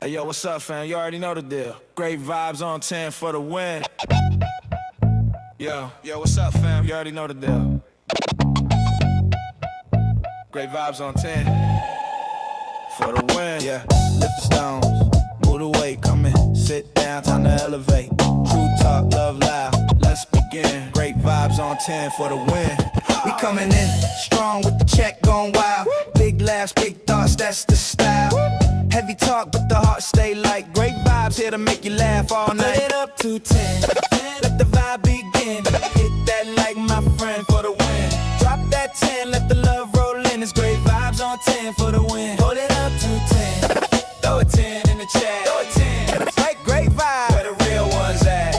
Hey yo, what's up, fam? You already know the deal. Great vibes on 10 for the win. Yo, what's up, fam? You already know the deal. Great vibes on 10 for the win. Yeah, lift the stones, move the weight, come in, sit down, time to elevate. True talk, love loud, let's begin. Great vibes on 10 for the win. We coming in strong with the check going wild. Big laughs, big thoughts, that's the style. Heavy talk, but the heart stay light. Great vibes here to make you laugh all night. Put it up to 10, let the vibe begin. Hit that like my friend for the win. Drop that 10, let the love roll in. It's great vibes on 10 for the win. Hold it up to 10, throw a 10 in the chat. Throw a 10, it's like great vibes. Where the real ones at?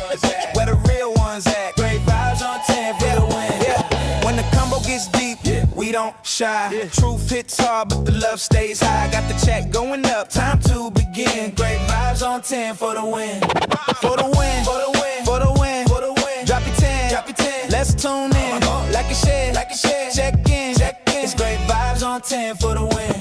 Where the real ones at? Great vibes on 10 for the win. Yeah. When the combo gets deep, we don't shy. Truth hits hard, but the love stays high. Got the check going up, time to begin. Great vibes on 10 for the win. For the win, for the win, for the win, for the win. Drop your 10, drop your 10. Let's tune in, like a share, like a share. Check in, check in. It's great vibes on 10 for the win.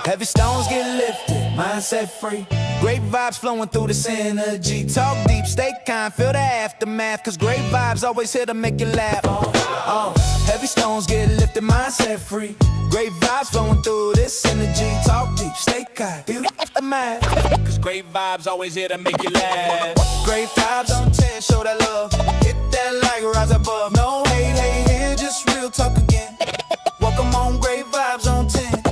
Heavy stones get lifted, mindset free. Great vibes flowing through the synergy. Talk deep, stay kind, feel the aftermath. Cause great vibes always here to make you laugh. Heavy stones get lifted, mindset free. Great vibes flowing through this energy. Talk deep, stay kind, feel the aftermath. Cause great vibes always here to make you laugh. Great vibes on 10, show that love. Hit that like, rise above. No hate, hate here, just real talk again. Welcome on, great vibes on 10.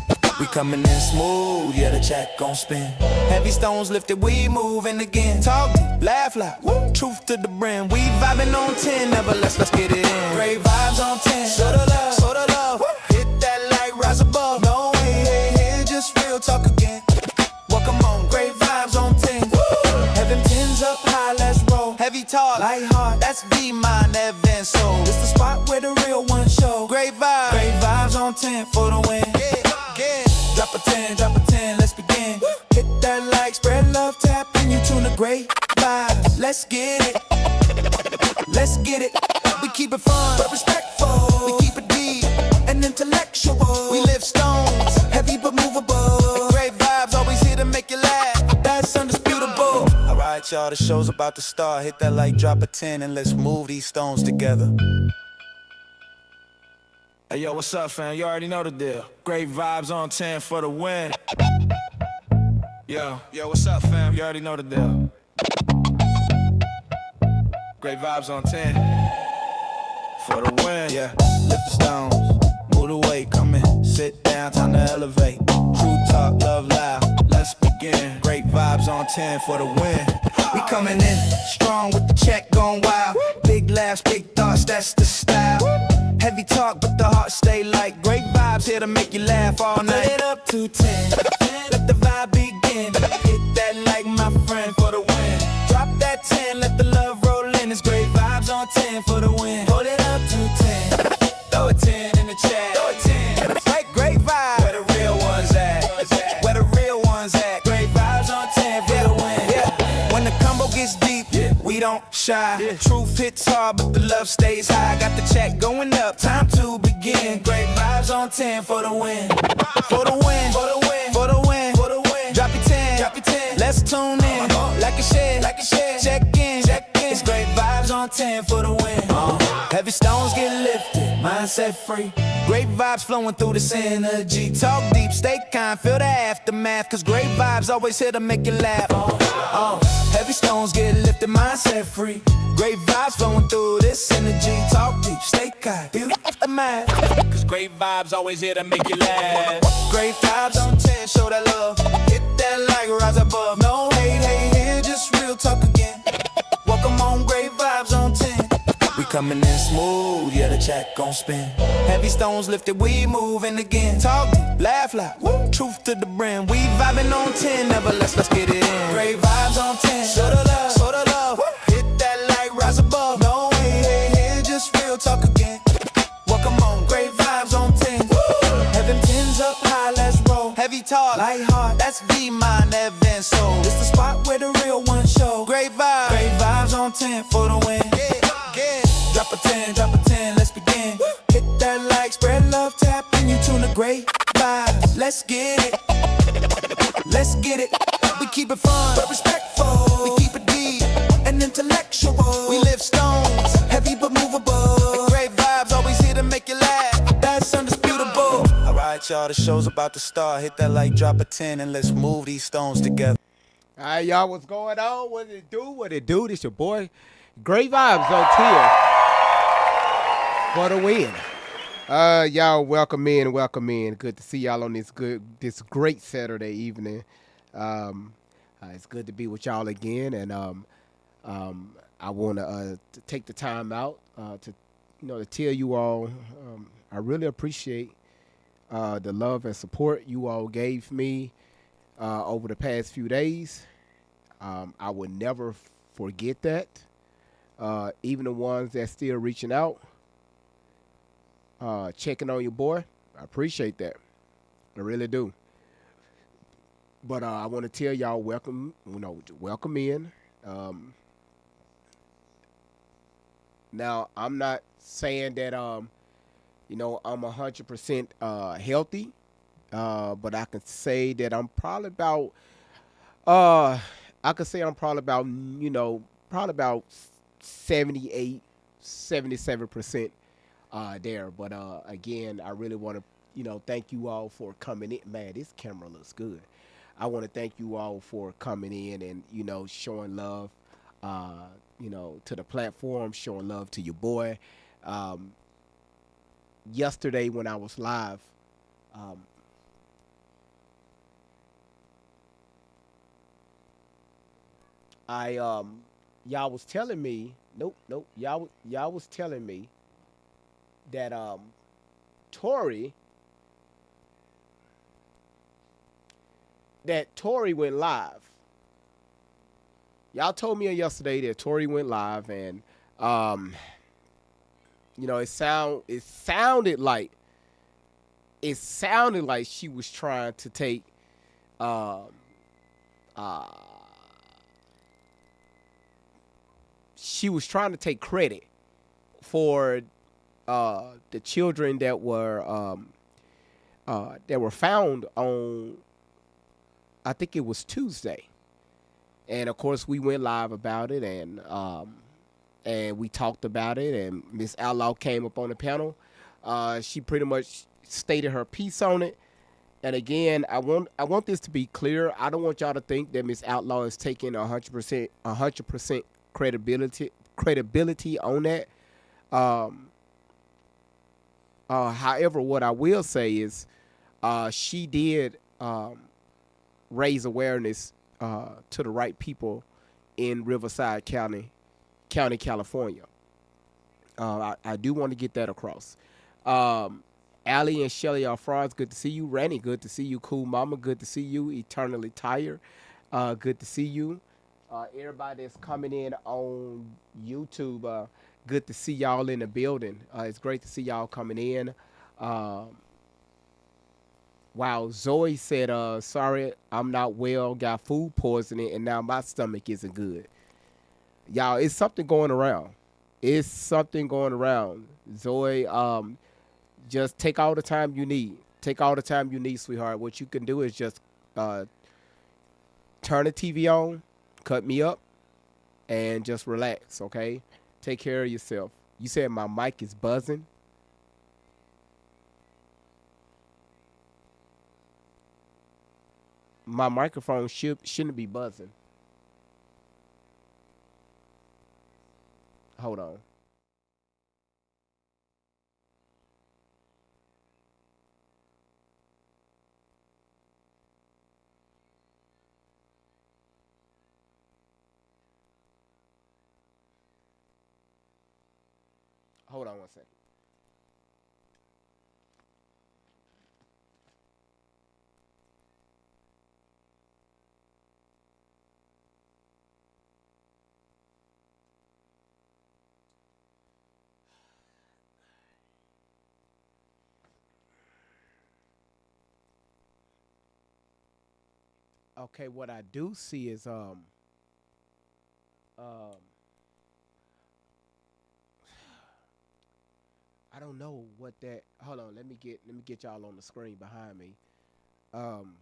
We coming in smooth, yeah, the check gon' spin. Heavy stones lifted, we moving again. Talk deep, laugh loud, woo. Truth to the brim. We vibing on 10, never let's get it in. Great vibes on 10, show the love, show the love. Woo. Hit that light, rise above. No hate, hate here, just real talk again. Welcome on, great vibes on 10. Woo. Heaven 10's up high, let's roll. Heavy talk, light heart, that's be mine, Evan soul. It's the spot where the real ones show. Great vibes on 10 for the win. Yeah. Drop a 10, let's begin. Woo. Hit that like, spread love, tap in, you tune the great vibes. Let's get it, let's get it. We keep it fun, but respectful. We keep it deep and intellectual. We lift stones, heavy but movable. Great vibes always here to make you laugh. That's undisputable. Alright, y'all, the show's about to start. Hit that like, drop a 10, and let's move these stones together. Hey yo, what's up, fam? You already know the deal. Great vibes on 10 for the win. Yo, what's up, fam? You already know the deal. Great vibes on 10 for the win. Yeah, lift the stones, move the weight, come in, sit down, time to elevate. True talk, love loud, let's begin. Great vibes on 10 for the win. We coming in strong with the check going wild. Big laughs, big thoughts, that's the style. Heavy talk, but the heart stay light. Great vibes here to make you laugh all night. Put it up to 10, let the vibe begin. Hit that like my friend for the win. Drop that 10, let the love roll in. It's great vibes on 10 for the win. Hold it up to 10, throw a 10 in the chat. Throw a 10, it's like great vibes. Where the real ones at? Where the real ones at? Great vibes on 10 for the win. Yeah. When the combo gets deep, we don't shy. Truth hits hard, but the love stays high. Got the check going up, time to begin. Great vibes on 10 for the win. For the win, for the win, for the win, for the win. Drop your 10, drop your 10. Let's tune in, like a share, like a share. Check in, check in. It's great vibes on 10 for the win. Heavy stones get lifted, mindset free. Great vibes flowing through the synergy. Talk deep, stay kind, feel the aftermath. Cause great vibes always here to make you laugh. Heavy stones get lifted, mindset free. Great vibes flowing through this energy. Talk deep, stay kind, feel the aftermath. Cause great vibes always here to make you laugh. Great vibes on 10, show that love. Hit that like, rise above. No hate, hate here, just real talk again. Welcome on, great vibes on 10. We coming in smooth, yeah, the check gon' spin. Heavy stones lifted, we moving again. Talk deep, laugh loud, woo. Truth to the brim. We vibing on 10, never let's get it in. Great vibes on 10, show the love, show the love. Woo. Hit that like, rise above. No hate, hate here, just real talk again. Welcome on, great vibes on 10. Woo. Heaven 10's up high, let's roll. Heavy talk, light heart, that's be mine, Evan soul. It's the spot where the real ones show. Great vibes on 10 for the win. Yeah. Drop a 10, let's begin. Woo. Hit that like, spread love, tap in, you tune the great vibes. Let's get it, let's get it. We keep it fun, but respectful. We keep it deep and intellectual. We live stones, heavy but movable. Great vibes, always here to make you laugh. That's undisputable. Alright, y'all, the show's about to start. Hit that like, drop a 10, and let's move these stones together. All right, y'all, what's going on? What it do? What it do? This your boy. Great vibes on tier for the win. Y'all, welcome in. Good to see y'all on this great Saturday evening. It's good to be with y'all again, and I want to take the time out to tell you all I really appreciate the love and support you all gave me over the past few days. I will never forget that. Even the ones that still reaching out, checking on your boy, I appreciate that. I really do. But I want to tell y'all, welcome in. Now, I'm not saying that I'm 100% healthy, but I can say that I'm probably about I could say I'm probably about 78, 77% there. But again, I really want to thank you all for coming in. Man, this camera looks good. I want to thank you all for coming in and showing love to the platform, showing love to your boy. Yesterday when I was live, y'all was telling me y'all was telling me that Tori went live. Y'all told me yesterday that Tori went live, and it sounded like she was trying to take uh, uh, she was trying to take credit for the children that were found on, I think it was Tuesday, and of course we went live about it, and we talked about it, and Miss Outlaw came up on the panel. She pretty much stated her piece on it. And again, I want this to be clear. I don't want y'all to think that Miss Outlaw is taking 100% credibility on that. However, what I will say is she did raise awareness to the right people in Riverside County, California. I do want to get that across. Allie and Shelly are frauds. Good to see you. Ranny, good to see you. Cool Mama, good to see you. Eternally Tired, good to see you. Everybody that's coming in on YouTube, good to see y'all in the building. It's great to see y'all coming in. Wow, Zoe said, sorry, I'm not well, got food poisoning, and now my stomach isn't good. Y'all, it's something going around. Zoe, just take all the time you need. Sweetheart. What you can do is just turn the TV on, cut me up, and just relax, okay? Take care of yourself. You said my mic is buzzing. My microphone shouldn't be buzzing. Hold on. Hold on one second. Okay, what I do see is um I don't know what that. Hold on, let me get y'all on the screen behind me. Um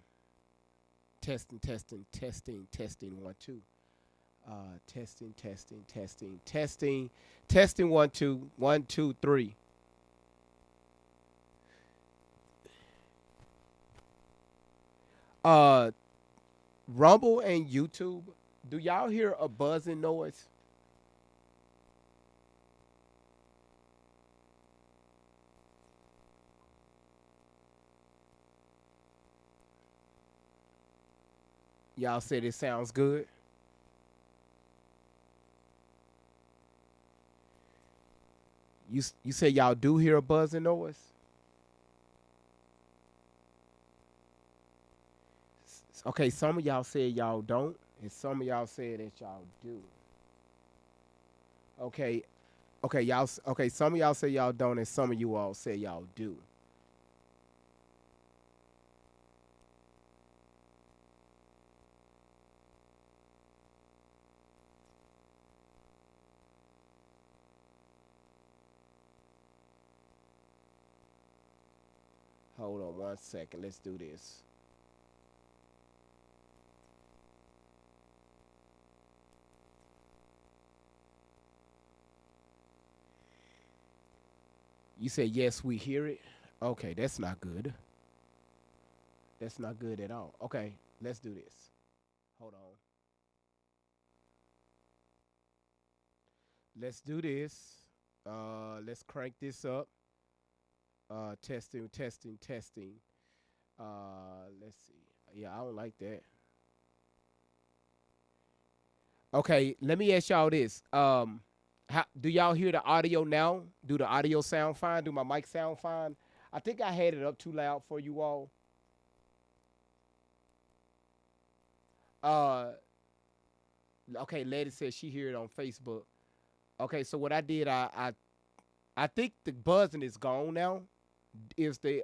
Testing, testing, testing, testing. 1, 2. Testing, testing, testing, testing, testing. 1, 2, 1, 2, 3. Uh, Rumble and YouTube. Do y'all hear a buzzing noise? Y'all said it sounds good. You say y'all do hear a buzzing noise? Okay, some of y'all said y'all don't, and some of y'all said that y'all do. Okay, okay, okay. Some of y'all say y'all don't, and some of you all say y'all do. Hold on 1 second. Let's do this. You said yes, we hear it. Okay, that's not good. That's not good at all. Okay, let's do this. Hold on. Let's do this. Let's crank this up. Testing, testing, testing. Let's see. Yeah, I don't like that. Okay, let me ask y'all this. How do y'all hear the audio now? Do the audio sound fine? Do my mic sound fine? I think I had it up too loud for you all. Uh, okay, lady says she hear it on Facebook. Okay, so what I did, I think the buzzing is gone now. Is the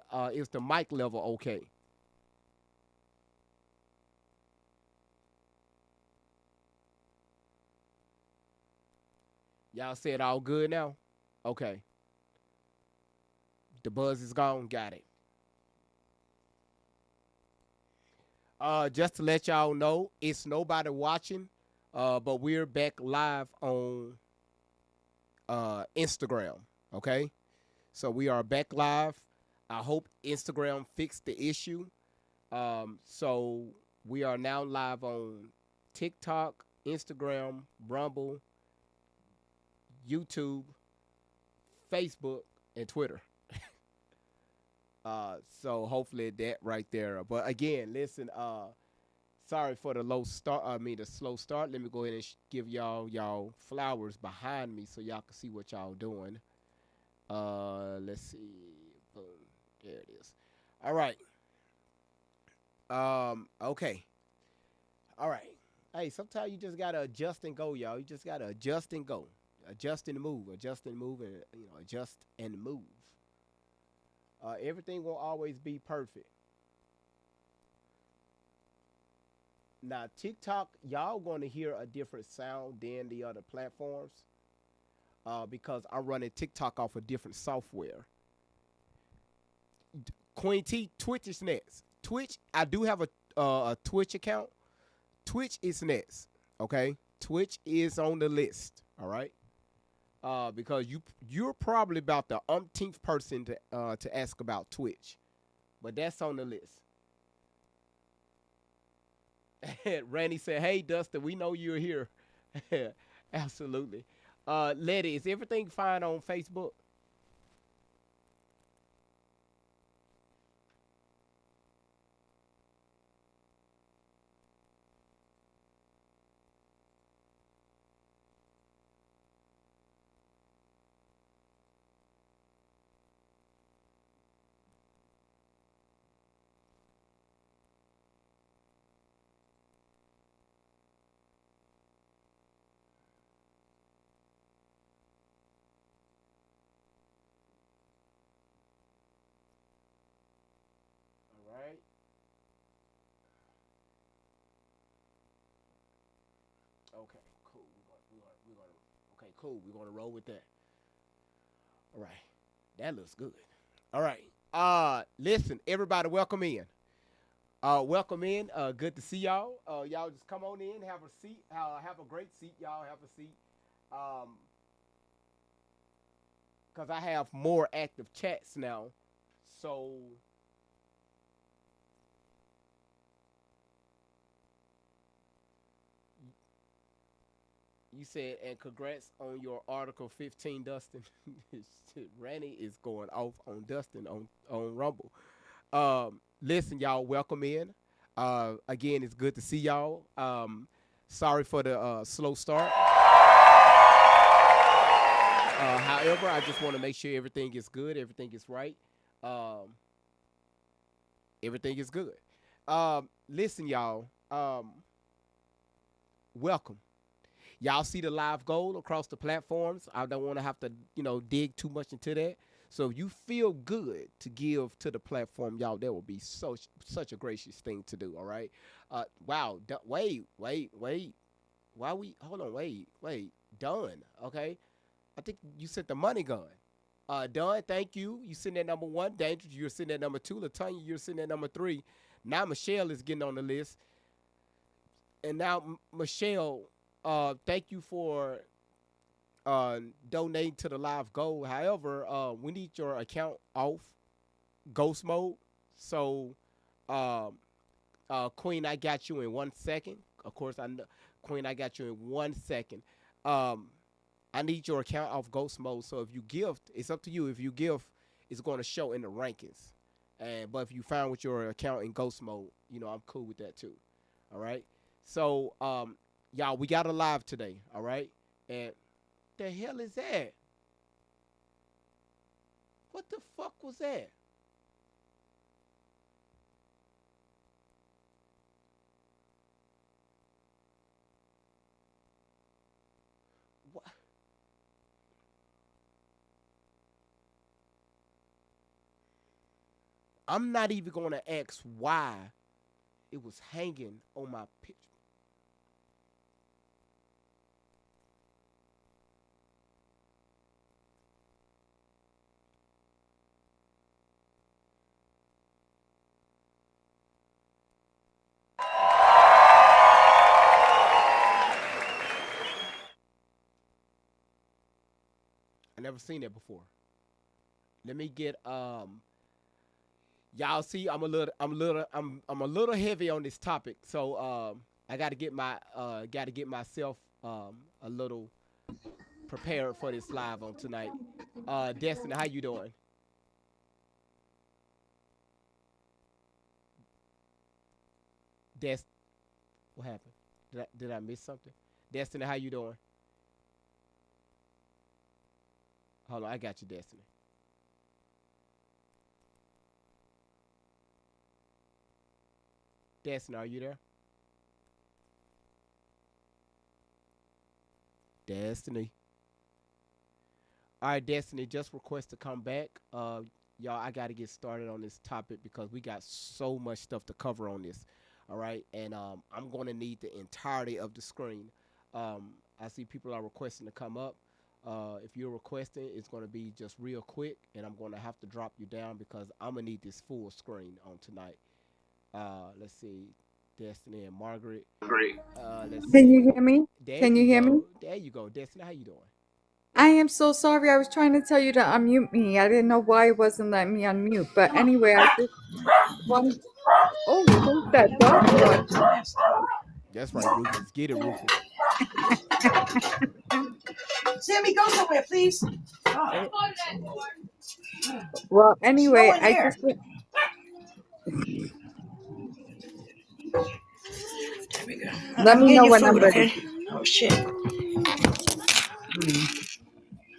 mic level okay? Y'all said all good now? Okay. The buzz is gone. Got it. Just to let y'all know, it's nobody watching. But we're back live on Instagram. Okay. So we are back live. I hope Instagram fixed the issue. So we are now live on TikTok, Instagram, Rumble, YouTube, Facebook, and Twitter. So hopefully that right there. But again, listen. Sorry for the low start. I mean the slow start. Let me go ahead and give y'all flowers behind me so y'all can see what y'all doing. Let's see. Boom. There it is. All right. Okay. All right. Hey, sometimes you just gotta adjust and go, y'all. You just gotta adjust and go. Adjust and move. Adjust and move, and adjust and move. Everything won't always be perfect. Now, TikTok, y'all gonna hear a different sound than the other platforms because I'm running TikTok off a different software. Queen T, Twitch is next. Twitch, I do have a Twitch account. Twitch is next. Okay, Twitch is on the list. All right, because you're probably about the umpteenth person to ask about Twitch, but that's on the list. Randy said, "Hey, Dustin, we know you're here." Absolutely. Letty, is everything fine on Facebook? All right. Okay. Cool. Okay. Cool. We're gonna roll with that. All right. That looks good. All right. Listen, everybody, welcome in. Welcome in. Good to see y'all. Y'all just come on in, have a seat. Have a great seat, y'all. Have a seat. Um, Cause I have more active chats now. So you said, and congrats on your Article 15, Dustin. Shit, Randy is going off on Dustin on Rumble. Listen, y'all, welcome in. Again, it's good to see y'all. Sorry for the slow start. However, I just want to make sure everything is good, everything is right, um, everything is good. Listen, y'all. Welcome. Y'all see the live goal across the platforms. I don't want to have to, dig too much into that. So if you feel good to give to the platform, y'all, that would be such a gracious thing to do. All right. Wow. Wait. Why we? Hold on. Wait. Done. Okay. I think you sent the money gun. Done. Thank you. You sent at number one. Dangerous. You're sitting at number two. Latanya, you're sitting at number three. Now Michelle is getting on the list. And now Michelle, thank you for donating to the live goal. However, we need your account off ghost mode. So, Queen, I got you in 1 second. Of course, I know, Queen, I got you in 1 second. I need your account off ghost mode. So if you gift, it's up to you. If you gift, it's going to show in the rankings. But if you found with your account in ghost mode, I'm cool with that too. All right. So, y'all, we got a live today. All right. And the hell is that? What the fuck was that? What? I'm not even going to ask why it was hanging on my picture. I never seen that before. Let me get y'all see I'm a little heavy on this topic. So I got to get myself a little prepared for this live on tonight. Destiny, how you doing? Dest What happened? Did I miss something? Destiny, how you doing? Hold on, I got you, Destiny. Destiny, are you there? Destiny. All right, Destiny, just request to come back. Y'all, I got to get started on this topic because we got so much stuff to cover on this. All right, and I'm going to need the entirety of the screen. I see people are requesting to come up. If you're requesting, it's going to be just real quick, and I'm going to have to drop you down because I'm going to need this full screen on tonight. Let's see, Destiny and Margaret. Great. Let's Can see. you hear me? There Can you you hear me? go. There you go. Destiny, how you doing? I am so sorry. I was trying to tell you to unmute me. I didn't know why it wasn't letting me unmute. But anyway, I just wanted. Oh, who's that dog barking? That's right, Rufus. Get it, Rufus. Sammy, go somewhere, please. Eh, Well, There's no anyway, one I here. just There we go. let I'm me getting know your when I'm food, ready. okay? Oh, shit. Hmm.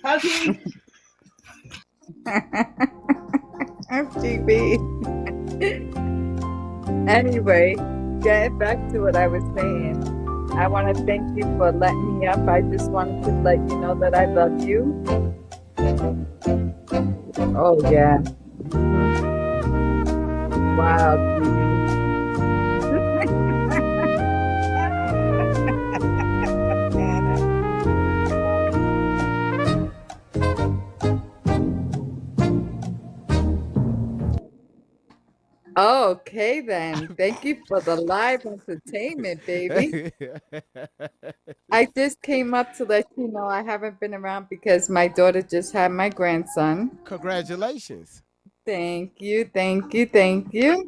Huggy. FTV. Anyway, getting back to what I was saying. I want to thank you for letting me up. I just wanted to let you know that I love you. Oh yeah. Wow, TV. Okay, then. Thank you for the live entertainment, baby. I just came up to let you know I haven't been around because my daughter just had my grandson. Congratulations. Thank you, thank you, thank you.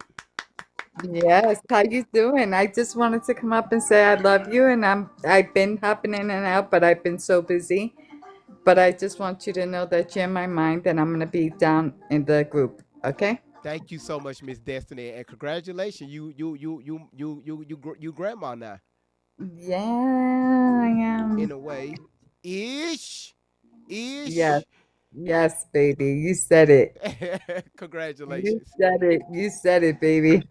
Yes, how you doing? I just wanted to come up and say I love you, and I've been hopping in and out, but I've been so busy. But I just want you to know that you're in my mind, and I'm gonna be down in the group. Okay? Thank you so much, Miss Destiny, and congratulations. You grandma now Yeah, I in am. a way. Ish. Yes, Ish. yes, baby. You said it. You Congratulations. said it. You said it, baby.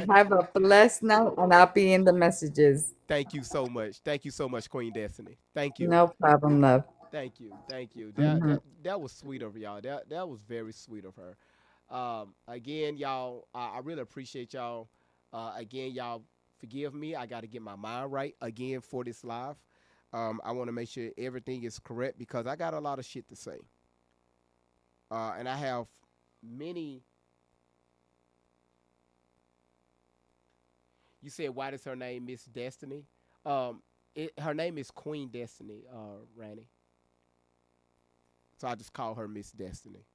Have a blessed night, and I'll be in the messages. Thank you so much. Thank you so much, Queen Destiny. Thank you. No problem, love. Thank you. Thank you. That Hmm. that that was sweet of y'all. That was very sweet of her. Again, y'all, I really appreciate y'all. Again, y'all, forgive me. I got to get my mind right again for this live. I want to make sure everything is correct because I got a lot of shit to say. And I have many. You said, why does her name Miss Destiny? Her name is Queen Destiny, Ranny. So I just call her Miss Destiny.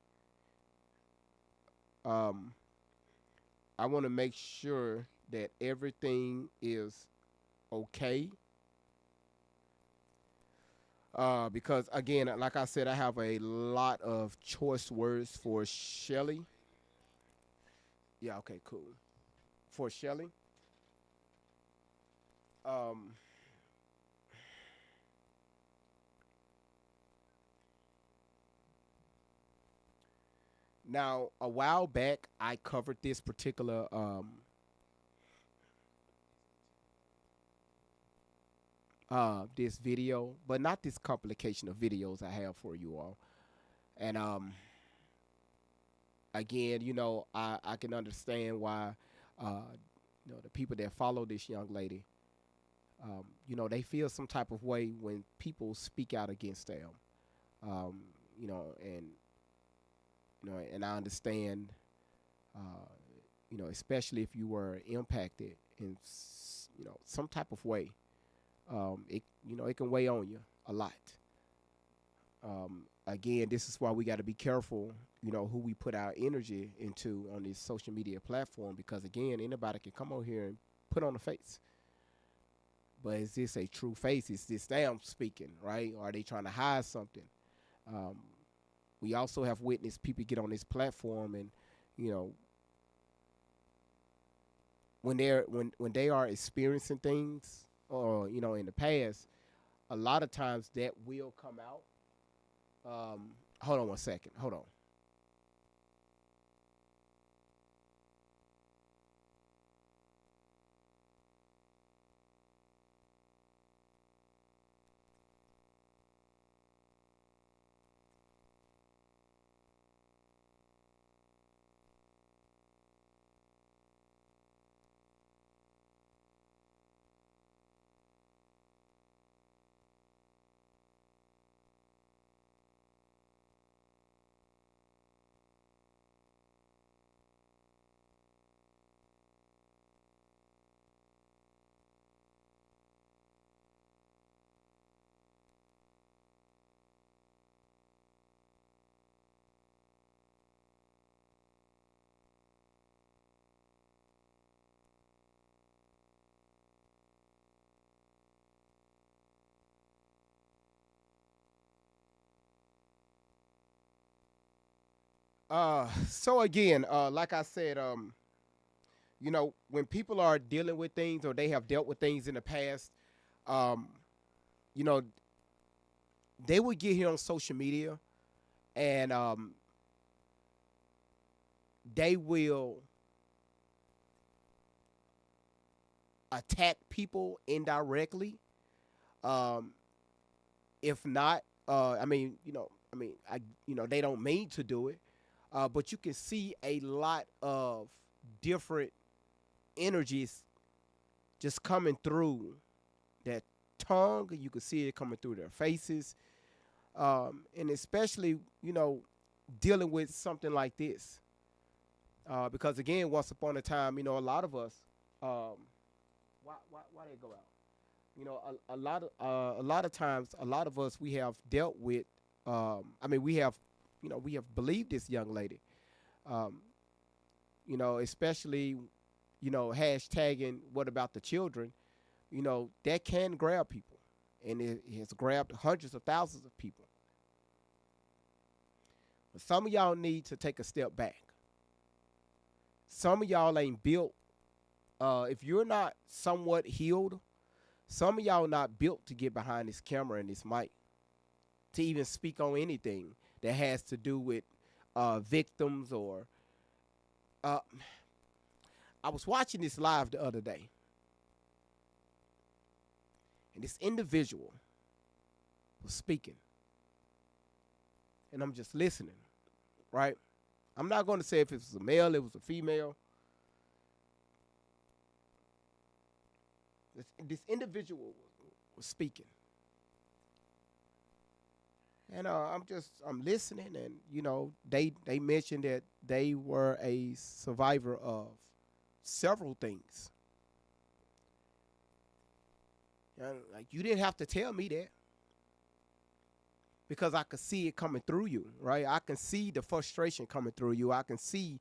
Um, I want to make sure that everything is okay. Because again, like I said, I have a lot of choice words for Shelly. Yeah, okay, cool. For Shelly. Um, Now, a while back, I covered this particular this video, but not this complication of videos I have for you all. And again, I can understand why the people that follow this young lady, they feel some type of way when people speak out against them. Um, and and I understand, uh, especially if you were impacted in some type of way. It can weigh on you a lot. Again, this is why we got to be careful, who we put our energy into on this social media platform because again, anybody can come on here and put on a face. But is this a true face? Is this them speaking, right? Or are they trying to hide something? Um, we also have witnessed people get on this platform and, you know, when they are experiencing things or, in the past, a lot of times that will come out. Hold on one second. Hold on. So again, like I said, when people are dealing with things or they have dealt with things in the past, um, you know, they will get here on social media and they will attack people indirectly. Um, if not, they don't mean to do it, but you can see a lot of different energies just coming through that tongue. You can see it coming through their faces, and especially dealing with something like this. Because again, once upon a time, a lot of us, why they go out? A lot of times, a lot of us we have dealt with. We have, we have believed this young lady. Um, Especially, hashtagging what about the children? That can grab people, and it has grabbed hundreds of thousands of people. But some of y'all need to take a step back. Some of y'all ain't built. If you're not somewhat healed, some of y'all not built to get behind this camera and this mic to even speak on anything that has to do with victims or. I was watching this live the other day, and this individual was speaking, and I'm just listening, right? I'm not going to say if it was a male, it was a female. This individual was speaking, and I'm listening, and they mentioned that they were a survivor of several things. And like, you didn't have to tell me that, because I could see it coming through you, right? I can see the frustration coming through you. I can see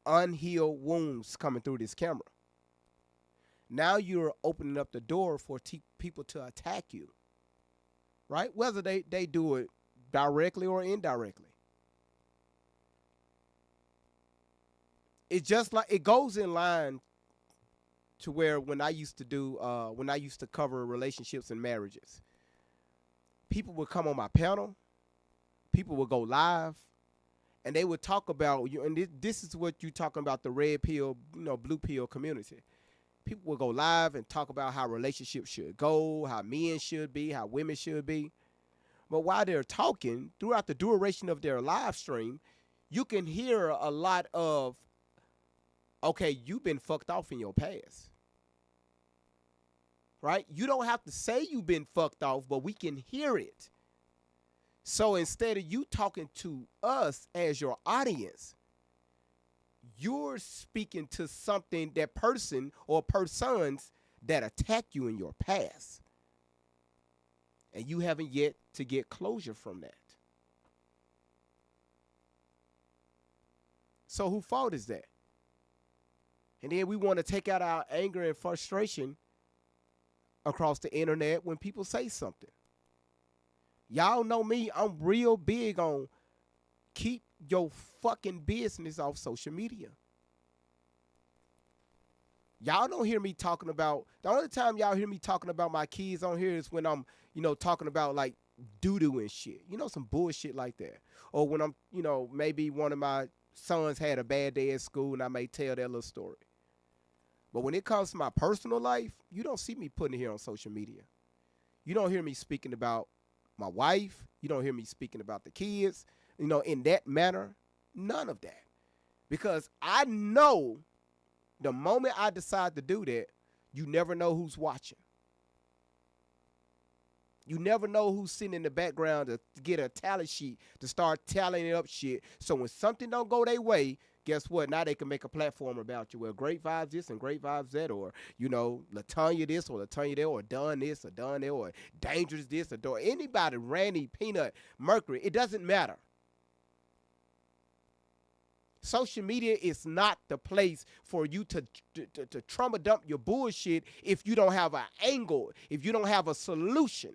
unhealed wounds coming through this camera. Now you're opening up the door for people to attack you, right? Whether they do it directly or indirectly. It's just like, it goes in line to where when I used to cover relationships and marriages, people would come on my panel, people would go live, and they would talk about you. And this is what you talking about, the red pill, blue pill community. People will go live and talk about how relationships should go, how men should be, how women should be. But while they're talking, throughout the duration of their live stream, you can hear a lot of, okay, you've been fucked off in your past. Right? You don't have to say you've been fucked off, but we can hear it. So instead of you talking to us as your audience, you're speaking to something, that person or persons that attacked you in your past. And you haven't yet to get closure from that. So whose fault is that? And then we want to take out our anger and frustration across the internet when people say something. Y'all know me, I'm real big on keep your fucking business off social media. Y'all don't hear me talking about, the only time y'all hear me talking about my kids on here is when I'm, talking about like doo-doo and shit. Some bullshit like that. Or when I'm, maybe one of my sons had a bad day at school and I may tell that little story. But when it comes to my personal life, you don't see me putting it here on social media. You don't hear me speaking about my wife. You don't hear me speaking about the kids, in that manner. None of that. Because I know the moment I decide to do that, you never know who's watching. You never know who's sitting in the background to get a tally sheet to start tallying up shit. So when something don't go their way, guess what? Now they can make a platform about you. Well, great vibes this and great vibes that, or, Latanya this or Latanya that, or done this or done that, or dangerous this or anybody, Randy, Peanut, Mercury. It doesn't matter. Social media is not the place for you to trauma dump your bullshit if you don't have an angle, if you don't have a solution.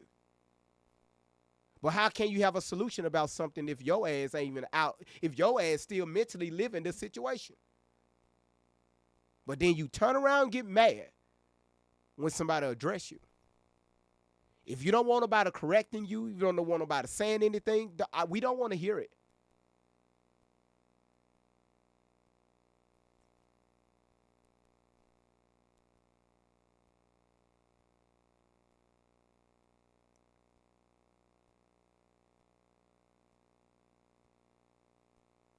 But how can you have a solution about something if your ass ain't even out, if your ass still mentally living this situation? But then you turn around and get mad when somebody address you. If you don't want nobody correcting you, you don't want nobody saying anything, we don't want to hear it.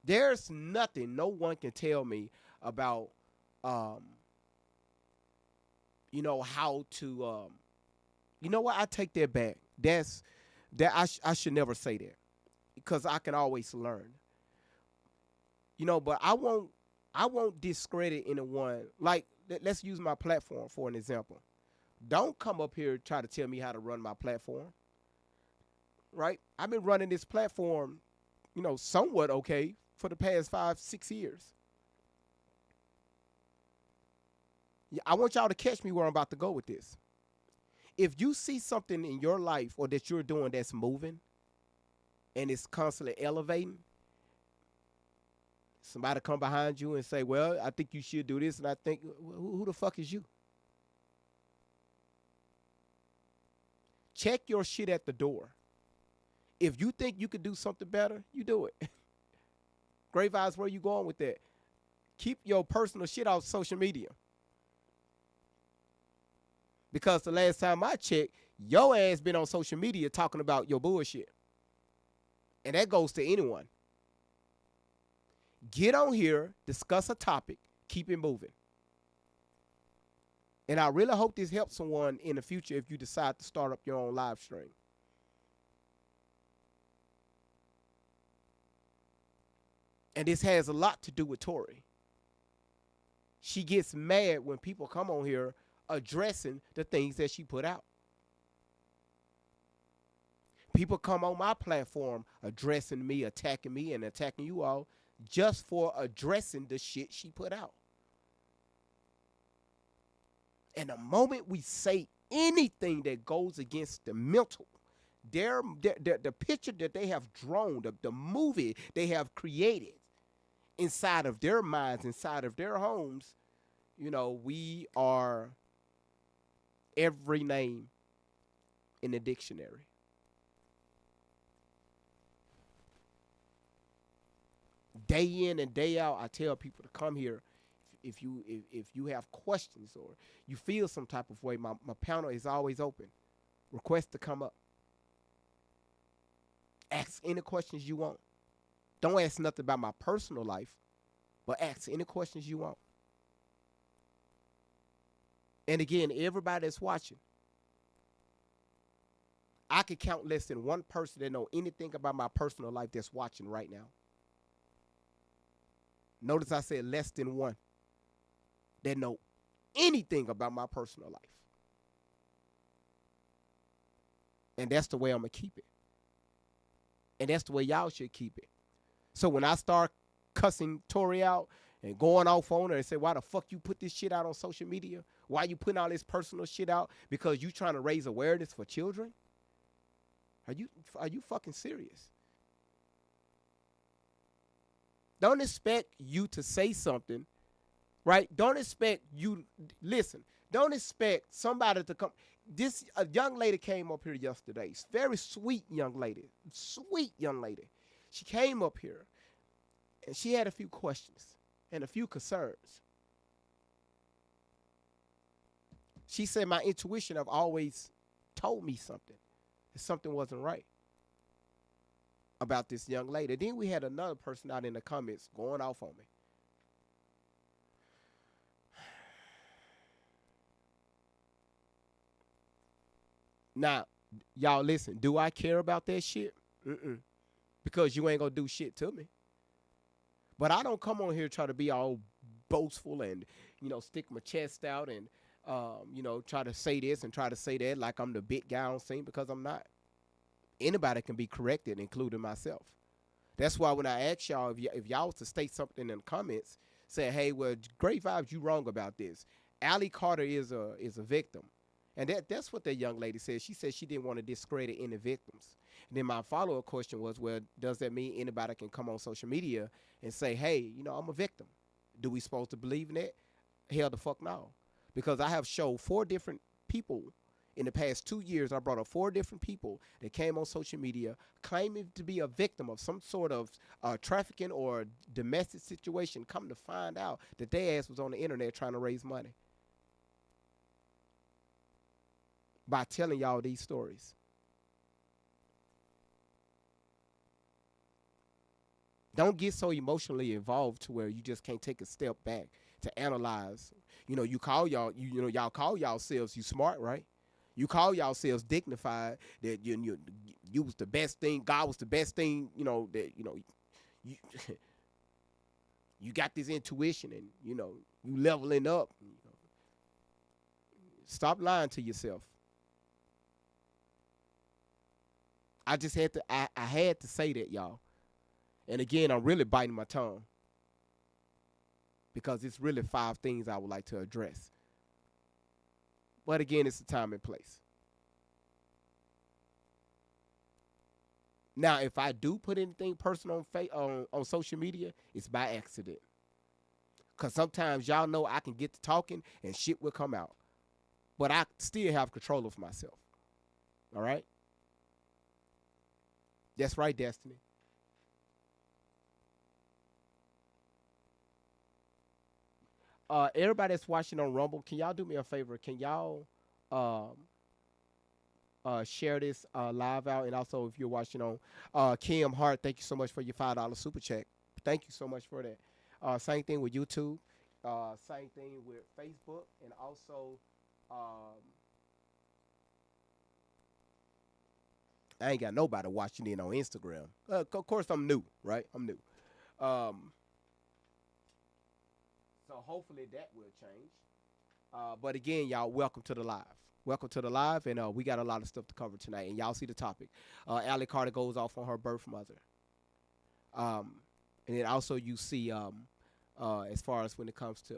There's nothing no one can tell me about, how to, what? I take that back. I should never say that, because I can always learn. But I I won't discredit anyone. Like, let's use my platform for an example. Don't come up here try to tell me how to run my platform. Right? I've been running this platform, somewhat okay for the past 5-6 years. Yeah, I want y'all to catch me where I'm about to go with this. If you see something in your life or that you're doing that's moving and it's constantly elevating, somebody come behind you and say, well, I think you should do this. And I think, who the fuck is you? Check your shit at the door. If you think you could do something better, you do it. Great Vibes, where you going with that? Keep your personal shit off social media. Because the last time I checked, your ass been on social media talking about your bullshit. And that goes to anyone. Get on here, discuss a topic, keep it moving. And I really hope this helps someone in the future if you decide to start up your own live stream. And this has a lot to do with Tori. She gets mad when people come on here addressing the things that she put out. People come on my platform addressing me, and attacking you all just for addressing the shit she put out. And the moment we say anything that goes against the mental, the picture that they have drawn, the movie they have created inside of their minds, inside of their homes, we are every name in the dictionary. Day in and day out, I tell people to come here. If you have questions or you feel some type of way, my panel is always open. Request to come up. Ask any questions you want. Don't ask nothing about my personal life, but ask any questions you want. And again, everybody that's watching, I could count less than one person that know anything about my personal life that's watching right now. Notice I said less than one that know anything about my personal life. And that's the way I'm going to keep it. And that's the way y'all should keep it. So when I start cussing Tori out and going off on her and say, why the fuck you put this shit out on social media? Why you putting all this personal shit out? Because you trying to raise awareness for children? Are you fucking serious? Don't expect you to say something, right? Don't expect somebody to come. A young lady came up here yesterday. Very sweet young lady. Sweet young lady. She came up here and she had a few questions and a few concerns. She said, my intuition have always told me something. That something wasn't right about this young lady. Then we had another person out in the comments going off on me. Now, y'all listen, do I care about that shit? Because you ain't gonna do shit to me. But I don't come on here try to be all boastful and, stick my chest out and, try to say this and try to say that like I'm the big guy on scene, because I'm not. Anybody can be corrected, including myself. That's why when I ask y'all, if y'all was to state something in the comments, say, hey, well, Great Vibes, you wrong about this. Allie Carter is a victim. And that's what that young lady said. She said she didn't want to discredit any victims. And then my follow-up question was, well, does that mean anybody can come on social media and say, hey, I'm a victim? Do we supposed to believe in that? Hell the fuck no. Because I have showed 4 different people in the past 2 years. I brought up 4 different people that came on social media claiming to be a victim of some sort of trafficking or domestic situation. Come to find out that their ass was on the internet trying to raise money by telling y'all these stories. Don't get so emotionally involved to where you just can't take a step back to analyze. You call y'all, y'all call yourselves you smart, right? You call yourselves dignified, that you was the best thing, God was the best thing, that you You got this intuition, and you leveling up. Stop lying to yourself. I just had to. I had to say that, y'all. And again, I'm really biting my tongue because it's really 5 things I would like to address. But again, it's the time and place. Now, if I do put anything personal on social media, it's by accident. Because sometimes y'all know I can get to talking and shit will come out. But I still have control of myself. All right? That's right, Destiny. Everybody that's watching on Rumble, can y'all do me a favor? Can y'all share this live out? And also, if you're watching on Kim Hart, thank you so much for your $5 super chat. Thank you so much for that. Same thing with YouTube. Same thing with Facebook. And also, I ain't got nobody watching in on Instagram. Of course, I'm new, right? I'm new. So hopefully that will change. But again, y'all, welcome to the live. Welcome to the live, and we got a lot of stuff to cover tonight. And y'all see the topic. Allie Carter goes off on her birth mother. And then also you see, as far as when it comes to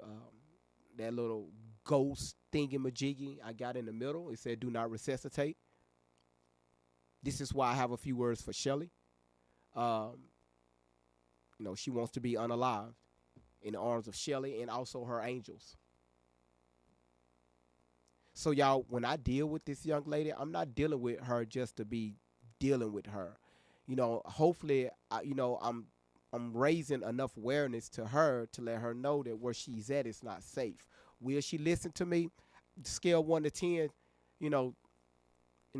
that little ghost thingy-majiggy I got in the middle, it said, do not resuscitate. This is why I have a few words for Shelly. She wants to be unalived in the arms of Shelly and also her angels. So y'all, when I deal with this young lady, I'm not dealing with her just to be dealing with her. Hopefully, I'm raising enough awareness to her to let her know that where she's at is not safe. Will she listen to me? Scale 1 to 10,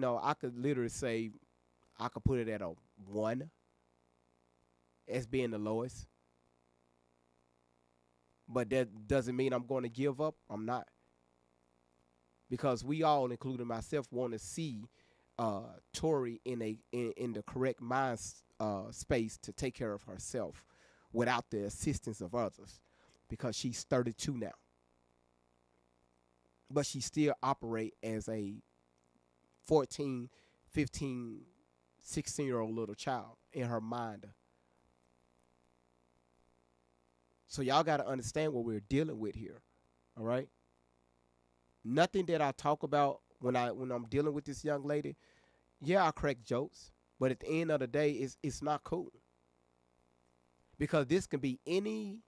I could literally say I could put it at a 1 as being the lowest. But that doesn't mean I'm going to give up. I'm not. Because we all, including myself, want to see Tori in the correct mind space to take care of herself without the assistance of others. Because she's 32 now. But she still operate as a 14, 15, 16-year-old little child in her mind. So y'all got to understand what we're dealing with here. All right? Nothing that I talk about when I'm dealing with this young lady, yeah, I crack jokes, but at the end of the day, it's not cool. Because this can be any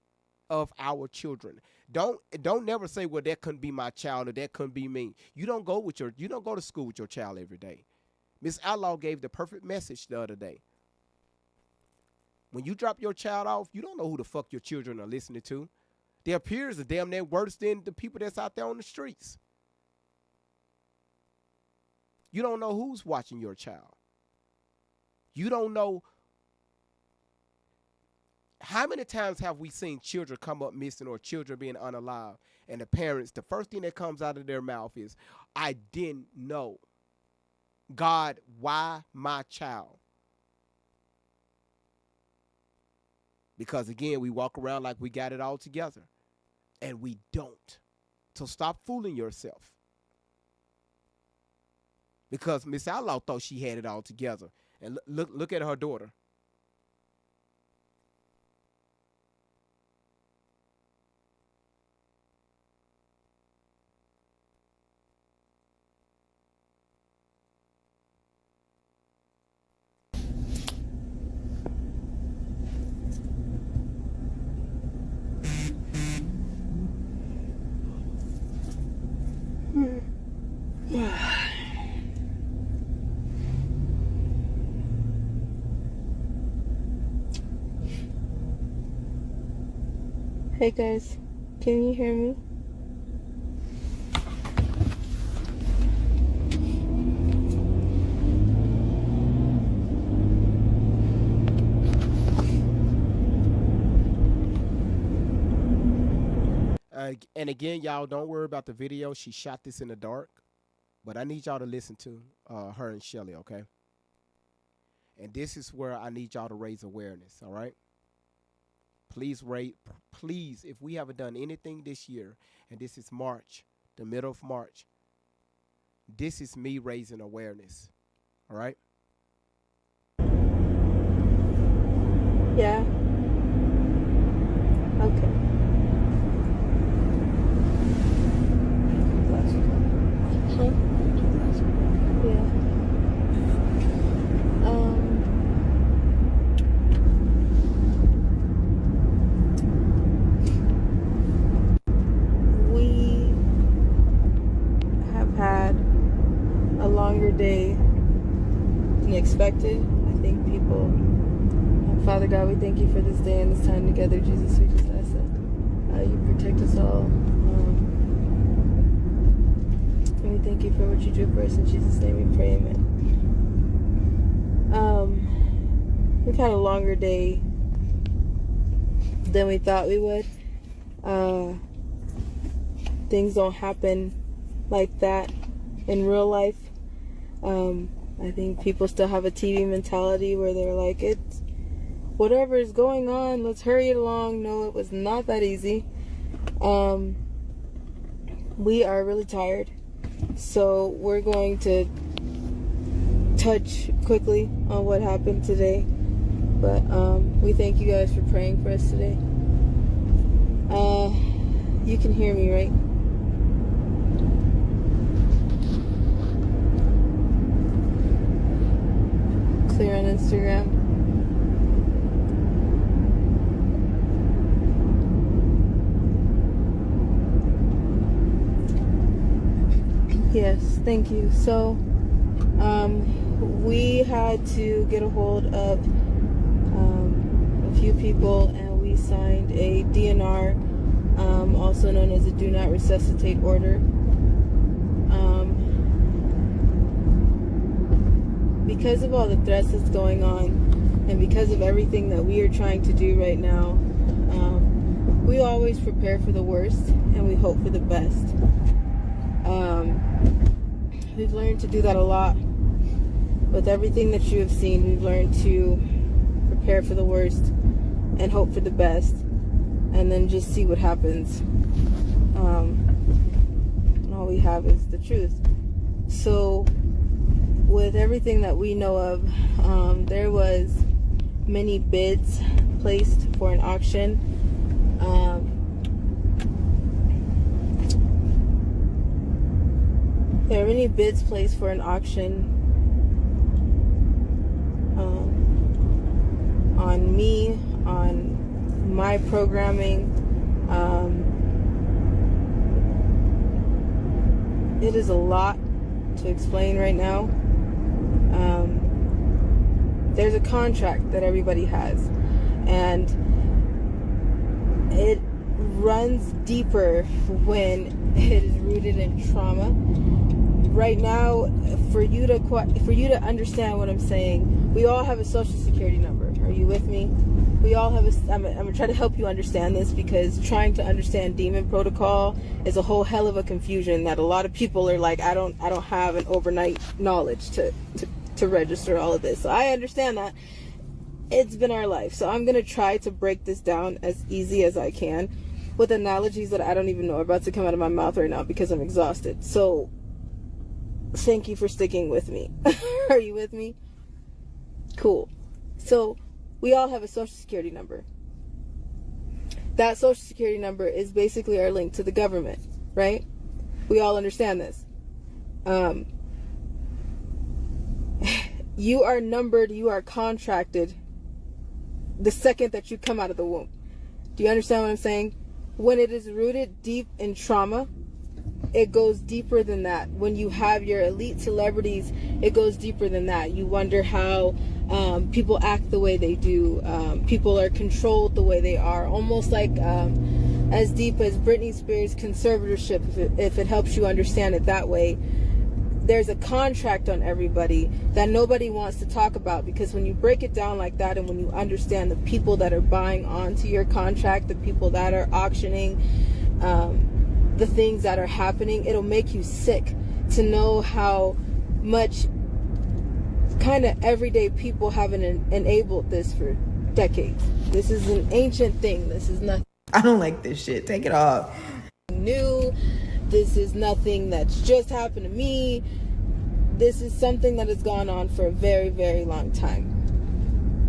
of our children. Don't never say, well, that couldn't be my child or that couldn't be me. You don't go to school with your child every day. Miss Outlaw gave the perfect message the other day. When you drop your child off, you don't know who the fuck your children are listening to. Their peers are damn near worse than the people that's out there on the streets. You don't know who's watching your child. You don't know. How many times have we seen children come up missing or children being unalive, and the parents, the first thing that comes out of their mouth is, I didn't know. God, why my child? Because again, we walk around like we got it all together, and we don't. So stop fooling yourself. Because Miss Outlaw thought she had it all together. And look at her daughter. Hey guys, can you hear me? And again, y'all, don't worry about the video. She shot this in the dark. But I need y'all to listen to her and Shelly, okay? And this is where I need y'all to raise awareness, all right? Please rate. Please, if we haven't done anything this year, and this is March, the middle of March, this is me raising awareness. All right? Yeah. Okay. Huh? Yeah. We have had a longer day than expected. I think people, Father God, we thank you for this day and this time together. Jesus, we just ask that you protect us all. And we thank you for what you do for us. In Jesus' name we pray, amen. We've had a longer day than we thought we would. Things don't happen like that in real life. I think people still have a TV mentality where they're like, it's whatever is going on, let's hurry it along. No, it was not that easy. We are really tired, so we're going to touch quickly on what happened today. But we thank you guys for praying for us today. You can hear me, right? Clear on Instagram. Yes, thank you. So, we had to get a hold of a few people, and we signed a DNR, also known as a Do Not Resuscitate order. Because of all the threats that's going on, and because of everything that we are trying to do right now, we always prepare for the worst and we hope for the best. We've learned to do that a lot. With everything that you have seen, we've learned to prepare for the worst and hope for the best, and then just see what happens. And all we have is the truth. So with everything that we know of, there was many bids placed for an auction. There are many bids placed for an auction on me, on my programming. It is a lot to explain right now. There's a contract that everybody has, and it runs deeper when it is rooted in trauma. Right now, for you to understand what I'm saying, we all have a social security number. Are you with me? We all have I'm gonna try to help you understand this, because trying to understand demon protocol is a whole hell of a confusion that a lot of people are like, I don't have an overnight knowledge to register all of this. So I understand that. It's been our life. So I'm gonna try to break this down as easy as I can with analogies that I don't even know are about to come out of my mouth right now because I'm exhausted. So thank you for sticking with me. Are you with me? Cool. So we all have a social security number. That social security number is basically our link to the government, right? We all understand this. You are numbered, you are contracted the second that you come out of the womb. Do you understand what I'm saying? When it is rooted deep in trauma, it goes deeper than that. When you have your elite celebrities, it goes deeper than that. You wonder how people act the way they do. People are controlled the way they are. Almost like as deep as Britney Spears' conservatorship, if it helps you understand it that way. There's a contract on everybody that nobody wants to talk about, because when you break it down like that, and when you understand the people that are buying onto your contract, the people that are auctioning, the things that are happening, it'll make you sick to know how much kind of everyday people haven't enabled this decades. This is an ancient thing. This is nothing I don't like this shit. Take it off. new. This is nothing that's just happened to me. This is something that has gone on for a very, very long time.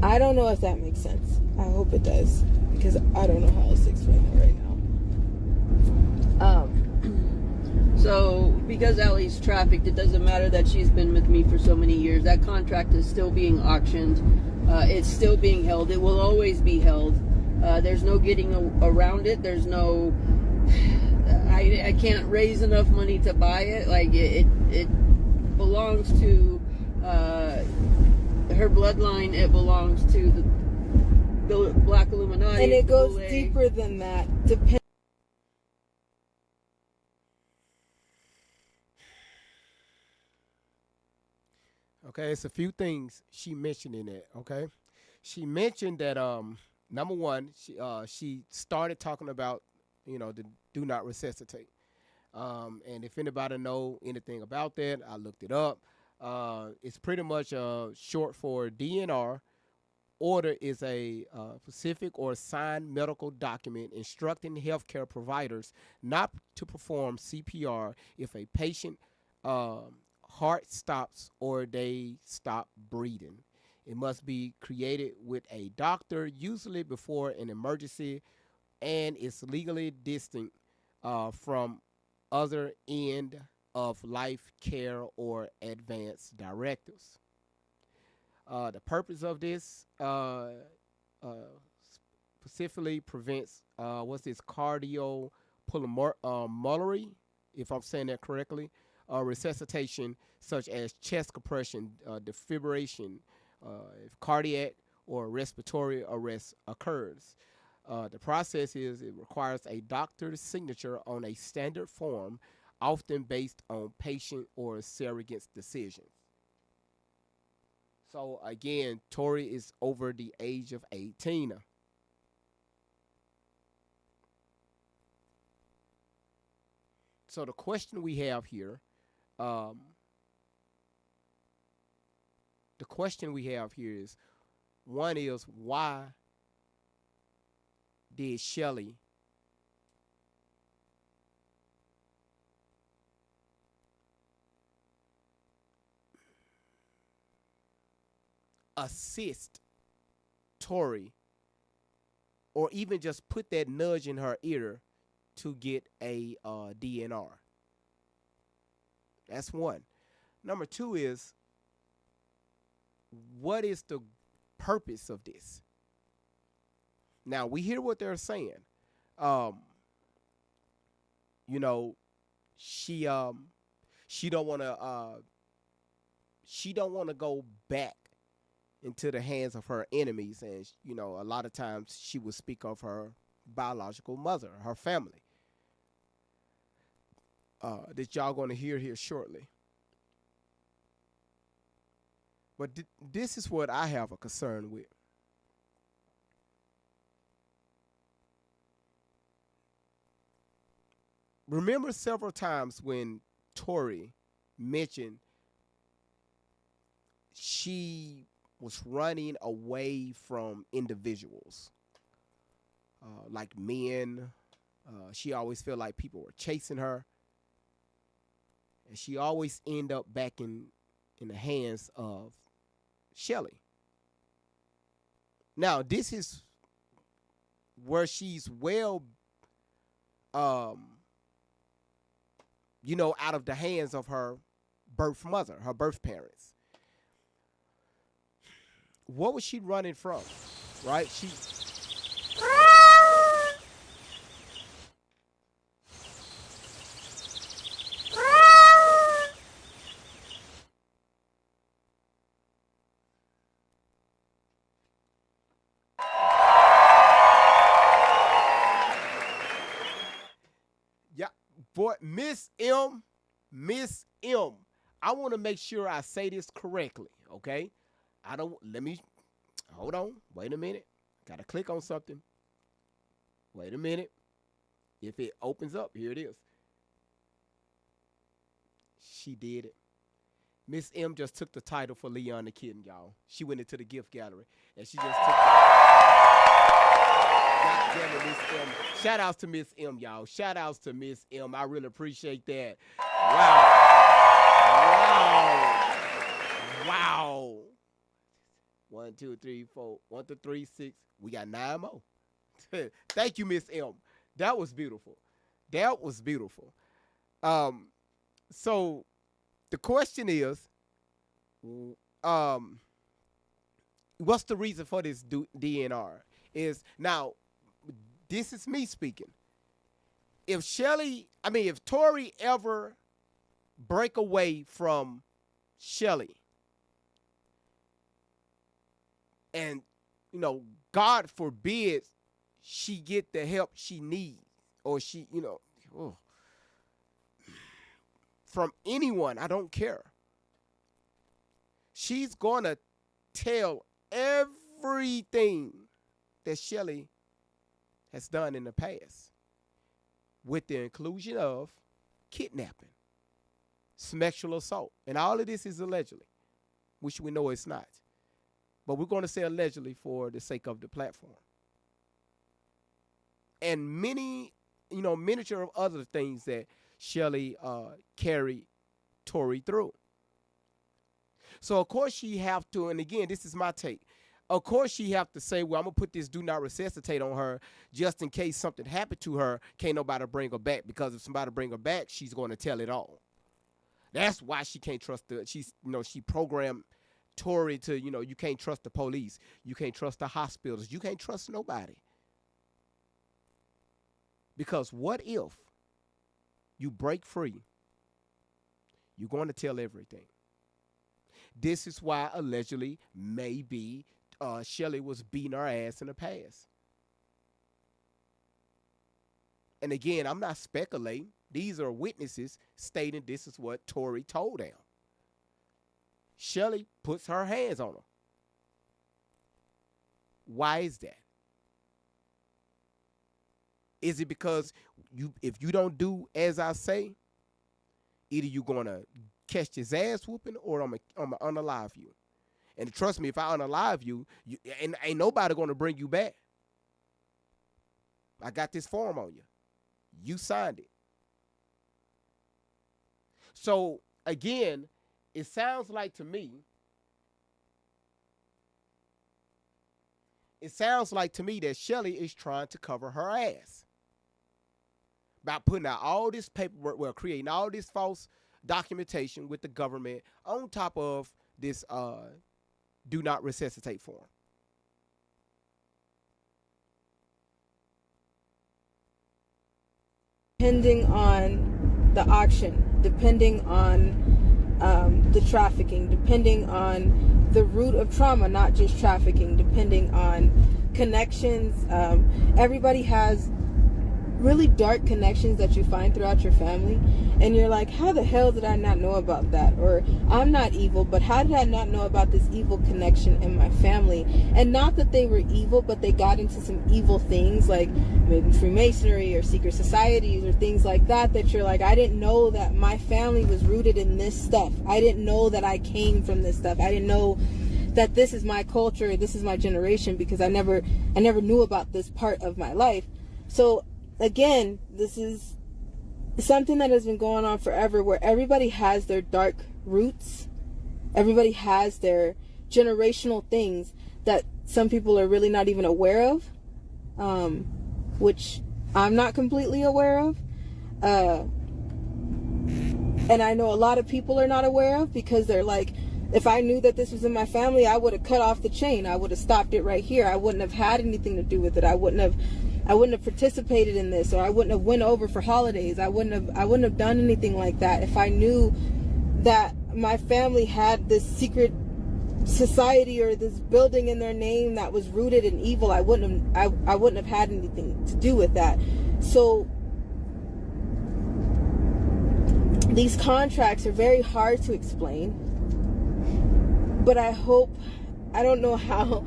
I don't know if that makes sense. I hope it does, because I don't know how else to explain it right now. So, because Allie's trafficked, it doesn't matter that she's been with me for so many years. That contract is still being auctioned. It's still being held. It will always be held. There's no getting around it. There's no... I can't raise enough money to buy it. Like, it belongs to her bloodline. It belongs to the Black Illuminati. And it goes deeper than that. Okay, it's a few things she mentioned in that. Okay, she mentioned that number one, she started talking about the do not resuscitate. And if anybody know anything about that, I looked it up. It's pretty much short for DNR. Order is a specific or signed medical document instructing healthcare providers not to perform CPR if a patient heart stops or they stop breathing. It must be created with a doctor, usually before an emergency, and is legally distinct from other end of life care or advanced directives. The purpose of this specifically prevents cardiopulmonary, if I'm saying that correctly, resuscitation such as chest compression, defibrillation, if cardiac or respiratory arrest occurs. The process is it requires a doctor's signature on a standard form, often based on patient or surrogate's decisions. So again, Tori is over the age of 18. So the question we have here, is, one is, why did Shelly assist Tori, or even just put that nudge in her ear to get a DNR? That's one. Number two is, what is the purpose of this? Now we hear what they're saying. She don't want to go back into the hands of her enemies, and a lot of times she would speak of her biological mother, her family. That y'all going to hear here shortly. But this is what I have a concern with. Remember several times when Tori mentioned she was running away from individuals, like men. She always felt like people were chasing her. And she always end up back in the hands of Shelly. Now, this is where she's well, out of the hands of her birth mother, her birth parents. What was she running from, right? Boy, Miss M, I want to make sure I say this correctly, okay? Hold on, wait a minute. Got to click on something. Wait a minute. If it opens up, here it is. She did it. Miss M just took the title for Leon the Kitten, y'all. She went into the gift gallery, and she just took God damn it, Miss M. Shout outs to Miss M, y'all. Shout outs to Miss M. I really appreciate that. Wow. 1, 2, 3, 4. 1, 2, 3, 6. We got 9 more. Thank you, Miss M. That was beautiful. That was beautiful. So the question is, what's the reason for this DNR? Is now, this is me speaking. If Tori ever break away from Shelly, and God forbid she get the help she needs, or she, from anyone, I don't care. She's gonna tell everything that Shelly has done in the past, with the inclusion of kidnapping, sexual assault, and all of this is allegedly, which we know it's not. But we're going to say allegedly for the sake of the platform. And many, miniature of other things that Shelly carried Tori through. So, of course, she have to, and again, this is my take. Of course, she have to say, well, I'm going to put this do not resuscitate on her just in case something happened to her. Can't nobody bring her back, because if somebody bring her back, she's going to tell it all. That's why she can't trust she programmed Tori to, you can't trust the police. You can't trust the hospitals. You can't trust nobody. Because what if you break free? You're going to tell everything. This is why allegedly maybe Shelly was beating her ass in the past. And again, I'm not speculating. These are witnesses stating this is what Tori told them. Shelly puts her hands on her. Why is that? Is it because if you don't do as I say, either you're going to catch his ass whooping, or I'm going to unalive you? And trust me, if I unalive you, ain't nobody going to bring you back. I got this form on you. You signed it. So, again, it sounds like to me that Shelly is trying to cover her ass by putting out all this paperwork, creating all this false documentation with the government on top of this do not resuscitate form. Depending on the auction, depending on the trafficking, depending on the root of trauma, not just trafficking, depending on connections. Everybody has really dark connections that you find throughout your family, and you're like, how the hell did I not know about that? Or I'm not evil, but how did I not know about this evil connection in my family? And not that they were evil, but they got into some evil things, like maybe Freemasonry or secret societies or things like that you're like, I didn't know that my family was rooted in this stuff. I didn't know that I came from this stuff. I didn't know that this is my culture, this is my generation, because I never knew about this part of my life. So again, this is something that has been going on forever, where everybody has their dark roots. Everybody has their generational things that some people are really not even aware of, which I'm not completely aware of. And I know a lot of people are not aware of, because they're like, if I knew that this was in my family, I would have cut off the chain. I would have stopped it right here. I wouldn't have had anything to do with it. I wouldn't have participated in this, or I wouldn't have went over for holidays. I wouldn't have done anything like that if I knew that my family had this secret society or this building in their name that was rooted in evil. I wouldn't have had anything to do with that. So these contracts are very hard to explain, but I don't know how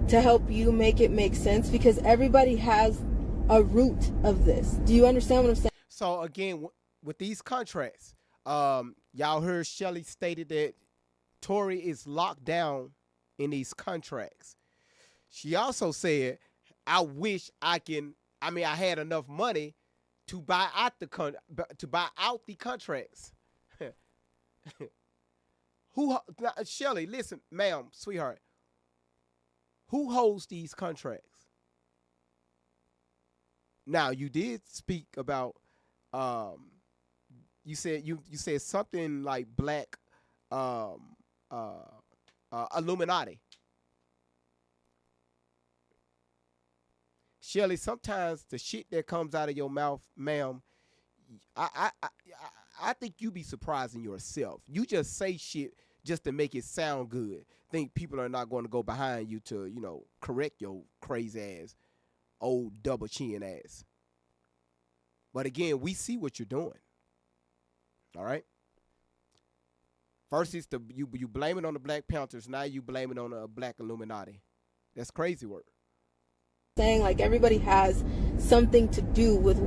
to help you make it make sense, because everybody has a root of this. Do you understand what I'm saying? So again, with these contracts, y'all heard Shelly stated that Tori is locked down in these contracts. She also said, I wish I had enough money to buy out the contracts. Shelly, listen, ma'am, sweetheart. Who holds these contracts? Now, you did speak about you said something like black Illuminati. Shelly, sometimes the shit that comes out of your mouth, ma'am, I think you be surprising yourself. You just say shit just to make it sound good. Think people are not going to go behind you to, correct your crazy ass, old double chin ass. But again, we see what you're doing. All right? First, you blame it on the Black Panthers. Now you blame it on the Black Illuminati. That's crazy work. Saying like everybody has something to do with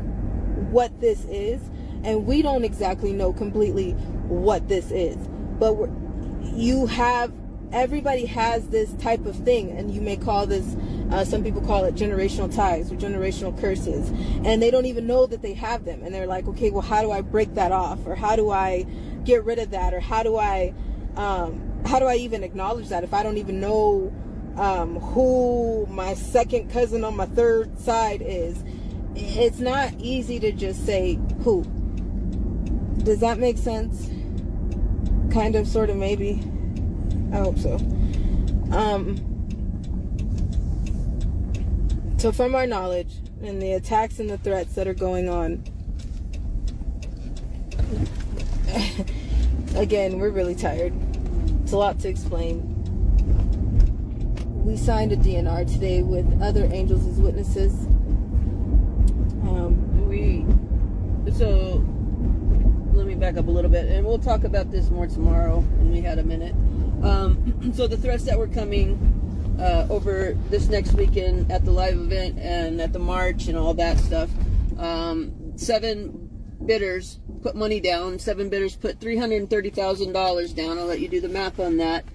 what this is, and we don't exactly know completely what this is, but everybody has this type of thing, and you may call this some people call it generational ties or generational curses, and they don't even know that they have them, and they're like, okay, well, how do I break that off, or how do I get rid of that, or how do I even acknowledge that if I don't even know who my second cousin on my third side is? It's not easy to just say who. Does that make sense? Kind of, sort of, maybe. I hope so. So from our knowledge and the attacks and the threats that are going on, again, we're really tired. It's a lot to explain. We signed a DNR today with other angels as witnesses. So let me back up a little bit, and we'll talk about this more tomorrow when we had a minute. So the threats that were coming over this next weekend at the live event and at the march and all that stuff. 7 bidders put money down. 7 bidders put $330,000 down. I'll let you do the math on that.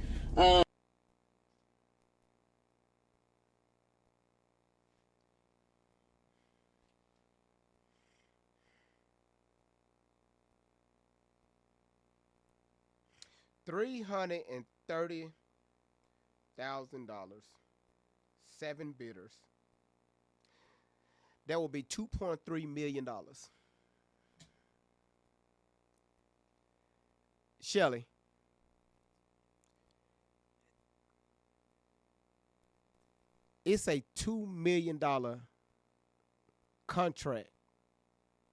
$330,000. 7 bidders. That will be $2.3 million. Shelly, it's a $2 million contract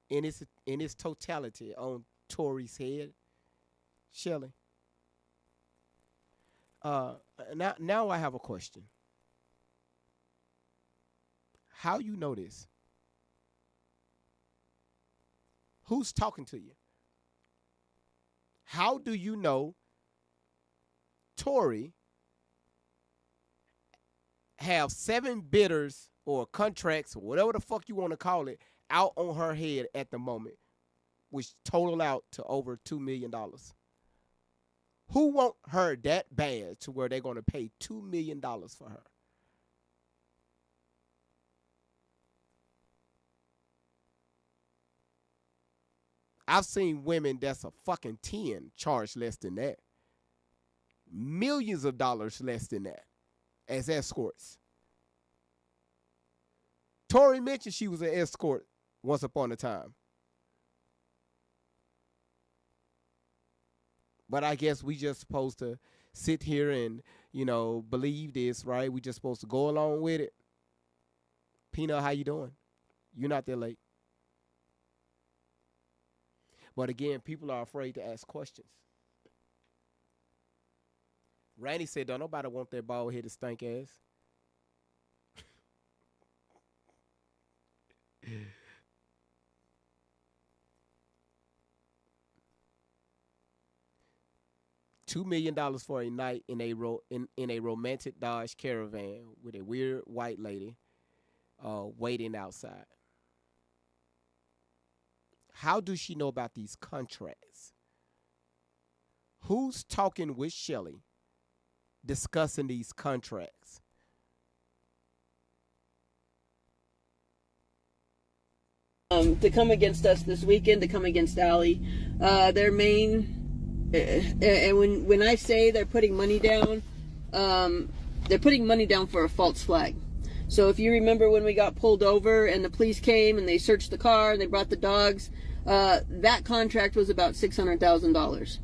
in its totality on Tori's head. Shelly. Now I have a question. How you know this? Who's talking to you? How do you know Tori have 7 bidders or contracts or whatever the fuck you want to call it out on her head at the moment, which total out to over $2 million? Who want her that bad to where they're going to pay $2 million for her? I've seen women that's a fucking 10 charge less than that. Millions of dollars less than that as escorts. Tori mentioned she was an escort once upon a time. But I guess we just supposed to sit here and, believe this, right? We just supposed to go along with it. Peanut, how you doing? You're not that late. But again, people are afraid to ask questions. Randy said, don't nobody want that bald-headed stink ass. $2 million for a night in a romantic Dodge Caravan with a weird white lady waiting outside. How does she know about these contracts? Who's talking with Shelly discussing these contracts? to come against us this weekend, to come against Allie. Their main, and when I say they're putting money down, they're putting money down for a false flag. So if you remember when we got pulled over and the police came and they searched the car and they brought the dogs, that contract was about $600,000.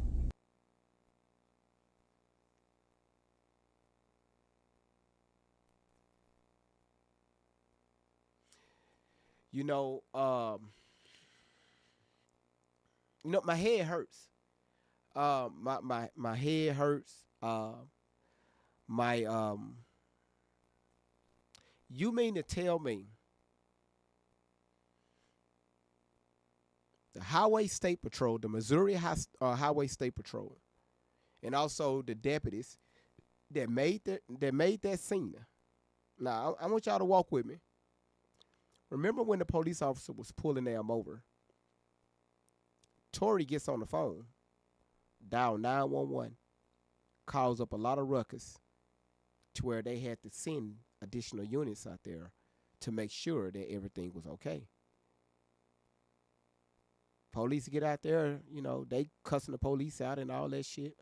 You know, my head hurts. My head hurts. You mean to tell me the Highway State Patrol, the Missouri Highway State Patrol, and also the deputies that made that scene? Now, I want y'all to walk with me. Remember when the police officer was pulling them over? Tori gets on the phone, dial 911, calls up a lot of ruckus to where they had to send additional units out there to make sure that everything was okay. Police get out there, they cussing the police out and all that shit.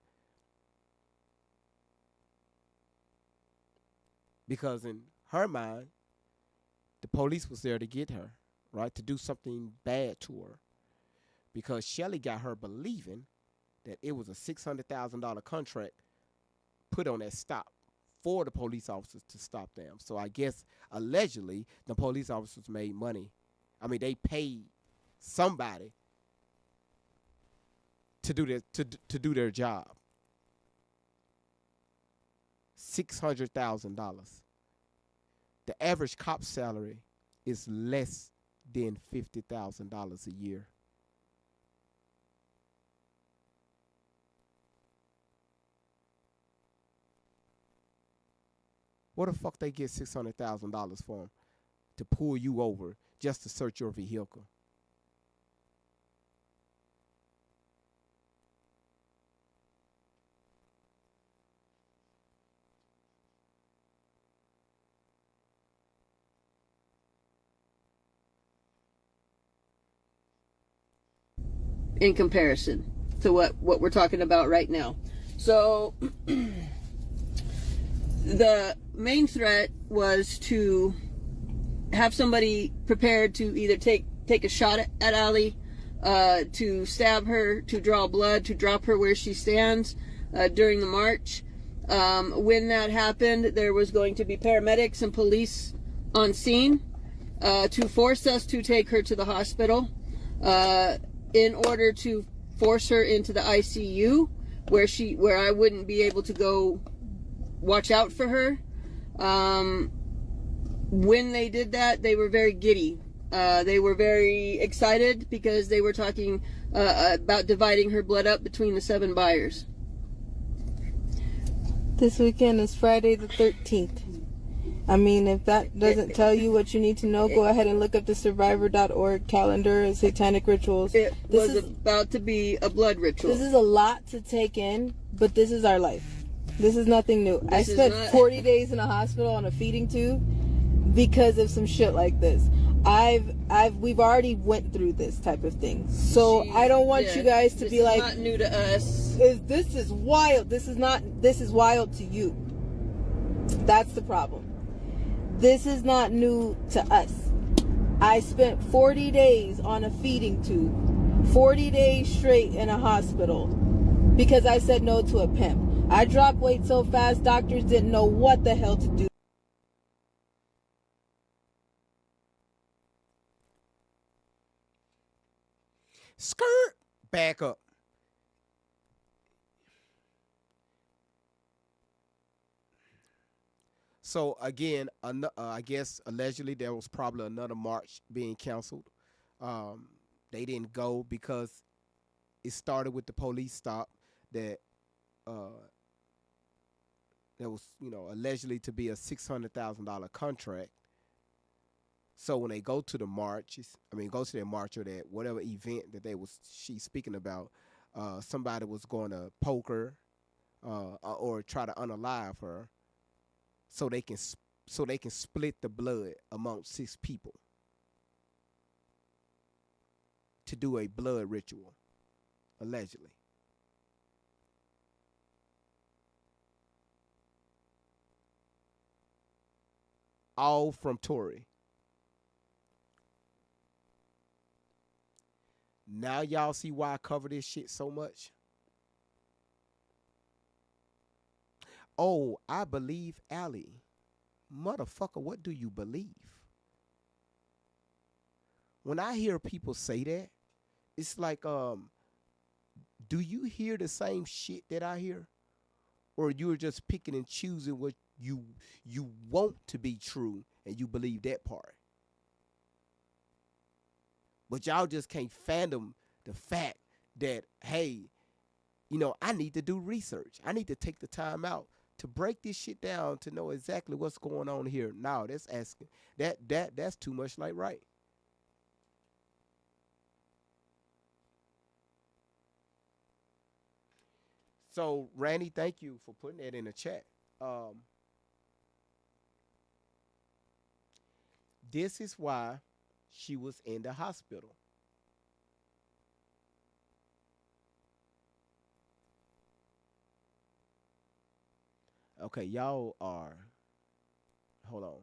Because in her mind, the police was there to get her, right? To do something bad to her. Because Shelly got her believing that it was a $600,000 contract put on that stop for the police officers to stop them. So I guess allegedly the police officers made money. I mean, they paid somebody to do their job. $600,000. The average cop salary is less than $50,000 a year. What the fuck they get $600,000 for 'em to pull you over just to search your vehicle? In comparison to what we're talking about right now. So the main threat was to have somebody prepared to either take a shot at Allie, to stab her, to draw blood, to drop her where she stands during the march. When that happened, there was going to be paramedics and police on scene to force us to take her to the hospital. In order to force her into the ICU, where I wouldn't be able to go watch out for her. When they did that, they were very giddy. They were very excited because they were talking about dividing her blood up between the 7 buyers. This weekend is Friday the 13th. I mean, if that doesn't tell you what you need to know, go ahead and look up the survivor.org calendar of satanic rituals. It was about to be a blood ritual. This is a lot to take in, but this is our life. This is nothing new. I spent 40 days in a hospital on a feeding tube because of some shit like this. We've already went through this type of thing. So I don't want you guys to be like, this is not new to us. This is wild. This is wild to you. That's the problem. This is not new to us. I spent 40 days on a feeding tube, 40 days straight in a hospital because I said no to a pimp. I dropped weight so fast, doctors didn't know what the hell to do. Skirt. Back up. So again, I guess allegedly there was probably another march being canceled. They didn't go because it started with the police stop that was, allegedly to be a $600,000 contract. So when they go to the march, go to their march or that whatever event that she's speaking about, somebody was going to poke her or try to unalive her. So they can split the blood among 6 people. to do a blood ritual, allegedly. All from Tori. Now y'all see why I cover this shit so much? Oh, I believe Allie. Motherfucker, what do you believe? When I hear people say that, it's like, do you hear the same shit that I hear? Or you're just picking and choosing what you want to be true and you believe that part? But y'all just can't fathom the fact that, hey, I need to do research. I need to take the time out to break this shit down to know exactly what's going on here. Now that's asking that's too much like right. So Randy, thank you for putting that in the chat. This is why she was in the hospital. Okay, y'all are. Hold on.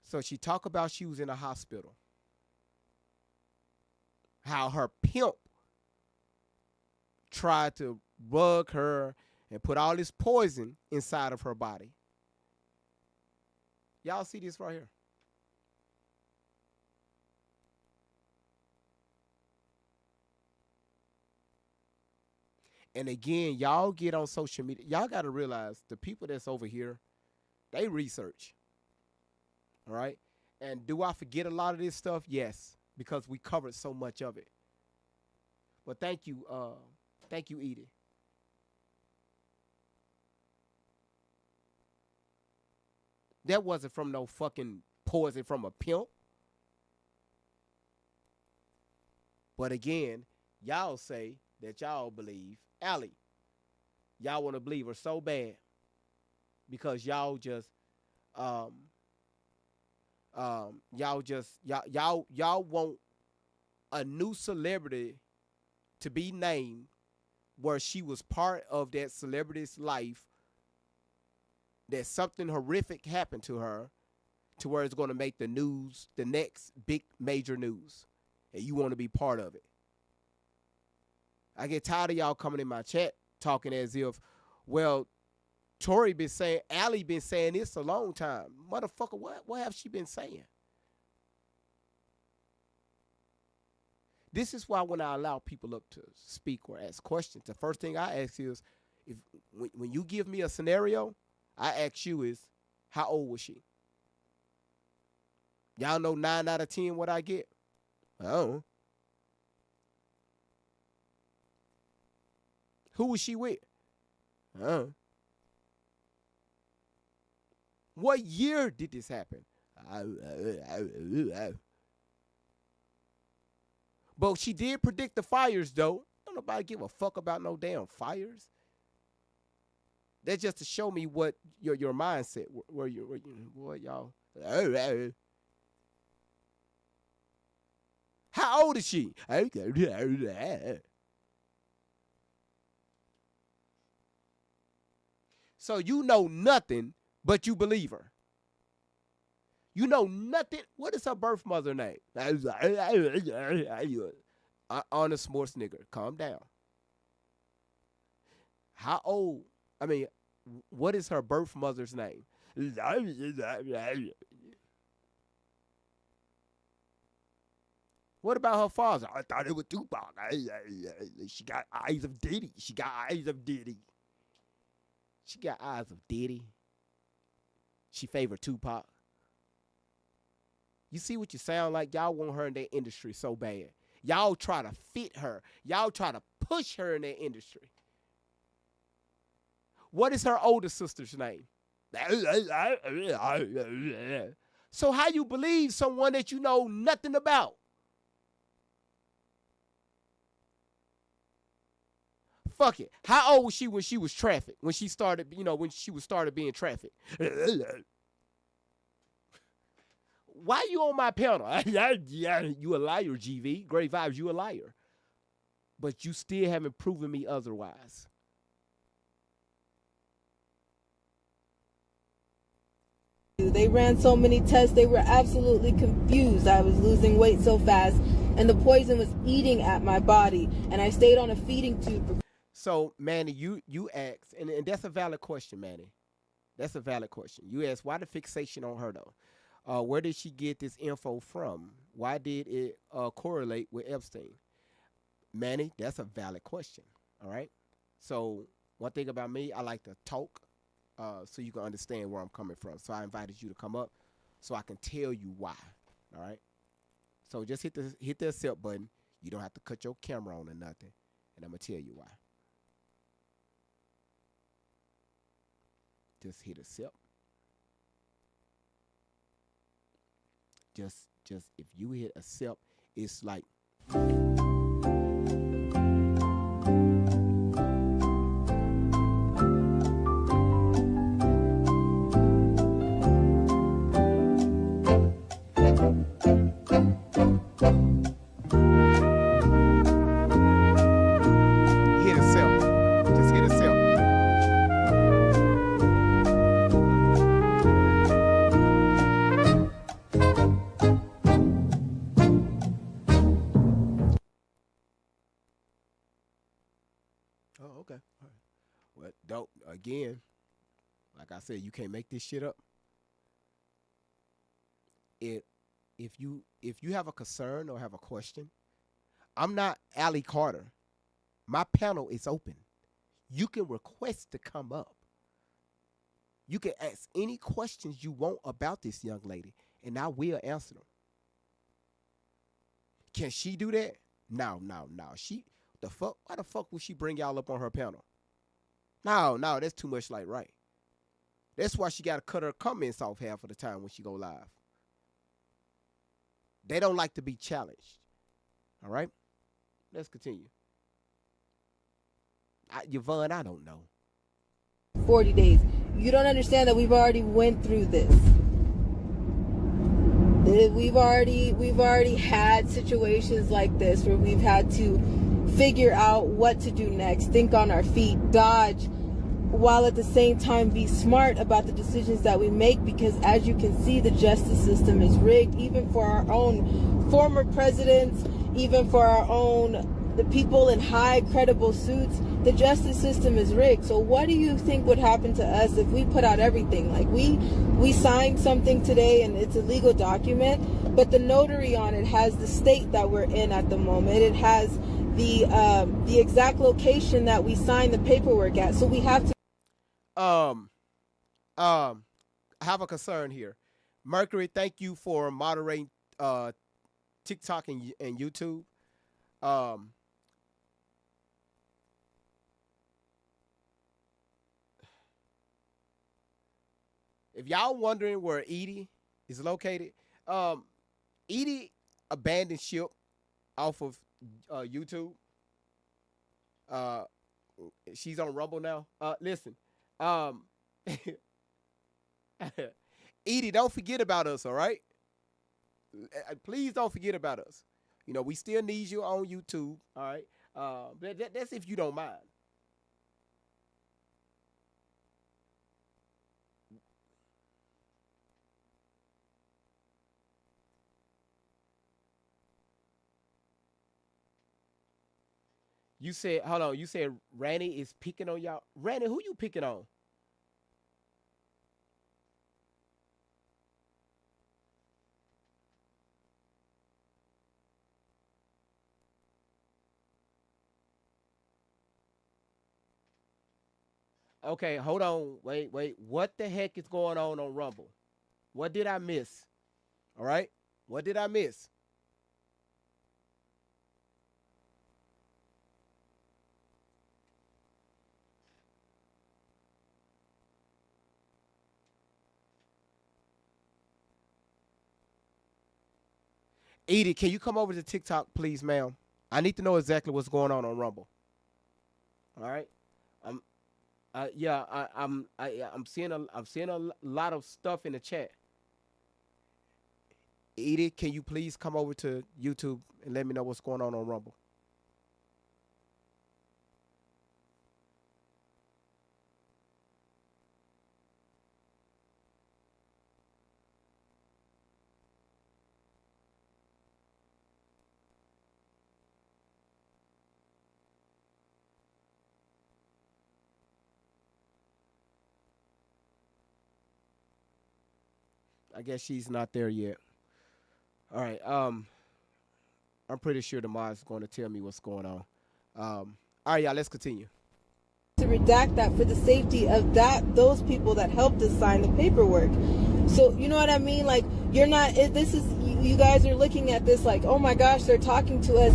So she talked about she was in a hospital. How her pimp tried to rug her and put all this poison inside of her body. Y'all see this right here? And again, y'all get on social media. Y'all got to realize the people that's over here, they research. All right? And do I forget a lot of this stuff? Yes, because we covered so much of it. But thank you, Edie. That wasn't from no fucking poison from a pimp. But again, y'all say that y'all believe Allie. Y'all want to believe her so bad because y'all just y'all want a new celebrity to be named where she was part of that celebrity's life, that something horrific happened to her to where it's going to make the news, the next big major news, and you want to be part of it. I get tired of y'all coming in my chat talking as if, well, Tori been saying, Allie been saying this a long time. Motherfucker, what have she been saying? This is why when I allow people up to speak or ask questions, the first thing I ask is, when you give me a scenario, I ask you is, how old was she? Y'all know 9 out of 10 what I get? Oh. Who was she with? What year did this happen? But she did predict the fires, though. Don't nobody give a fuck about no damn fires. That's just to show me what your mindset, where what y'all. How old is she? So you know nothing, but you believe her. You know nothing. What is her birth mother name? Arnold Schwarzenegger. Calm down. How old? I mean, what is her birth mother's name? What about her father? I thought it was Tupac. She got eyes of Diddy. She got eyes of Diddy. She got eyes of Diddy. She favored Tupac. You see what you sound like? Y'all want her in that industry so bad. Y'all try to fit her. Y'all try to push her in that industry. What is her older sister's name? So how you believe someone that you know nothing about? Fuck it. How old was she when she was trafficked? When she started, when she was started being trafficked? Why you on my panel? Yeah, you a liar, GV. Great vibes, you a liar. But you still haven't proven me otherwise. They ran so many tests, they were absolutely confused. I was losing weight so fast, and the poison was eating at my body, and I stayed on a feeding tube. So, Manny, you asked, and that's a valid question, Manny. That's a valid question. You asked, why the fixation on her, though? Where did she get this info from? Why did it correlate with Epstein? Manny, that's a valid question, all right? So, one thing about me, I like to talk so you can understand where I'm coming from. So, I invited you to come up so I can tell you why, all right? So, just hit the accept button. You don't have to cut your camera on or nothing, and I'm going to tell you why. Just hit accept. Just if you hit accept, it's like hit accept. Just hit accept. Oh, okay. All right. Well, don't again. Like I said, you can't make this shit up. If you have a concern or have a question, I'm not Allie Carter. My panel is open. You can request to come up. You can ask any questions you want about this young lady, and I will answer them. Can she do that? No. She the fuck? Why the fuck would she bring y'all up on her panel? No, that's too much like right. That's why she got to cut her comments off half of the time when she go live. They don't like to be challenged. All right? Let's continue. Yvonne, I don't know. 40 days. You don't understand that we've already went through this. We've already had situations like this where we've had to figure out what to do next, think on our feet, dodge, while at the same time be smart about the decisions that we make, because as you can see, the justice system is rigged, even for our own former presidents, even for our own the people in high credible suits. The justice system is rigged. So what do you think would happen to us if we put out everything? Like we signed something today and it's a legal document, but the notary on it has the state that we're in at the moment. It has the exact location that we signed the paperwork at. So we have to I have a concern here. Mercury, thank you for moderating TikTok and YouTube. If y'all wondering where Edie is located, Edie abandoned ship off of YouTube. She's on Rumble now. Listen, Edie, don't forget about us, all right? Please don't forget about us. You know, we still need you on YouTube, all right? That's if you don't mind. You said, hold on, you said Randy is picking on y'all. Randy, who you picking on? Okay, hold on. Wait. What the heck is going on Rumble? What did I miss? All right? What did I miss? Edie, can you come over to TikTok, please, ma'am? I need to know exactly what's going on Rumble. All right. I'm yeah, I'm seeing a lot of stuff in the chat. Edith, can you please come over to YouTube and let me know what's going on Rumble? I guess she's not there yet. All right. I'm pretty sure the mod's going to tell me what's going on. All right, y'all. Let's continue. To redact that for the safety of those people that helped us sign the paperwork. So you know what I mean? Like, you're not. This is, you guys are looking at this like, oh my gosh, they're talking to us.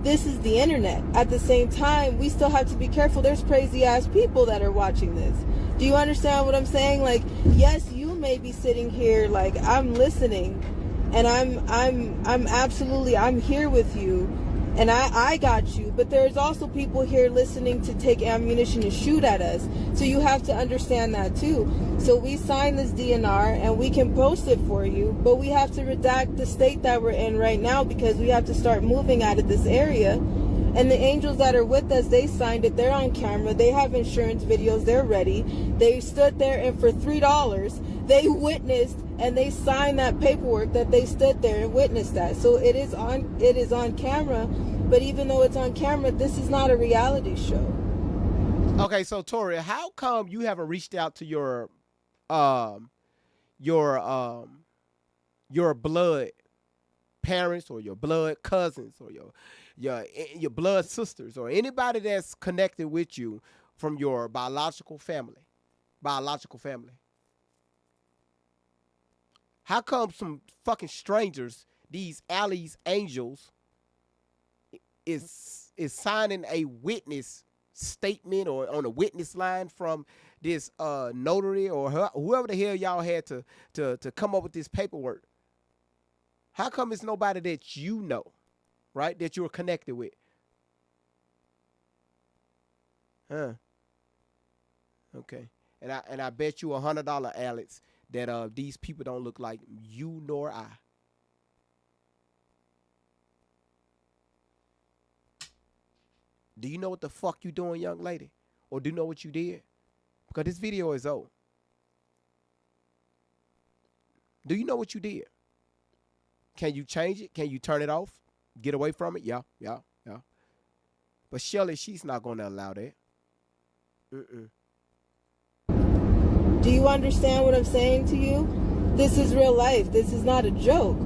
This is the internet. At the same time, we still have to be careful. There's crazy ass people that are watching this. Do you understand what I'm saying? Like, yes, you may be sitting here like, I'm listening, and I'm absolutely, I'm here with you, and I got you, but there's also people here listening to take ammunition and shoot at us. So you have to understand that too. So we signed this DNR and we can post it for you, but we have to redact the state that we're in right now because we have to start moving out of this area. And the angels that are with us, they signed it. They're on camera. They have insurance videos. They're ready. They stood there, and for $3, they witnessed and they signed that paperwork that they stood there and witnessed that. So it is on camera. But even though it's on camera, this is not a reality show. Okay, so Tori, how come you haven't reached out to your blood parents or your blood cousins or your blood sisters or anybody that's connected with you from your biological family? How come some fucking strangers, these alleys angels, is signing a witness statement or on a witness line from this notary or whoever the hell y'all had to come up with this paperwork? How come it's nobody that you know, right, that you're connected with? Huh? Okay. And I bet you $100, Alex, that these people don't look like you nor I. Do you know what the fuck you doing, young lady? Or do you know what you did? Because this video is old. Do you know what you did? Can you change it? Can you turn it off? Get away from it? Yeah. But Shelly, she's not going to allow that. Do you understand what I'm saying to you? This is real life. This is not a joke.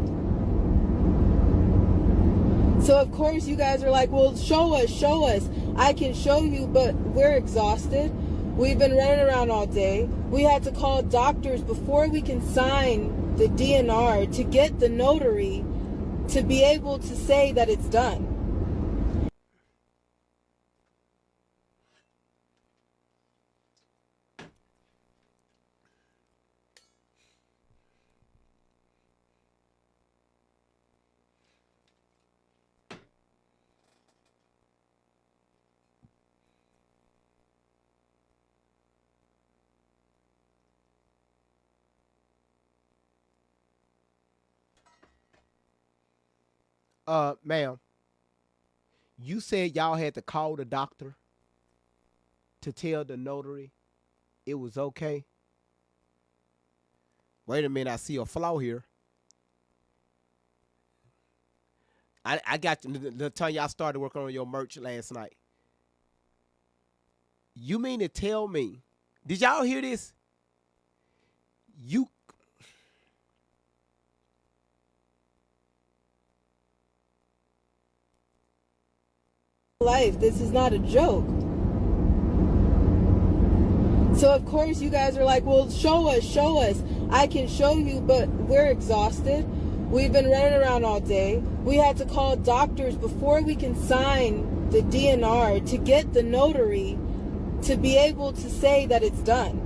So of course you guys are like, well, show us. I can show you, but we're exhausted. We've been running around all day. We had to call doctors before we can sign the DNR to get the notary to be able to say that it's done. Ma'am, you said y'all had to call the doctor to tell the notary it was okay. Wait a minute, I see a flaw here. I got the time y'all started working on your merch last night. You mean to tell me, did y'all hear this? You life. This is not a joke. So of course you guys are like, well, show us. I can show you, but we're exhausted. We've been running around all day. We had to call doctors before we can sign the DNR to get the notary to be able to say that it's done.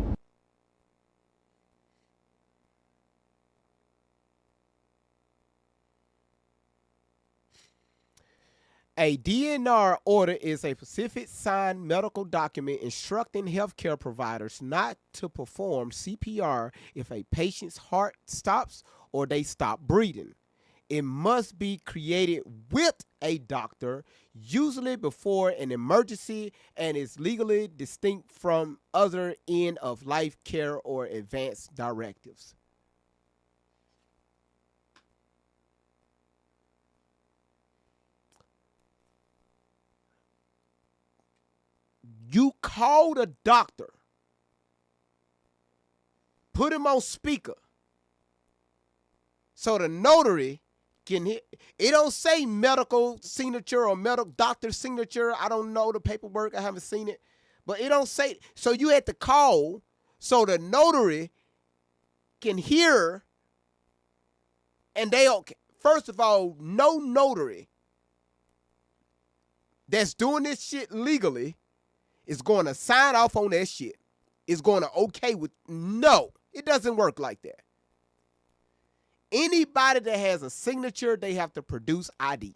A DNR order is a specific signed medical document instructing healthcare providers not to perform CPR if a patient's heart stops or they stop breathing. It must be created with a doctor, usually before an emergency, and is legally distinct from other end-of-life care or advanced directives. You call the doctor, put him on speaker, so the notary can hear. It don't say medical signature or medical doctor signature. I don't know the paperwork. I haven't seen it. But it don't say. So you had to call so the notary can hear. And they don't. First of all, no notary that's doing this shit legally is going to sign off on that shit. Is going to okay with. No, it doesn't work like that. Anybody that has a signature, they have to produce ID.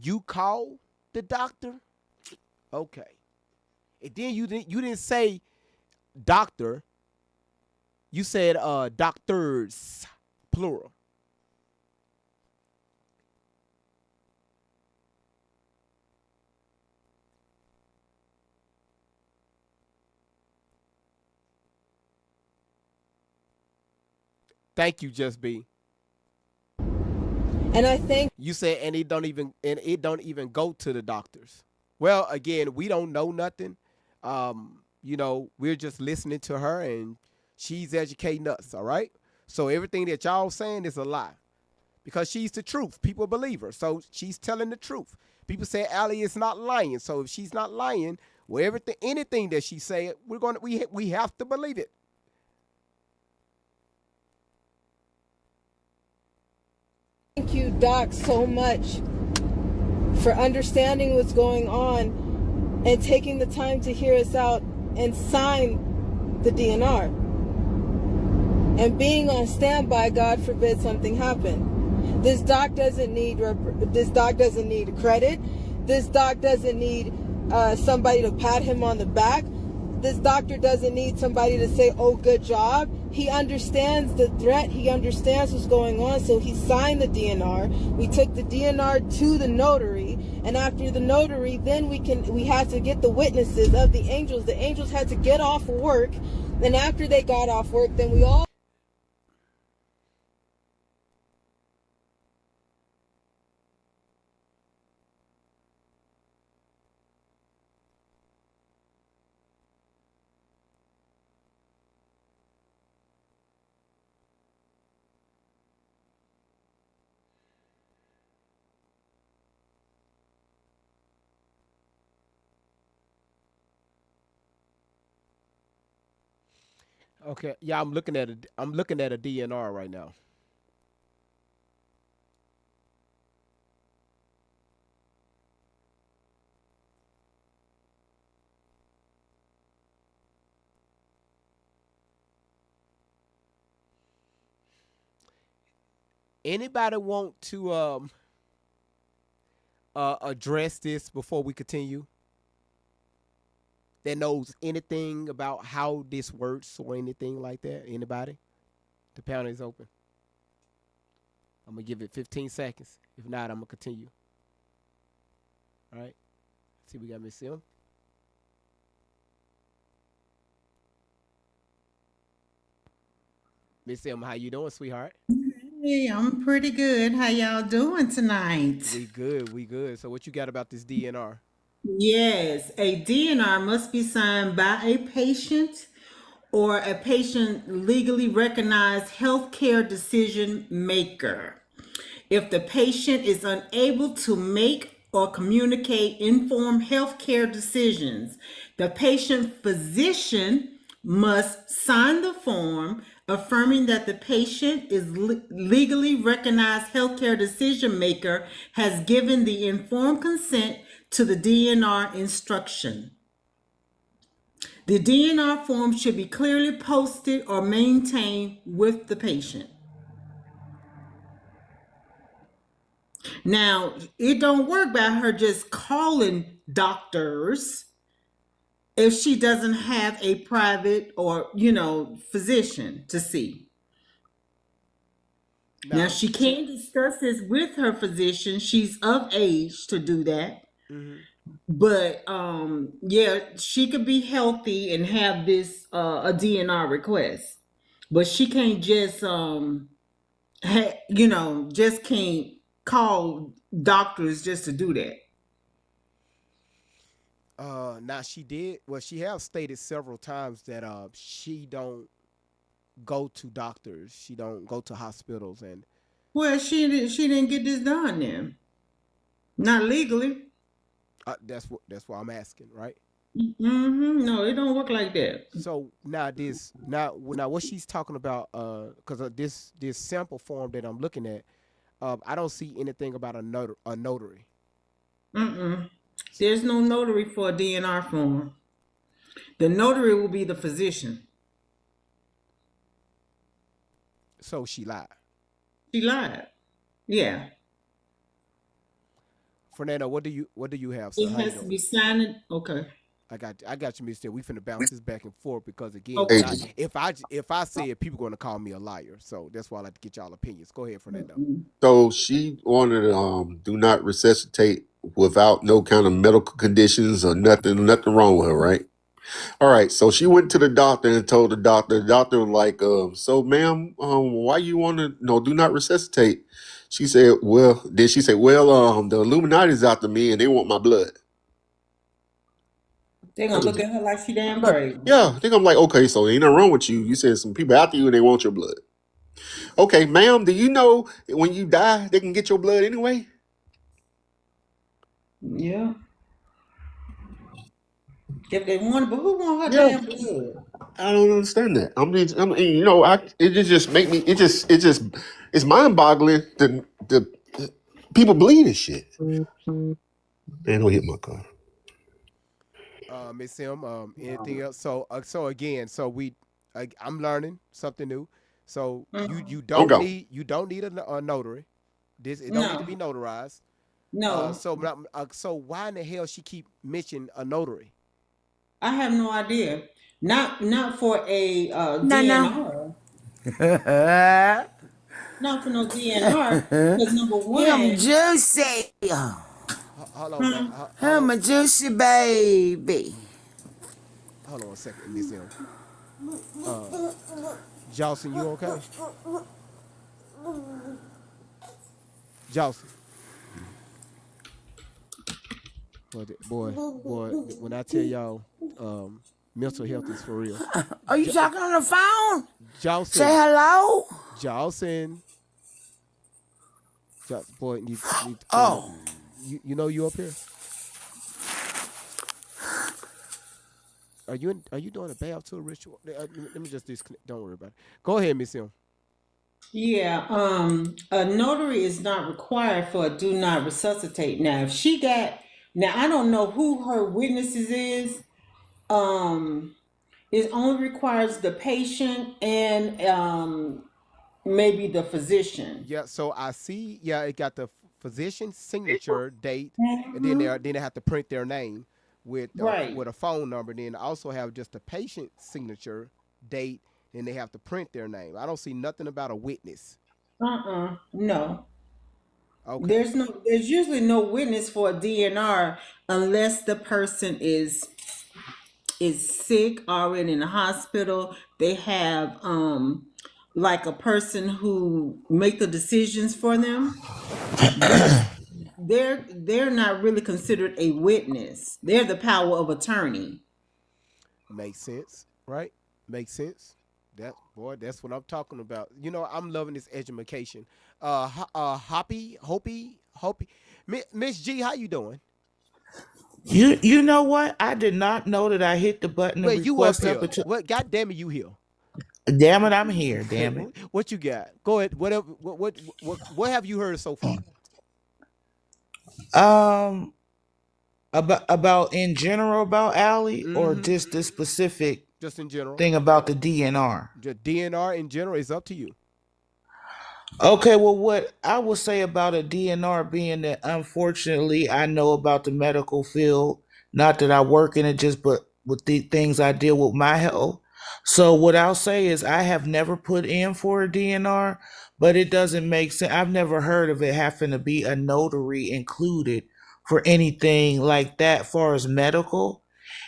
You call the doctor? Okay. And then you didn't say doctor. You said doctors, plural. Thank you, Just B. And I think You said and it don't even go to the doctors. Well, again, we don't know nothing. We're just listening to her and she's educating us, all right? So everything that y'all saying is a lie. Because she's the truth. People believe her. So she's telling the truth. People say Allie is not lying. So if she's not lying, well, anything that she said, we have to believe it. thank you, Doc, so much for understanding what's going on and taking the time to hear us out and sign the DNR. And being on standby, God forbid something happen. This doc doesn't need credit. This doc doesn't need somebody to pat him on the back. This doctor doesn't need somebody to say, oh, good job. He understands the threat. He understands what's going on. So he signed the DNR. We took the DNR to the notary. And after the notary, then we had to get the witnesses of the angels. The angels had to get off work. And after they got off work, then we all Okay. Yeah, I'm looking at a DNR right now. Anybody want to address this before we continue? That knows anything about how this works or anything like that? Anybody? The panel is open. I'm gonna give it 15 seconds. If not, I'm gonna continue. All right. See, we got Miss Sim. Miss Sim, how you doing, sweetheart? Hey, I'm pretty good. How y'all doing tonight? We good. We good. So, what you got about this DNR? Yes, a DNR must be signed by a patient or a patient legally recognized healthcare decision maker. If the patient is unable to make or communicate informed healthcare decisions, the patient physician must sign the form affirming that the patient is legally recognized healthcare decision maker has given the informed consent to the DNR instruction. The DNR form should be clearly posted or maintained with the patient. Now, it don't work by her just calling doctors if she doesn't have a private or, physician to see. Now, Now, she can discuss this with her physician. She's of age to do that. mhm. But yeah, she could be healthy and have this a DNR request. But she can't just just can't call doctors just to do that. Now she did. Well, she have stated several times that she don't go to doctors. She don't go to hospitals, and Well, she didn't get this done then. Not legally. that's why I'm asking, right? No, it don't work like that. So now what she's talking about, because of this sample form that I'm looking at, I don't see anything about a notary. There's no notary for a DNR form. The notary will be the physician. So she lied. She lied. Yeah. Fernando, what do you have, sir? It How you has to doing? be signed. Okay. I got you, Mister. We finna bounce this back and forth because again, Okay. if I say it, people gonna call me a liar. So that's why I like to get y'all opinions. Go ahead, Fernando. So she wanted to do not resuscitate without no kind of medical conditions or nothing wrong with her, right? All right. So she went to the doctor and told the doctor. The doctor was like, so ma'am, why you want to do not resuscitate? She said, well, then she said, well, the Illuminati's after me and they want my blood. They're gonna look at her like she damn crazy. Yeah, I think I'm like, okay, so ain't nothing wrong with you. You said some people after you and they want your blood. Okay, ma'am, do you know when you die, they can get your blood anyway? Yeah. If they want, but who want her Yeah. damn blood? I don't understand that. It's mind boggling. The people believe this shit. Man, don't hit my car. Miss Sim, anything else? So again, I'm learning something new. So you Don't go. you don't need a notary. It don't need to be notarized. No, So why in the hell she keep mentioning a notary? I have no idea. Not for a DNR. Not for no DNR. Because number one, Juicy. Hold on, I'm a juicy baby. hold on a second, Miss Sim. Jocelyn, you okay? Jocelyn. Boy, when I tell y'all, mental health is for real. Are you talking on the phone? Jocelyn. Say hello. Jocelyn. Boy, you Oh. you know you up here? Are you doing a bath tour ritual? Let me just disconnect. Don't worry about it. Go ahead, Miss M. yeah, a notary is not required for a do not resuscitate. Now, if she got, now I don't know who her witnesses is. It only requires the patient and maybe the physician. Yeah, so I see. Yeah, it got the physician's signature date, and then they have to print their name with Right. with a phone number. Then also have just the patient's signature date, and they have to print their name. I don't see nothing about a witness. No. Okay. There's usually no witness for a DNR unless the person is sick, already in the hospital. They have like a person who make the decisions for them. They're not really considered a witness. They're the power of attorney. Makes sense, right? Makes sense. That's what I'm talking about. I'm loving this education. Hoppy. Miss G, how you doing? You know what? I did not know that I hit the button to Wait, you up request here? up until. What? God damn it, you here? Damn it, I'm here. Damn it. What you got? Go ahead. Whatever. What have you heard so far? Um, about in general about Allie, or Mhm. just the specific Just in general. thing about the DNR. The DNR in general is up to you. Okay, well, what I would say about a DNR being that unfortunately I know about the medical field, not that I work in it, just but with the things I deal with my health. So what I'll say is I have never put in for a DNR, but it doesn't make sense. I've never heard of it having to be a notary included for anything like that, far as medical.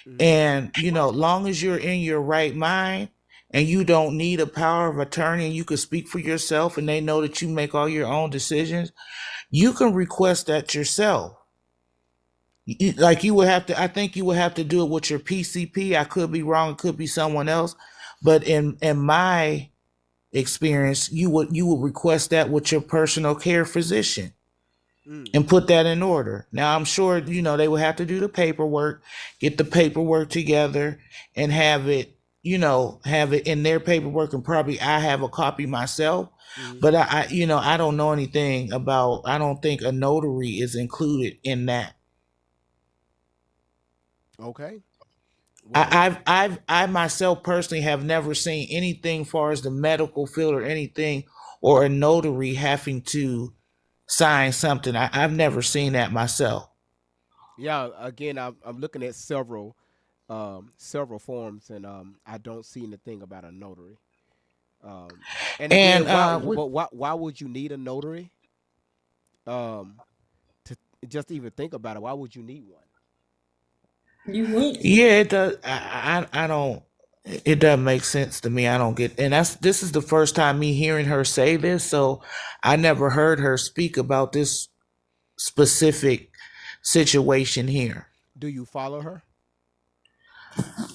Mm-hmm. And, long as you're in your right mind and you don't need a power of attorney and you can speak for yourself and they know that you make all your own decisions, you can request that yourself. Like you would have to, I think you would have to do it with your PCP. I could be wrong, it could be someone else. But in my experience, you would request that with your personal care physician Mm. and put that in order. Now I'm sure they would have to do the paperwork, get the paperwork together, and have it in their paperwork, and probably I have a copy myself. Mm-hmm. But I don't know anything about. I don't think a notary is included in that. Okay. Well, I myself personally have never seen anything far as the medical field or anything or a notary having to sign something. I've never seen that myself. yeah. Again, I'm looking at several forms, and I don't see anything about a notary. Um, and And again, why would you need a notary? Um, to just even think about it, why would you need one? You went. yeah, it does. I don't. It doesn't make sense to me. I don't get. And this is the first time me hearing her say this, so I never heard her speak about this specific situation here. Do you follow her?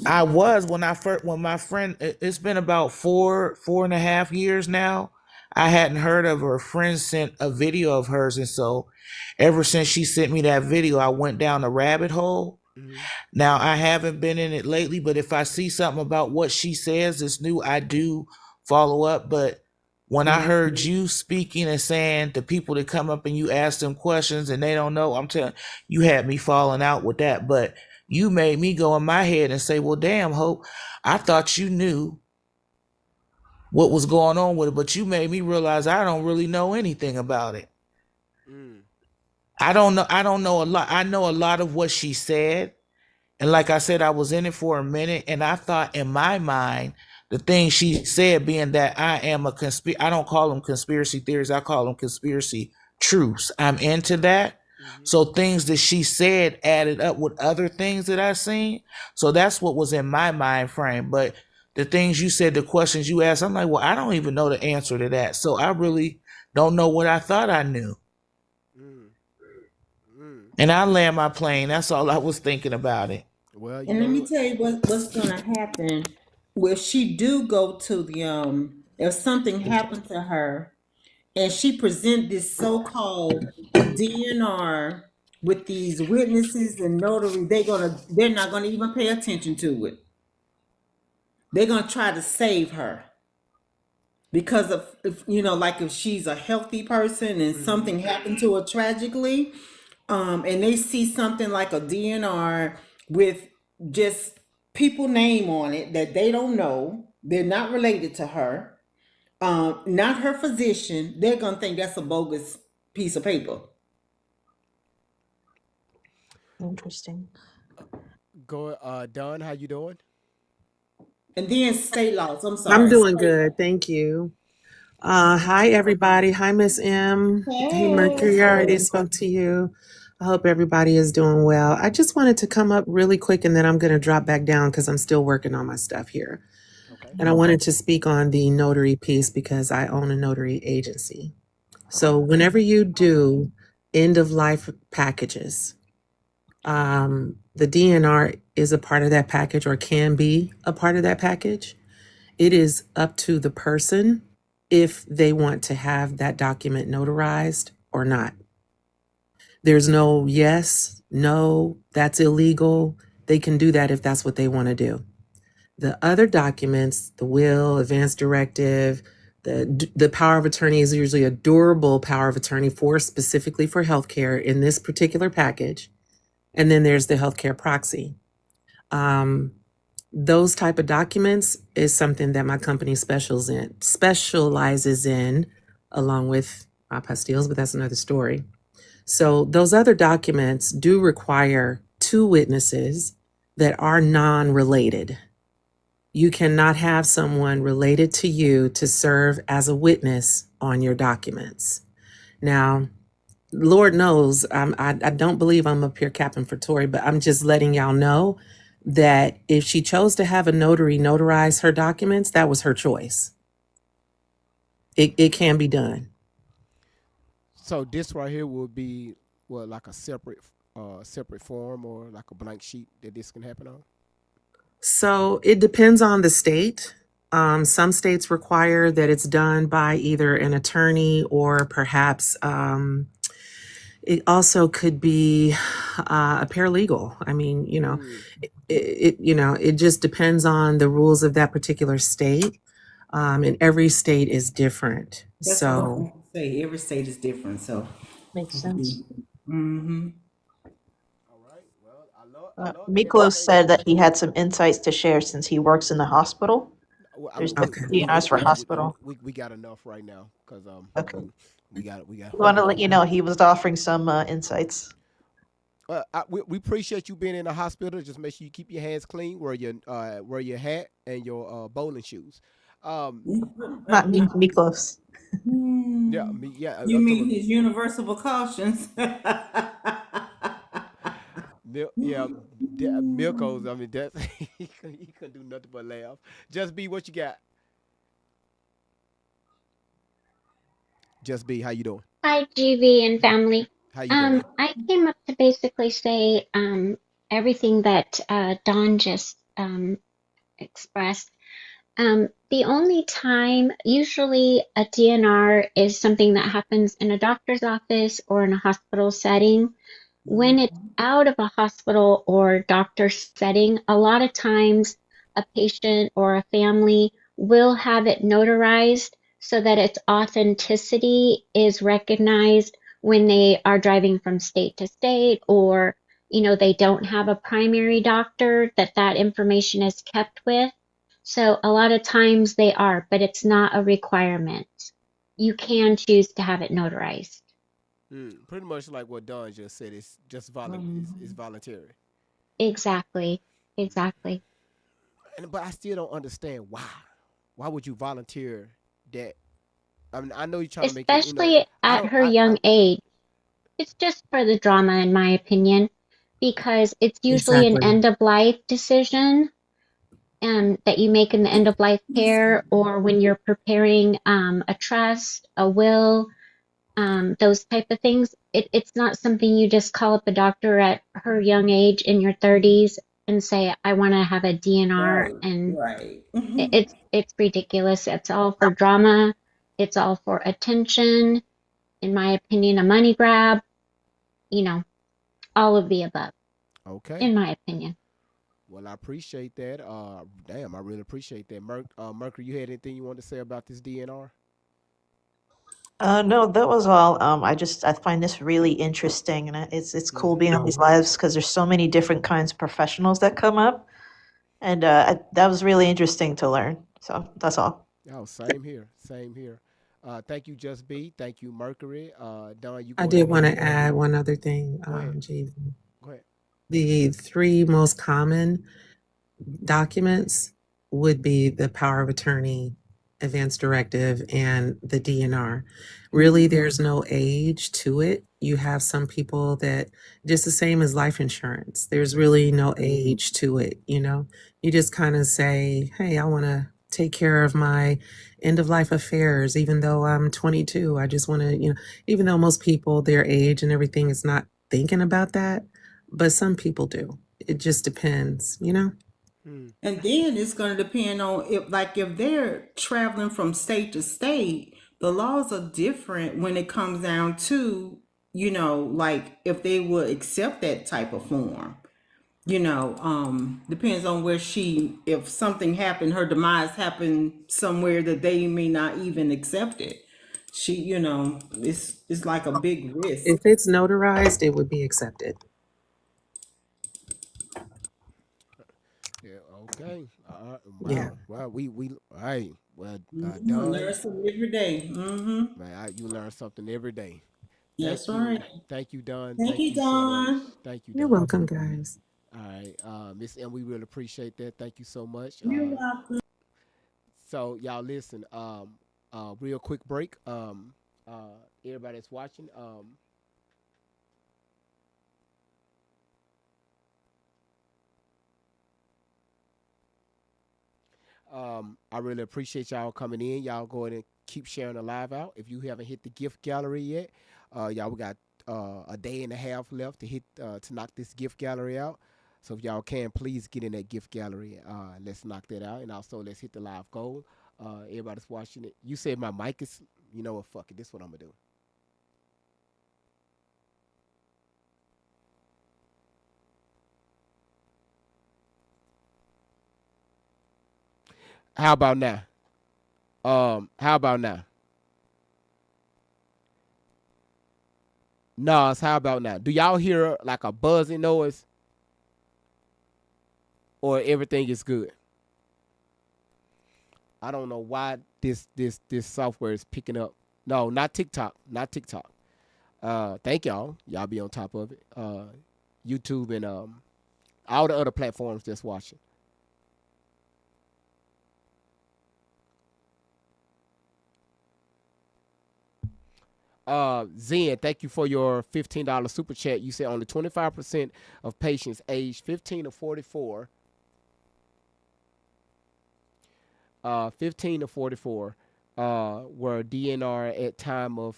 I was when my friend. It's been about 4.5 years now. I hadn't heard of her. A friend sent a video of hers, and so ever since she sent me that video, I went down the rabbit hole. Mm-hmm. Now I haven't been in it lately, but if I see something about what she says is new, I do follow up. But when I heard you speaking and saying the people that come up and you ask them questions and they don't know, I'm telling you, had me falling out with that. But you made me go in my head and say, well, damn, Hope, I thought you knew what was going on with it, but you made me realize I don't really know anything about it. Mm. I don't know a lot. I know a lot of what she said. And like I said, I was in it for a minute, and I thought in my mind, the thing she said being that I am I don't call them conspiracy theories, I call them conspiracy truths. I'm into that. Mm-hmm. So things that she said added up with other things that I seen. So that's what was in my mind frame. But the things you said, the questions you asked, I'm like, well, I don't even know the answer to that. So I really don't know what I thought I knew. Mm. Mm. And I land my plane. That's all I was thinking about it. Well, you And let know me what? tell you what's gonna happen. If she do go to the if something happened to her and she present this so-called DNR with these witnesses and notary, they're not gonna even pay attention to it. They're gonna try to save her because of if she's a healthy person and Mm-hmm. something happened to her tragically, and they see something like a DNR with just people name on it that they don't know, they're not related to her, not her physician, they're gonna think that's a bogus piece of paper. Interesting. Go, Don. How you doing? And then state laws, I'm I'm sorry, doing state good. Thank you. Hi, everybody. Hi, Miss M. Hey, Mercury. I already spoke to you. I hope everybody is doing well. I just wanted to come up really quick and then I'm going to drop back down because I'm still working on my stuff here. Okay. And I wanted to speak on the notary piece because I own a notary agency. So, whenever you do end of life packages, the DNR is a part of that package or can be a part of that package. It is up to the person if they want to have that document notarized or not. There's no yes, no, that's illegal. They can do that if that's what they want to do. The other documents, the will, advance directive, the power of attorney is usually a durable power of attorney specifically for healthcare in this particular package. And then there's the healthcare proxy. Those type of documents is something that my company specializes in along with apostilles, but that's another story. So those other documents do require two witnesses that are non-related. You cannot have someone related to you to serve as a witness on your documents. Now, Lord knows, I don't believe I'm up here capping for Tori, but I'm just letting y'all know that if she chose to have a notary notarize her documents, that was her choice. It can be done. So this right here would be what, like a separate form or like a blank sheet that this can happen on? So it depends on the state. Some states require that it's done by either an attorney or perhaps it also could be a paralegal. I mean, it just depends on the rules of that particular state. And every state is different. That's what I was So going to say. Every state is different, so. Makes sense. Mm-hmm. All right. Well, I love the Miklos education. said that he had some insights to share since he works in the hospital. Well, There's we, different okay. DNRs for hospital. we got enough right now because Okay. we got We want to let you know he was offering some insights. we appreciate you being in the hospital. Just make sure you keep your hands clean. Wear your hat and your bowling shoes. Not Miklos. Yeah, You mean his universal precautions? Milko's. I mean, that's he couldn't do nothing but laugh. Just be what you got. Just be. How you doing? Hi, GV and family. How you doing? I came up to basically say everything that Don just expressed. The only time, usually a DNR is something that happens in a doctor's office or in a hospital setting. When it's out of a hospital or doctor setting, a lot of times a patient or a family will have it notarized so that its authenticity is recognized when they are driving from state to state, or they don't have a primary doctor that information is kept with. So a lot of times they are, but it's not a requirement. You can choose to have it notarized. Pretty much like what Don just said. It's just it's voluntary. Exactly. But I still don't understand why. Why would you volunteer that? I mean, I know you're trying to make it. Especially I at don't. her young age. It's just for the drama, in my opinion, because it's usually an Exactly. end of life decision that you make in the end of life care, or when you're preparing a trust, a will, those type of things. It's not something you just call up a doctor at her young age in your 30s and say, I want to have a DNR, and Right. it's ridiculous. It's all for drama. It's all for attention. In my opinion, a money grab, all of the above, Okay. in my opinion. Well, I appreciate that. Damn, I really appreciate that. Mercury, you had anything you wanted to say about this DNR? No, that was all. I find this really interesting, and it's cool being on these lives because there's so many different kinds of professionals that come up, and that was really interesting to learn. So that's all. Oh, same here. Same here. Thank you, Just B. Thank you, Mercury. Don, you go I ahead. did want to add one other thing, Go ahead. G. Go ahead. The three most common documents would be the power of attorney, advance directive, and the DNR. Really, there's no age to it. You have some people that just the same as life insurance. There's really no age to it. You just kind of say, hey, I want to take care of my end of life affairs, even though I'm 22. I just want to, even though most people, their age and everything is not thinking about that, but some people do. It just depends. And then it's going to depend on if they're traveling from state to state, the laws are different when it comes down to, like if they would accept that type of form. Depends on where if something happened, her demise happened somewhere that they may not even accept it. It's like a big risk. If it's notarized, it would be accepted. Yeah. Okay. Wow. Yeah. Well, we hey, well, Learn Don, something every day. man, you learn something every day. That's right. Thank you, Don. Thank Thank you, you so much. Dawn. Thank you, You're Don. welcome, guys. All right, Miss M, we really appreciate that. Thank you so much. You're welcome. So y'all listen. Real quick break. Everybody that's watching. I really appreciate y'all coming in. Y'all go ahead and keep sharing the live out. If you haven't hit the gift gallery yet, y'all we got a day and a half left to hit to knock this gift gallery out. So if y'all can, please get in that gift gallery. Let's knock that out, and also let's hit the live goal. Everybody's watching it. You said my mic is. You know what? Fuck it. This is what I'm gonna do. How about now? How about now? Nas, how about now? Do y'all hear like a buzzing noise, or everything is good? I don't know why this software is picking up. No, not TikTok, not TikTok. Thank y'all. Y'all be on top of it. YouTube and all the other platforms that's watching. Zen, thank you for your $15 super chat. You said only 25% of patients aged 15 to 44, 15 to 44, were DNR at time of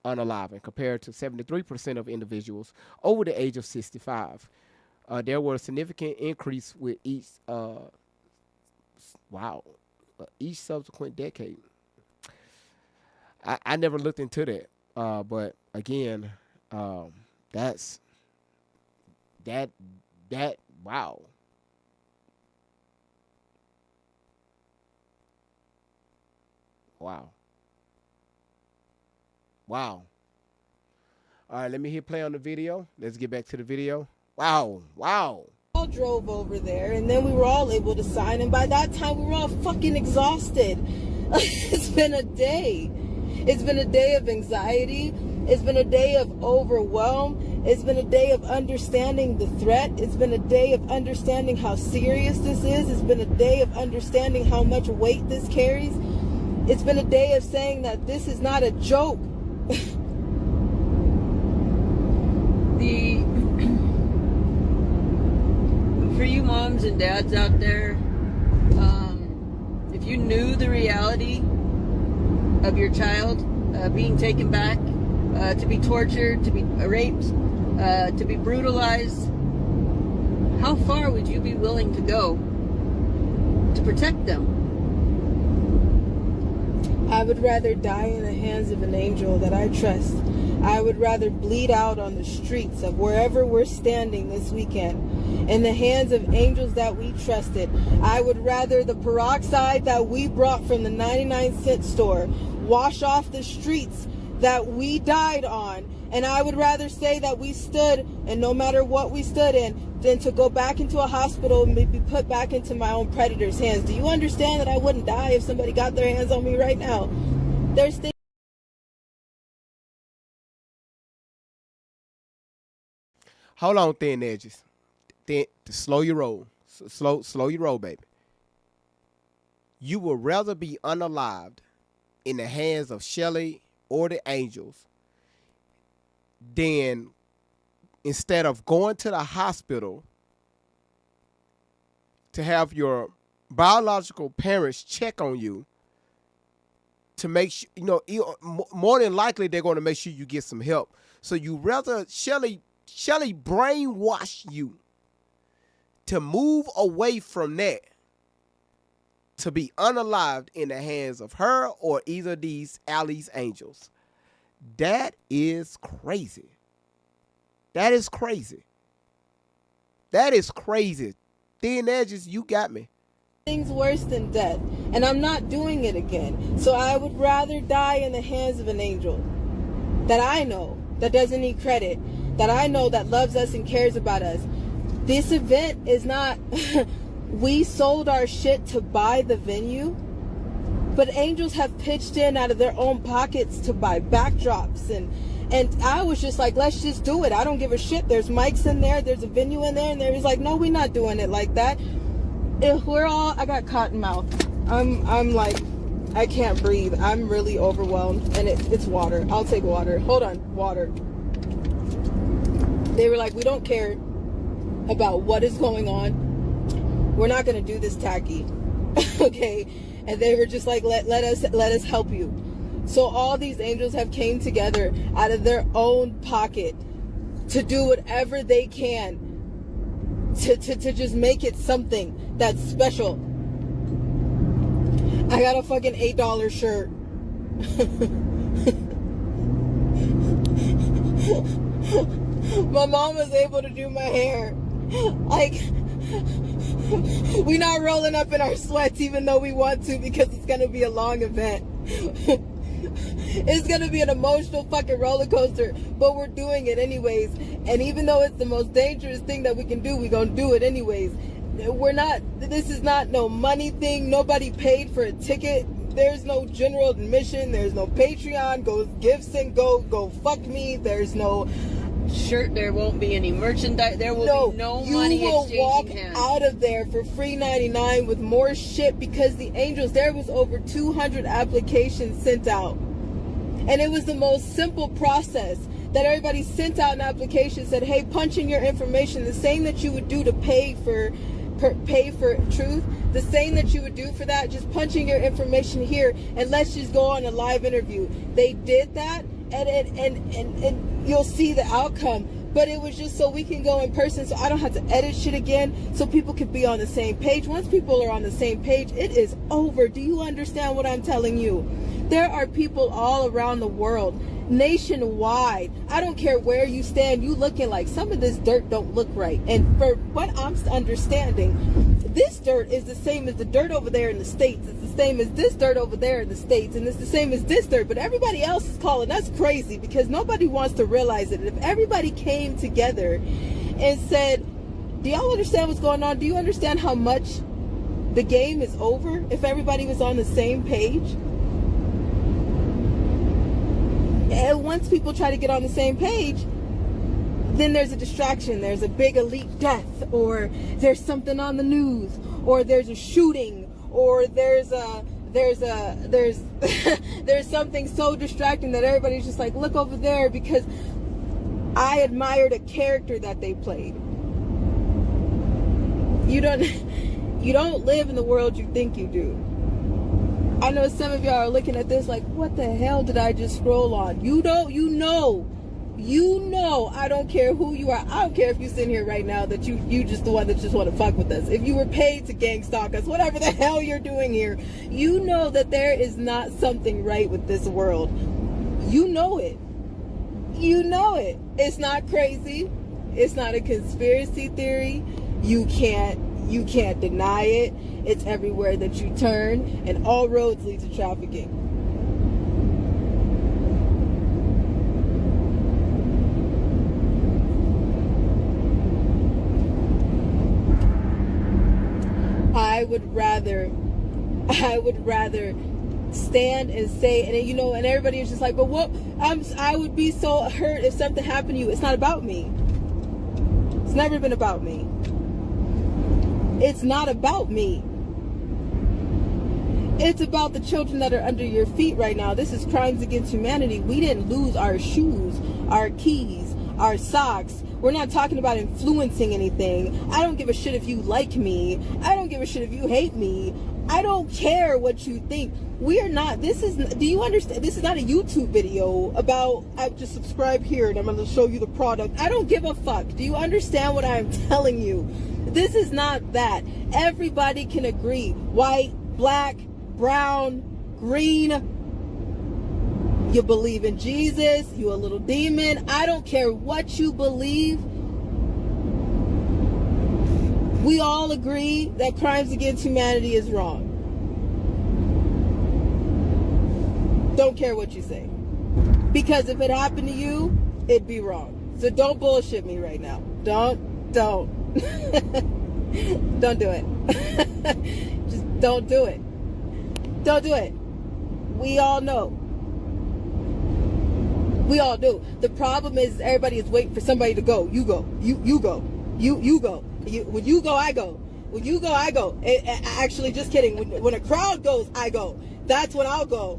unaliving, compared to 73% of individuals over the age of 65. There were a significant increase with each each subsequent decade. I never looked into that. But again, that's that wow. Wow. Wow. All right, let me hit play on the video. Let's get back to the video. Wow. Wow. All drove over there, and then we were all able to sign, and by that time we were all fucking exhausted. It's been a day. It's been a day of anxiety. It's been a day of overwhelm. It's been a day of understanding the threat. It's been a day of understanding how serious this is. It's been a day of understanding how much weight this carries. It's been a day of saying that this is not a joke. For you moms and dads out there, if you knew the reality of your child being taken back, to be tortured, to be raped, to be brutalized, how far would you be willing to go to protect them? I would rather die in the hands of an angel that I trust. I would rather bleed out on the streets of wherever we're standing this weekend in the hands of angels that we trusted. I would rather the peroxide that we brought from the 99-cent store wash off the streets that we died on. And I would rather say that we stood, and no matter what we stood in, than to go back into a hospital and be put back into my own predator's hands. Do you understand that I wouldn't die if somebody got their hands on me right now? There's things. Hold on, thin edges. Slow your roll. Slow your roll, baby. You would rather be unalived in the hands of Shelly or the angels than, instead of going to the hospital to have your biological parents check on you to make sure, more than likely they're going to make sure you get some help. So you rather Shelly brainwash you to move away from that, to be unalived in the hands of her or either these Allie's angels. That is crazy. That is crazy. That is crazy. Thin edges, you got me. Things worse than death, and I'm not doing it again. So I would rather die in the hands of an angel that I know, that doesn't need credit, that I know that loves us and cares about us. This event is not We sold our shit to buy the venue, but angels have pitched in out of their own pockets to buy backdrops, and I was just like, let's just do it. I don't give a shit. There's mics in there, there's a venue in there, and they're like, no, we're not doing it like that. If we're all, I got cotton mouth. I'm like, I can't breathe. I'm really overwhelmed, and it's water. I'll take water. Hold on, water. They were like, we don't care about what is going on. We're not gonna do this tacky, okay? And they were just like, let us help you. So all these angels have came together out of their own pocket to do whatever they can to just make it something that's special. I got a fucking $8 shirt. My mom was able to do my hair. Like, we're not rolling up in our sweats even though we want to, because it's gonna be a long event. It's gonna be an emotional fucking roller coaster, but we're doing it anyways. And even though it's the most dangerous thing that we can do, we're gonna do it anyways. This is not no money thing. Nobody paid for a ticket. There's no general admission. There's no Patreon. Go gifts and go fuck me. There's no shirt. There won't be any merchandise. There will be no money exchanging hands. You will walk out of there for free 99 with more shit, because the angels, there was over 200 applications sent out. And it was the most simple process that everybody sent out an application, said, hey, punch in your information, the same that you would do to pay for truth, the same that you would do for that, just punching your information here and let's just go on a live interview. They did that, and you'll see the outcome. But it was just so we can go in person, so I don't have to edit shit again, so people can be on the same page. Once people are on the same page, it is over. Do you understand what I'm telling you? There are people all around the world, nationwide. I don't care where you stand, you looking like some of this dirt don't look right. And for what I'm understanding, this dirt is the same as the dirt over there in the States. It's the same as this dirt over there in the States. And it's the same as this dirt. But everybody else is calling us crazy because nobody wants to realize it. And if everybody came together and said, do y'all understand what's going on? Do you understand how much the game is over if everybody was on the same page? And once people try to get on the same page, then there's a distraction. There's a big elite death, or there's something on the news, or there's a shooting, or there's something so distracting that everybody's just like, look over there, because I admired a character that they played. You don't live in the world you think you do. I know some of y'all are looking at this like, what the hell did I just scroll on? You know, I don't care who you are. I don't care if you're sitting here right now that you just the one that just want to fuck with us. If you were paid to gang stalk us, whatever the hell you're doing here, you know that there is not something right with this world. You know it. You know it. It's not crazy. It's not a conspiracy theory. You can't deny it. It's everywhere that you turn, and all roads lead to trafficking. I would rather stand and say, and and everybody is just like, but what? I would be so hurt if something happened to you. It's not about me. It's never been about me. It's not about me. It's about the children that are under your feet right now. This is crimes against humanity. We didn't lose our shoes, our keys, our socks. We're not talking about influencing anything. I don't give a shit if you like me. I don't give a shit if you hate me. I don't care what you think. We are not, do you understand? This is not a YouTube video about, I just subscribe here and I'm going to show you the product. I don't give a fuck. Do you understand what I'm telling you? This is not that. Everybody can agree. White, black, brown, green. You believe in Jesus. You a little demon. I don't care what you believe. We all agree that crimes against humanity is wrong. Don't care what you say. Because if it happened to you, it'd be wrong. So don't bullshit me right now. Don't. Don't do it. Just don't do it. Don't do it. We all know. We all do. The problem is everybody is waiting for somebody to go. You go. You go. You go. When you go, I go. When you go, I go. Actually, just kidding. When a crowd goes, I go. That's when I'll go.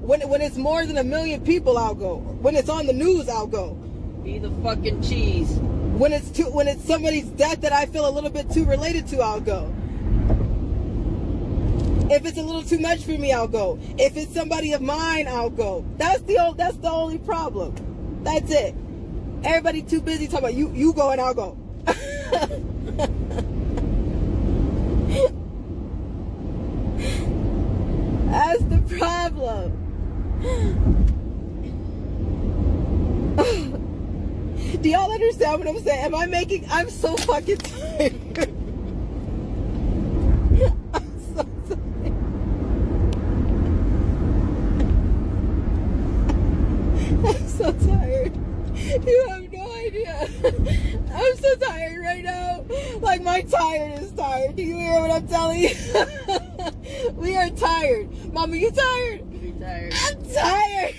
When it's more than 1 million people, I'll go. When it's on the news, I'll go. Be the fucking cheese. When it's somebody's death that I feel a little bit too related to, I'll go. If it's a little too much for me, I'll go. If it's somebody of mine, I'll go. That's the only problem. That's it. Everybody too busy talking about you go and I'll go. That's the problem. Do y'all understand what I'm saying? I'm so fucking tired. I'm so tired. I'm so tired. You have no idea. I'm so tired right now. Like my tired is tired. Do you hear what I'm telling you? We are tired. Mama, you tired? You're tired. I'm tired.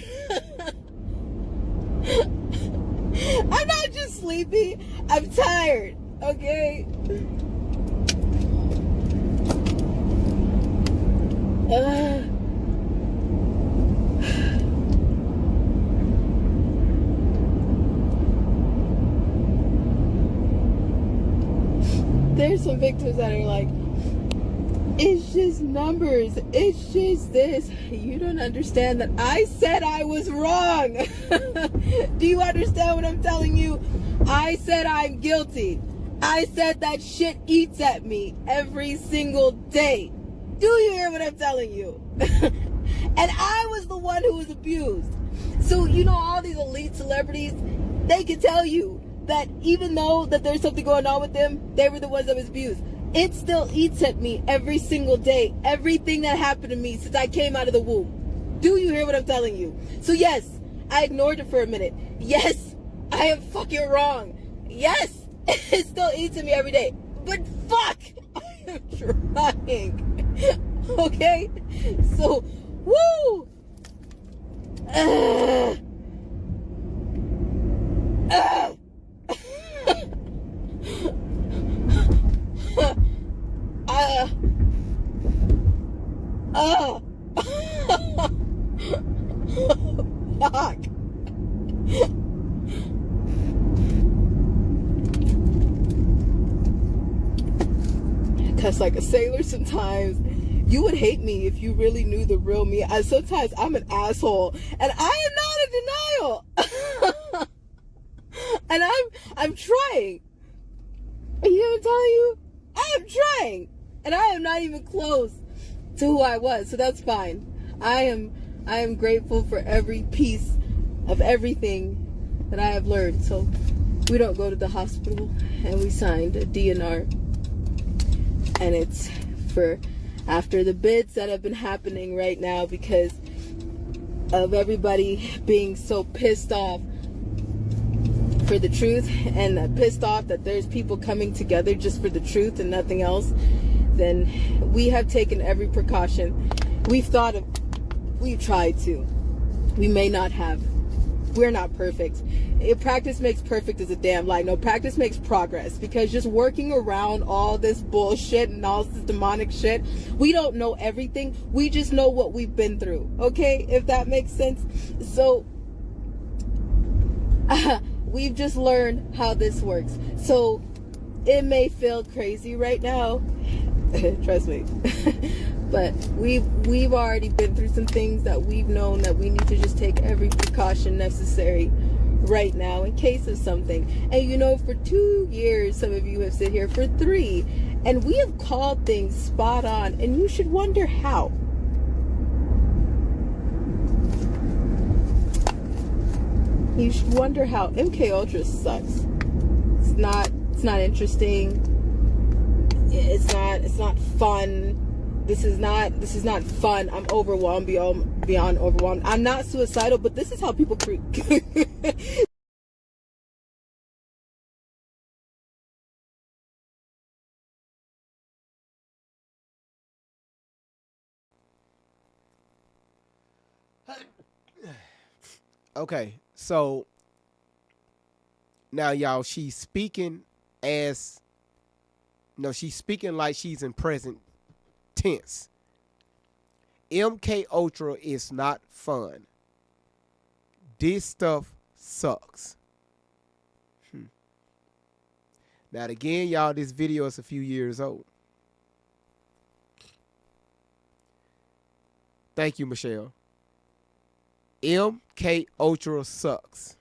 I'm not just sleepy. I'm tired. Okay? There's some victims that are like, it's just numbers. It's just this. You don't understand that I said I was wrong. Do you understand what I'm telling you? I said I'm guilty. I said that shit eats at me every single day. Do you hear what I'm telling you? And I was the one who was abused. So, you know, all these elite celebrities, they can tell you that even though that there's something going on with them, they were the ones that was abused. It still eats at me every single day. Everything that happened to me since I came out of the womb. Do you hear what I'm telling you? So yes, I ignored it for a minute. Yes, I am fucking wrong. Yes, it still eats at me every day. But fuck, I am trying. Okay? So, woo! Fuck. Cuss like a sailor sometimes. You would hate me if you really knew the real me. Sometimes I'm an asshole, and I am not in denial. And I'm trying. You know what I'm telling you? I am trying, and I am not even close to who I was. So that's fine. I am grateful for every piece of everything that I have learned. So we don't go to the hospital, and we signed a DNR, and it's for after the bids that have been happening right now because of everybody being so pissed off for the truth and pissed off that there's people coming together just for the truth and nothing else. Then we have taken every precaution. We've tried to. We may not have. We're not perfect. If practice makes perfect is a damn lie. No, practice makes progress, because just working around all this bullshit and all this demonic shit, we don't know everything. We just know what we've been through. Okay? If that makes sense. So we've just learned how this works. So it may feel crazy right now. Trust me. But we've already been through some things that we've known that we need to just take every precaution necessary right now in case of something. And you know, for 2 years, some of you have sit here for 3, and we have called things spot on, and you should wonder how. You should wonder how. MK Ultra sucks. It's not interesting. It's not fun. This is not fun. I'm overwhelmed beyond overwhelmed. I'm not suicidal, but this is how people Okay, so now y'all, she's speaking as no, she's speaking like she's in present tense. MK Ultra is not fun. This stuff sucks. Now again, y'all, this video is a few years old. Thank you, Michelle. MK Ultra sucks.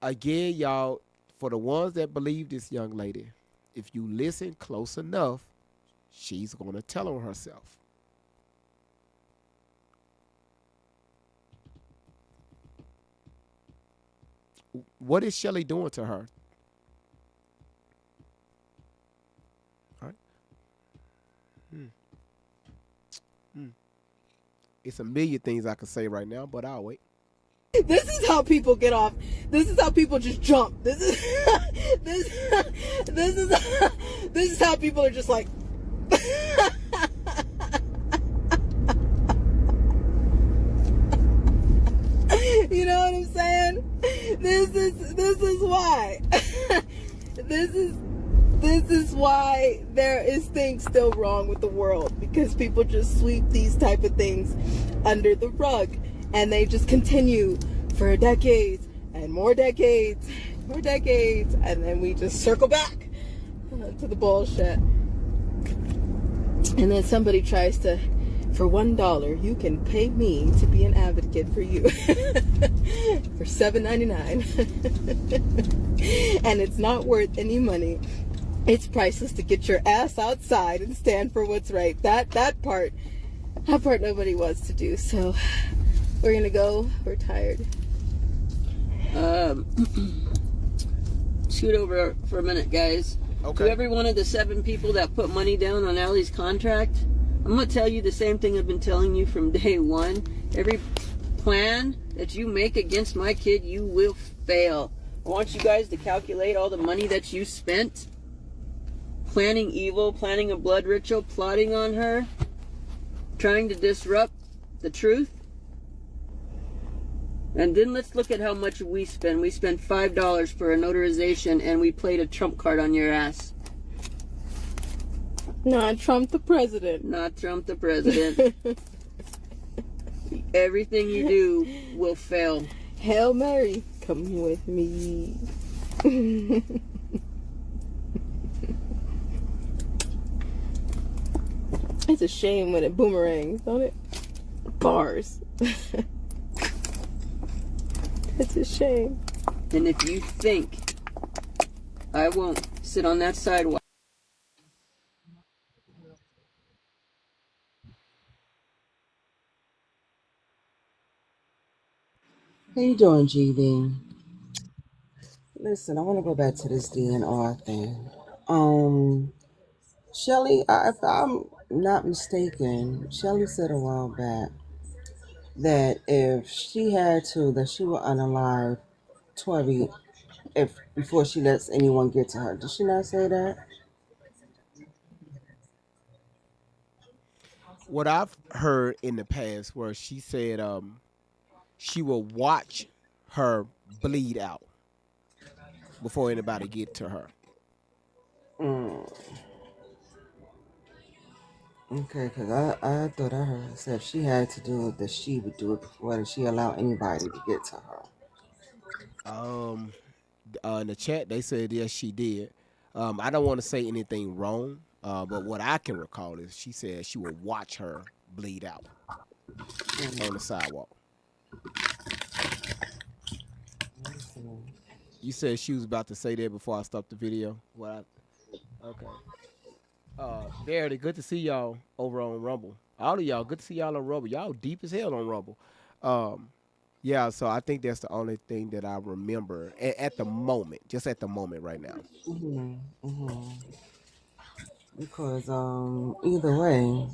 Again, y'all, for the ones that believe this young lady, if you listen close enough, she's going to tell on herself. What is Shelly doing to her? All right. It's a million things I could say right now, but I'll wait. This is how people get off. This is how people just jump. This is this is how people are just like. You know what I'm saying? This is why. This is why there is things still wrong with the world, because people just sweep these type of things under the rug, and they just continue for decades and more decades, and then we just circle back to the bullshit. And then somebody tries to, for $1, you can pay me to be an advocate for you for $7.99, and it's not worth any money. It's priceless to get your ass outside and stand for what's right. That part nobody wants to do. So we're gonna go. We're tired. Scoot over for a minute, guys. Okay. To every one of the 7 people that put money down on Allie's contract, I'm going to tell you the same thing I've been telling you from day one. Every plan that you make against my kid, you will fail. I want you guys to calculate all the money that you spent planning evil, planning a blood ritual, plotting on her, trying to disrupt the truth. And then let's look at how much we spend. We spent $5 for a notarization, and we played a trump card on your ass. Not Trump the president. Not Trump the president. Everything you do will fail. Hail Mary, come with me. It's a shame when it boomerangs, don't it? Bars. It's a shame. And if you think I won't sit on that sidewalk, How you doing, GB? Listen, I want to go back to this DNR thing. Shelly, if I'm not mistaken, Shelly said a while back that if she had to, that she would unalive Tori if before she lets anyone get to her. Did she not say that? What I've heard in the past where she said she will watch her bleed out before anybody get to her. Okay, because I thought I heard her say if she had to do it, that she would do it before she allow anybody to get to her. In the chat, they said yes, she did. I don't want to say anything wrong, but what I can recall is she said she would watch her bleed out on the sidewalk. You said she was about to say that before I stopped the video. Okay. Verity, good to see y'all over on Rumble. All of y'all, good to see y'all on Rumble. Y'all deep as hell on Rumble. Yeah, so I think that's the only thing that I remember at the moment, just at the moment right now. Because either way,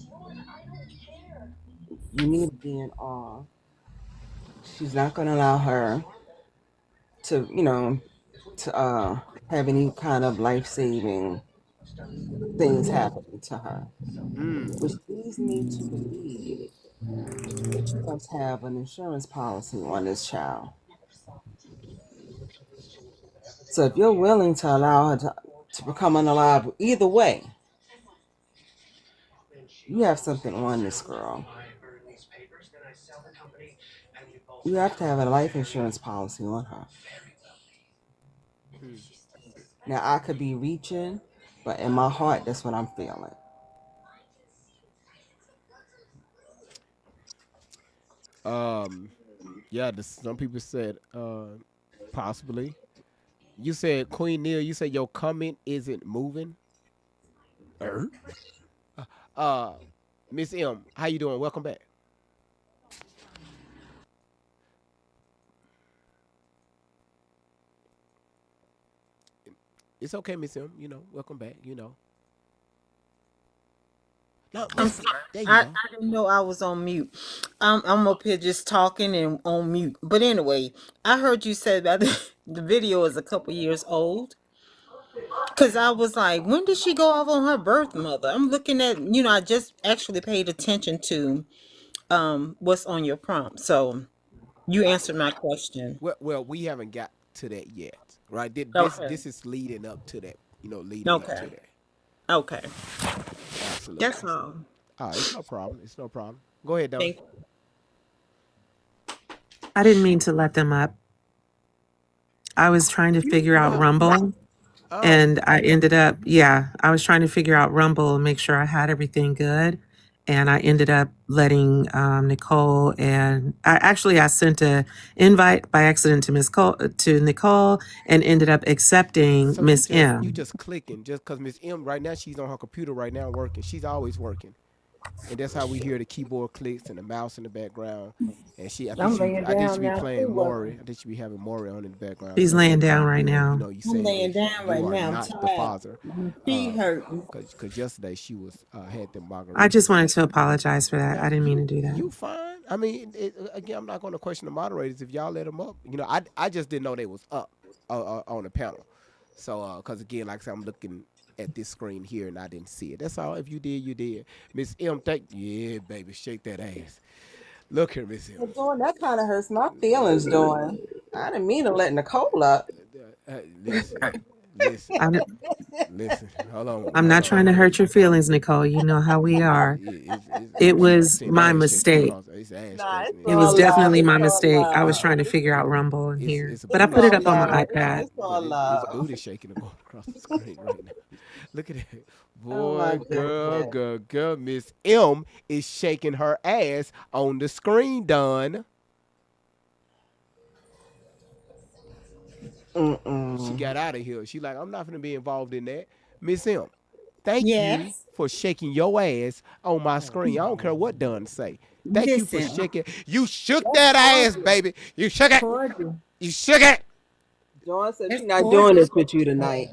you need to be in awe. She's not going to allow her to, to have any kind of life-saving things happening to her, Mm. which leads me to believe that you must have an insurance policy on this child. So if you're willing to allow her to become unalive, either way, you have something on this girl. You have to have a life insurance policy on her. Mm. Now, I could be reaching, but in my heart, that's what I'm feeling. Yeah, some people said possibly. You said Queen Neil. You said your comment isn't moving. Er? Uh, Miss M, how you doing? Welcome back. It's okay, Miss M. Welcome back. No, I'm Miss. sorry. There you I, go. I didn't know I was on mute. I'm up here just talking and on mute. But anyway, I heard you say that the video is a couple years old. Because I was like, when did she go off on her birth mother? I'm looking at, I just actually paid attention to what's on your prompt. So you answered my question. Well, we haven't got to that yet, right? Okay. This is leading up to that. Leading up to Okay. that. Okay. That's Absolutely. all. It's no problem. It's no problem. Go ahead, Don. Thank I didn't mean to let them up. I was trying to figure out Wow. Rumble. Oh, And I ended up, yeah, I was trying to figure out Rumble and make sure I had everything good. And I ended up letting Nicole and I sent a invite by accident to Nicole and ended up accepting so Miss you M. just clicking just because Miss M right now she's on her computer right now working. She's always working, and that's how we hear the keyboard clicks and the mouse in the background. And you. I'm laying I think she down be now. playing Too. Maury. I think she be having Maury on in the background. She's So laying down right now. you I'm saying laying that down you right are now. I'm not the tired. father, My feet hurting. because yesterday she was had the I just margaritas. wanted to apologize for that. Now I didn't mean to do that. you fine. I mean, again, I'm not going to question the moderators if y'all let them up. I just didn't know they was up on the panel. So, because again, like I said, I'm looking at this screen here and I didn't see it. That's all. If you did, you did. Miss M, yeah, baby, shake that ass. Look here, Miss M. But doing that kind of hurts my feelings, doing. I didn't mean to let Nicole up. Listen, listen, I'm, listen. Hold I'm not trying to on. hurt your feelings, Nicole. You know how we are. It She was seen my ass shaking mistake. across. It's ass Nah, shaking. it's It It's was all booty love. definitely shaking. It's my all mistake. I was love. trying to figure out Rumble in here, It's a but I booty put it All up on shaking. my love. iPad. It's But all it's love. booty shaking going across the screen right now. Look at that. Oh my Boy, goodness. girl. Miss M is shaking her ass on the screen, done. She Mm-mm. got out of here. She like, I'm not gonna be involved in that. Miss M, thank you Yes. for shaking your ass on my screen. I don't care what Dunn say. Thank you for Listen, shaking. You shook That's that ass, cordial. baby. You shook it. cordial. You shook it. Dawn said That's she's not doing cordial. this with you tonight.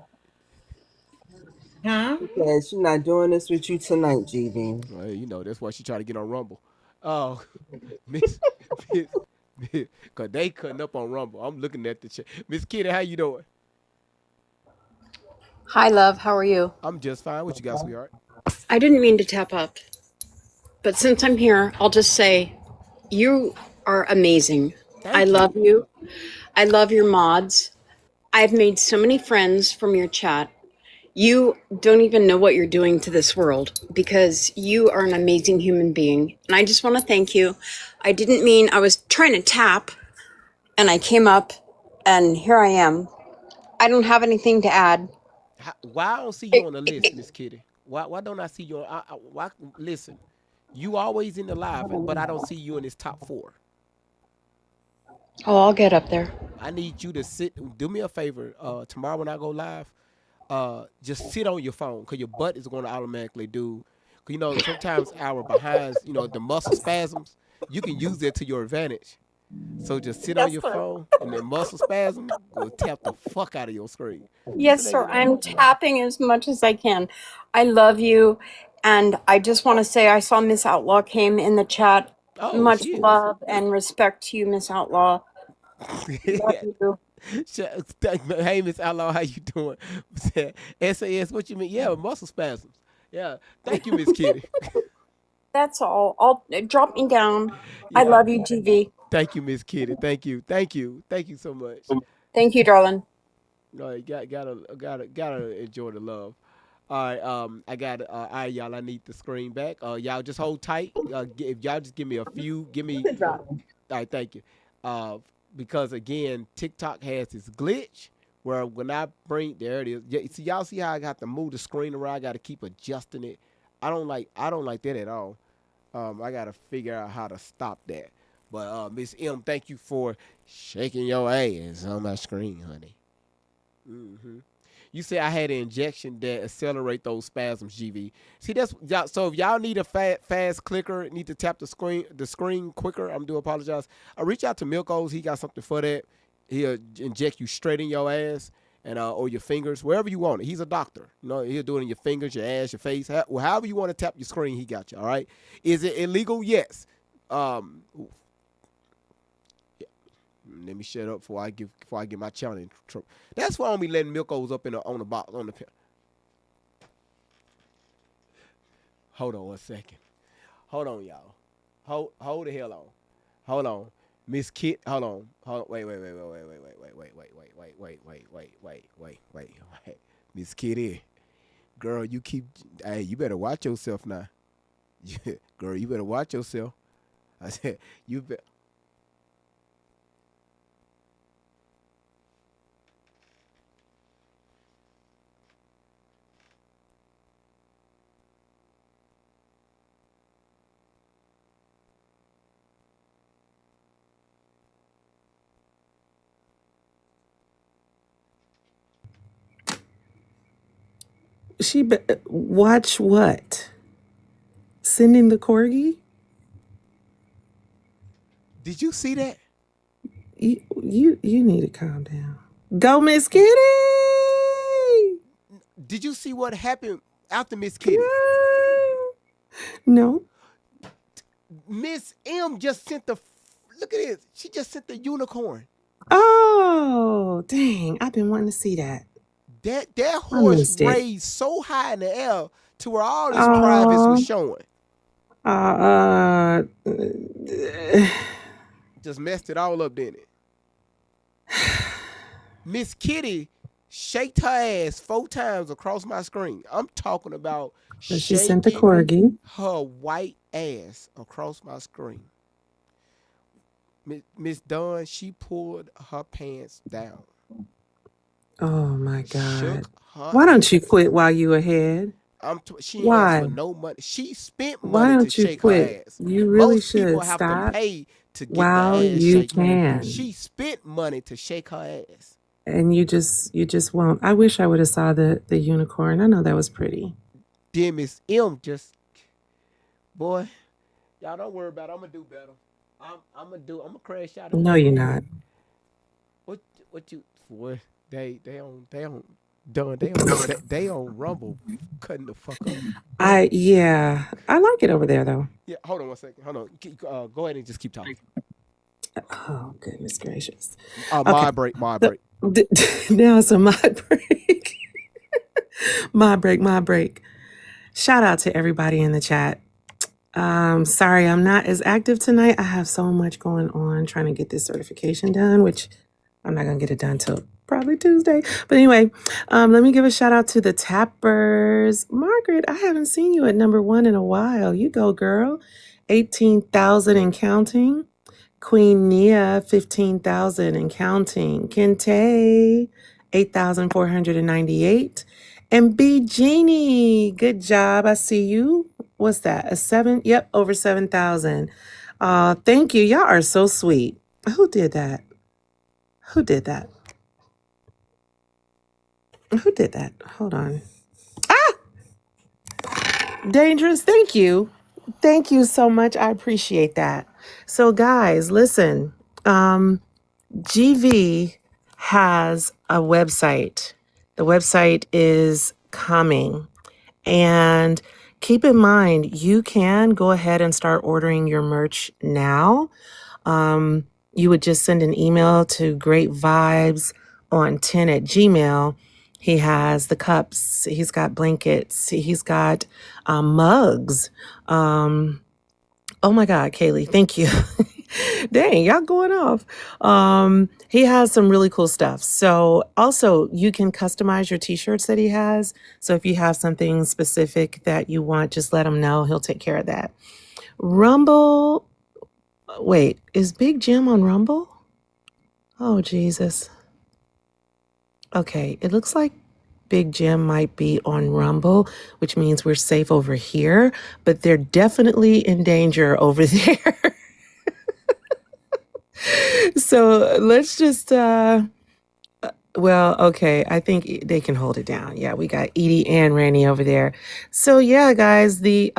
Huh? She said she's not doing this with you tonight, GB. Well, that's why she tried to get on Rumble. Oh, Miss, Miss, cause they cutting up on Rumble. I'm looking at the chat. Miss Kitty, how you doing? Hi, love. How are you? I'm just fine. What you got, sweetheart? I didn't mean to tap up, but since I'm here, I'll just say you are amazing. I Thank love you. you. I love your mods. I've made so many friends from your chat. You don't even know what you're doing to this world because you are an amazing human being. And I just want to thank you. I didn't mean I was trying to tap and I came up and here I am. I don't have anything to add. Why I don't see you on the list, Miss Kitty? Why don't I see you on? Why listen? You always in the live, but I don't see you in this top 4. Oh, I'll get up there. I need you to sit. Do me a favor. Tomorrow when I go live, just sit on your phone because your butt is going to automatically do. Cause sometimes our behinds, the muscle spasms, you can use that to your advantage. So just sit on Yes, your sir. phone and then muscle spasm will tap the fuck out of your screen. Just Yes, to let sir. you know. I'm tapping as much as I can. I love you. And I just want to say I saw Miss Outlaw came in the chat. Oh, Much she is. love and respect to you, Miss Outlaw. Love you. Hey, Miss Outlaw, how you doing? SAS, what you mean? Yeah, muscle spasms. Yeah. Thank you, Miss Kitty. That's all. I'll drop me down. I Yeah. love you, GV. Thank you, Miss Kitty. Thank you. Thank you. Thank you so much. Thank you, darling. No, you gotta enjoy the love. All right, I got all right, y'all. I need the screen back. Y'all just hold tight. If y'all just give me a few, give me. All right, thank you. Uh, because again, TikTok has this glitch where when I bring there it is. Yeah, see, y'all see how I got to move the screen around? I got to keep adjusting it. I don't like that at all. I got to figure out how to stop that. But Miss M, thank you for shaking your ass on my screen, honey. Hmm. You say I had an injection that accelerate those spasms, GV. See, so if y'all need a fast clicker, need to tap the screen quicker. I'm do apologize. I reach out to Milko's. He got something for that. He'll inject you straight in your ass and or your fingers, wherever you want it. He's a doctor. You know, he'll do it in your fingers, your ass, your face, however you want to tap your screen. He got you. All right. Is it illegal? Yes. Let me shut up before I get my channel in trouble. That's why I don't be letting Milkos up on the box on the. Hold on one second. Hold on, y'all. Hold the hell on. Hold on, Miss Kit. Hold on. Wait. Miss Kitty, girl, Hey, you better watch yourself now. Girl, you better watch yourself. I said you better. Watch what? Sending the corgi? Did you see that? You need to calm down. Go, Miss Kitty. Did you see what happened after Miss Kitty? No. Miss M just sent look at this. She just sent the unicorn. Oh, dang. I've been wanting to see that. That horse raised so high in the air to where all his privates was showing. Just messed it all up, didn't it? Miss Kitty shaked her ass 4 times across my screen. I'm talking about she sent the corgi. Her white ass across my screen. Miss Dunn, she pulled her pants down. Oh my God! Why don't you quit while you ahead? She ain't asked for no money. She spent money Why don't to you shake quit? her ass. You really Most should people have stop to pay to get while their ass you shaken. can. She spent money to shake her ass. And you just won't. I wish I would have saw the unicorn. I know that was pretty. Then Miss M just, boy, y'all don't worry about it. I'm gonna do better. I'm gonna crash out. No, you're not. What you boy? They on Rumble cutting the fuck up. I like it over there though. Yeah, hold on one second. Hold on. Go ahead and just keep talking. Oh goodness gracious. My break. Now it's a my break. my break. Shout out to everybody in the chat. Sorry, I'm not as active tonight. I have so much going on trying to get this certification done, which I'm not going to get it done till probably Tuesday. But anyway, let me give a shout out to the tappers. Margaret, I haven't seen you at number 1 in a while. You go, girl. 18,000 and counting. Queen Nia, 15,000 and counting. Kente, 8,498. And B Genie, good job. I see you. What's that? A 7? Yep, over 7,000. Thank you. Y'all are so sweet. Who did that? Who did that? Hold on. Dangerous. Thank you. Thank you so much. I appreciate that. So guys, listen. GV has a website. The website is coming. And keep in mind, you can go ahead and start ordering your merch now. you would just send an email to greatvibes10@gmail. He has the cups, he's got blankets, he's got mugs. Oh my God, Kaylee, thank you. Dang, y'all going off. He has some really cool stuff. So also you can customize your t-shirts that he has. So if you have something specific that you want, just let him know. He'll take care of that. Rumble. Wait, is Big Jim on Rumble? Oh, Jesus. Okay, it looks like Big Jim might be on Rumble, which means we're safe over here, but they're definitely in danger over there. So let's just, well, okay, I think they can hold it down. Yeah, we got Edie and Randy over there. So yeah, guys, the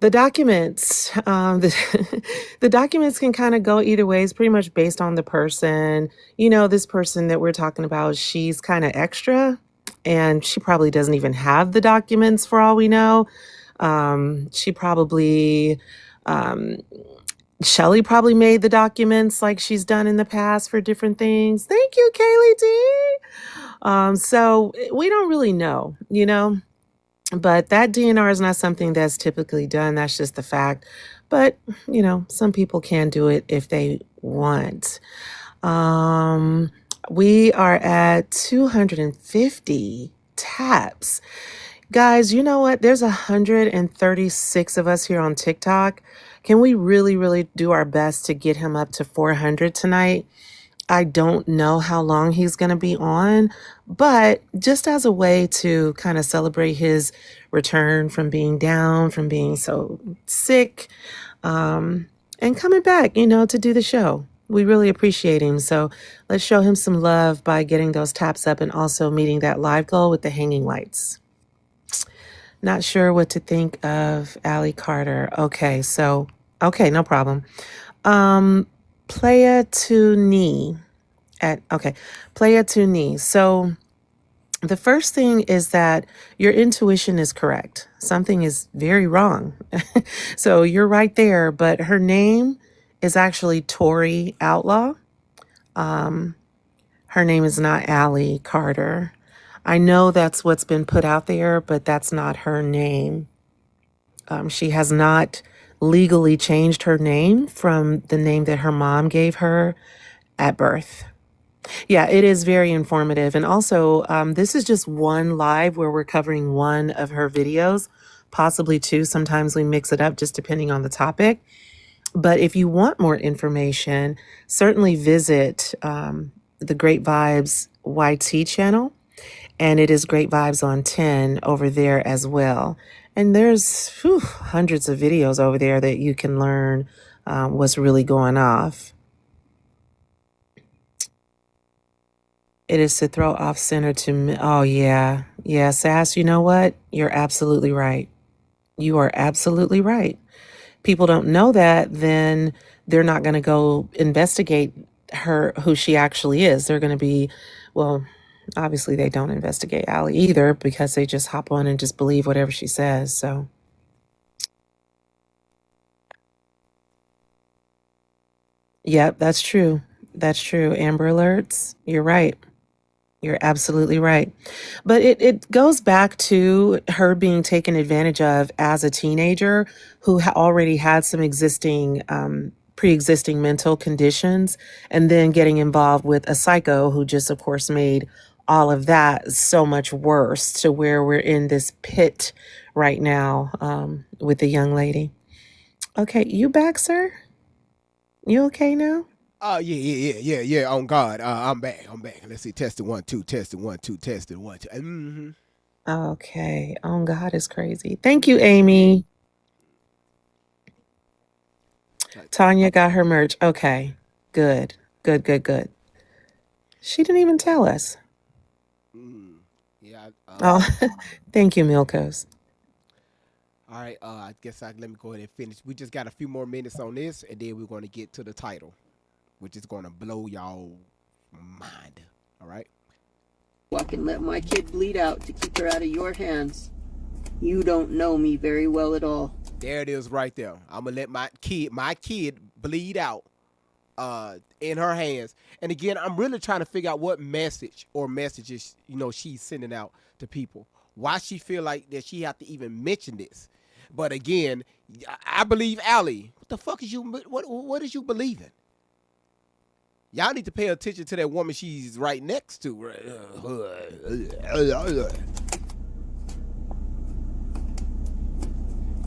documents, the documents can kind of go either way. It's pretty much based on the person. You know, this person that we're talking about, she's kind of extra, and she probably doesn't even have the documents for all we know. She probably, Shelly probably made the documents like she's done in the past for different things. Thank you, Kaylee D. So we don't really know, you know. But that DNR is not something that's typically done. That's just the fact. But, you know, some people can do it if they want. We are at 250 taps. Guys, you know what? There's 136 of us here on TikTok. Can we really, really do our best to get him up to 400 tonight? I don't know how long he's going to be on, but just as a way to kind of celebrate his return from being down, from being so sick, and coming back, you know, to do the show. We really appreciate him. So let's show him some love by getting those taps up and also meeting that live goal with the hanging lights. Not sure what to think of Allie Carter. Okay, so, okay, no problem. Playa to knee. Playa to knee. So the first thing is that your intuition is correct. Something is very wrong. So you're right there, but her name is actually Tori Outlaw. Her name is not Allie Carter. I know that's what's been put out there, but that's not her name. She has not legally changed her name from the name that her mom gave her at birth. Yeah, it is very informative. And also, this is just one live where we're covering one of her videos, possibly two. Sometimes we mix it up just depending on the topic. But if you want more information, certainly visit the Great Vibes YT channel. And it is Great Vibes on 10 over there as well. And there's hundreds of videos over there that you can learn what's really going off. It is to throw off center to me. Oh, yeah. Yeah, Sass, you know what? You're absolutely right. You are absolutely right. People don't know that, then they're not going to go investigate her, who she actually is. They're going to be, well, obviously they don't investigate Allie either because they just hop on and just believe whatever she says. So. Yep, that's true. That's true. Amber Alerts. You're right. You're absolutely right. But it goes back to her being taken advantage of as a teenager who already had some existing, pre-existing mental conditions, and then getting involved with a psycho who just, of course, made all of that so much worse to where we're in this pit right now with the young lady. Okay, you back, sir? You okay now? Yeah. On God. I'm back. Let's see. Testing 1 2. Testing 1 2. Testing 1 2. Mm-hmm. Okay. On God is crazy. Thank you, Amy. Tanya got her merch. Okay. Good. She didn't even tell us. Yeah. Oh, thank you, Milkos. All right. I guess let me go ahead and finish. We just got a few more minutes on this, and then we're going to get to the title, which is going to blow y'all mind. All right? I can let my kid bleed out to keep her out of your hands. You don't know me very well at all. There it is right there. I'm going to let my kid bleed out in her hands. And again, I'm really trying to figure out what message or messages, you know, she's sending out to people. Why she feel like that she have to even mention this. But again, I believe Allie. What the fuck is you, what is you believing? Y'all need to pay attention to that woman she's right next to.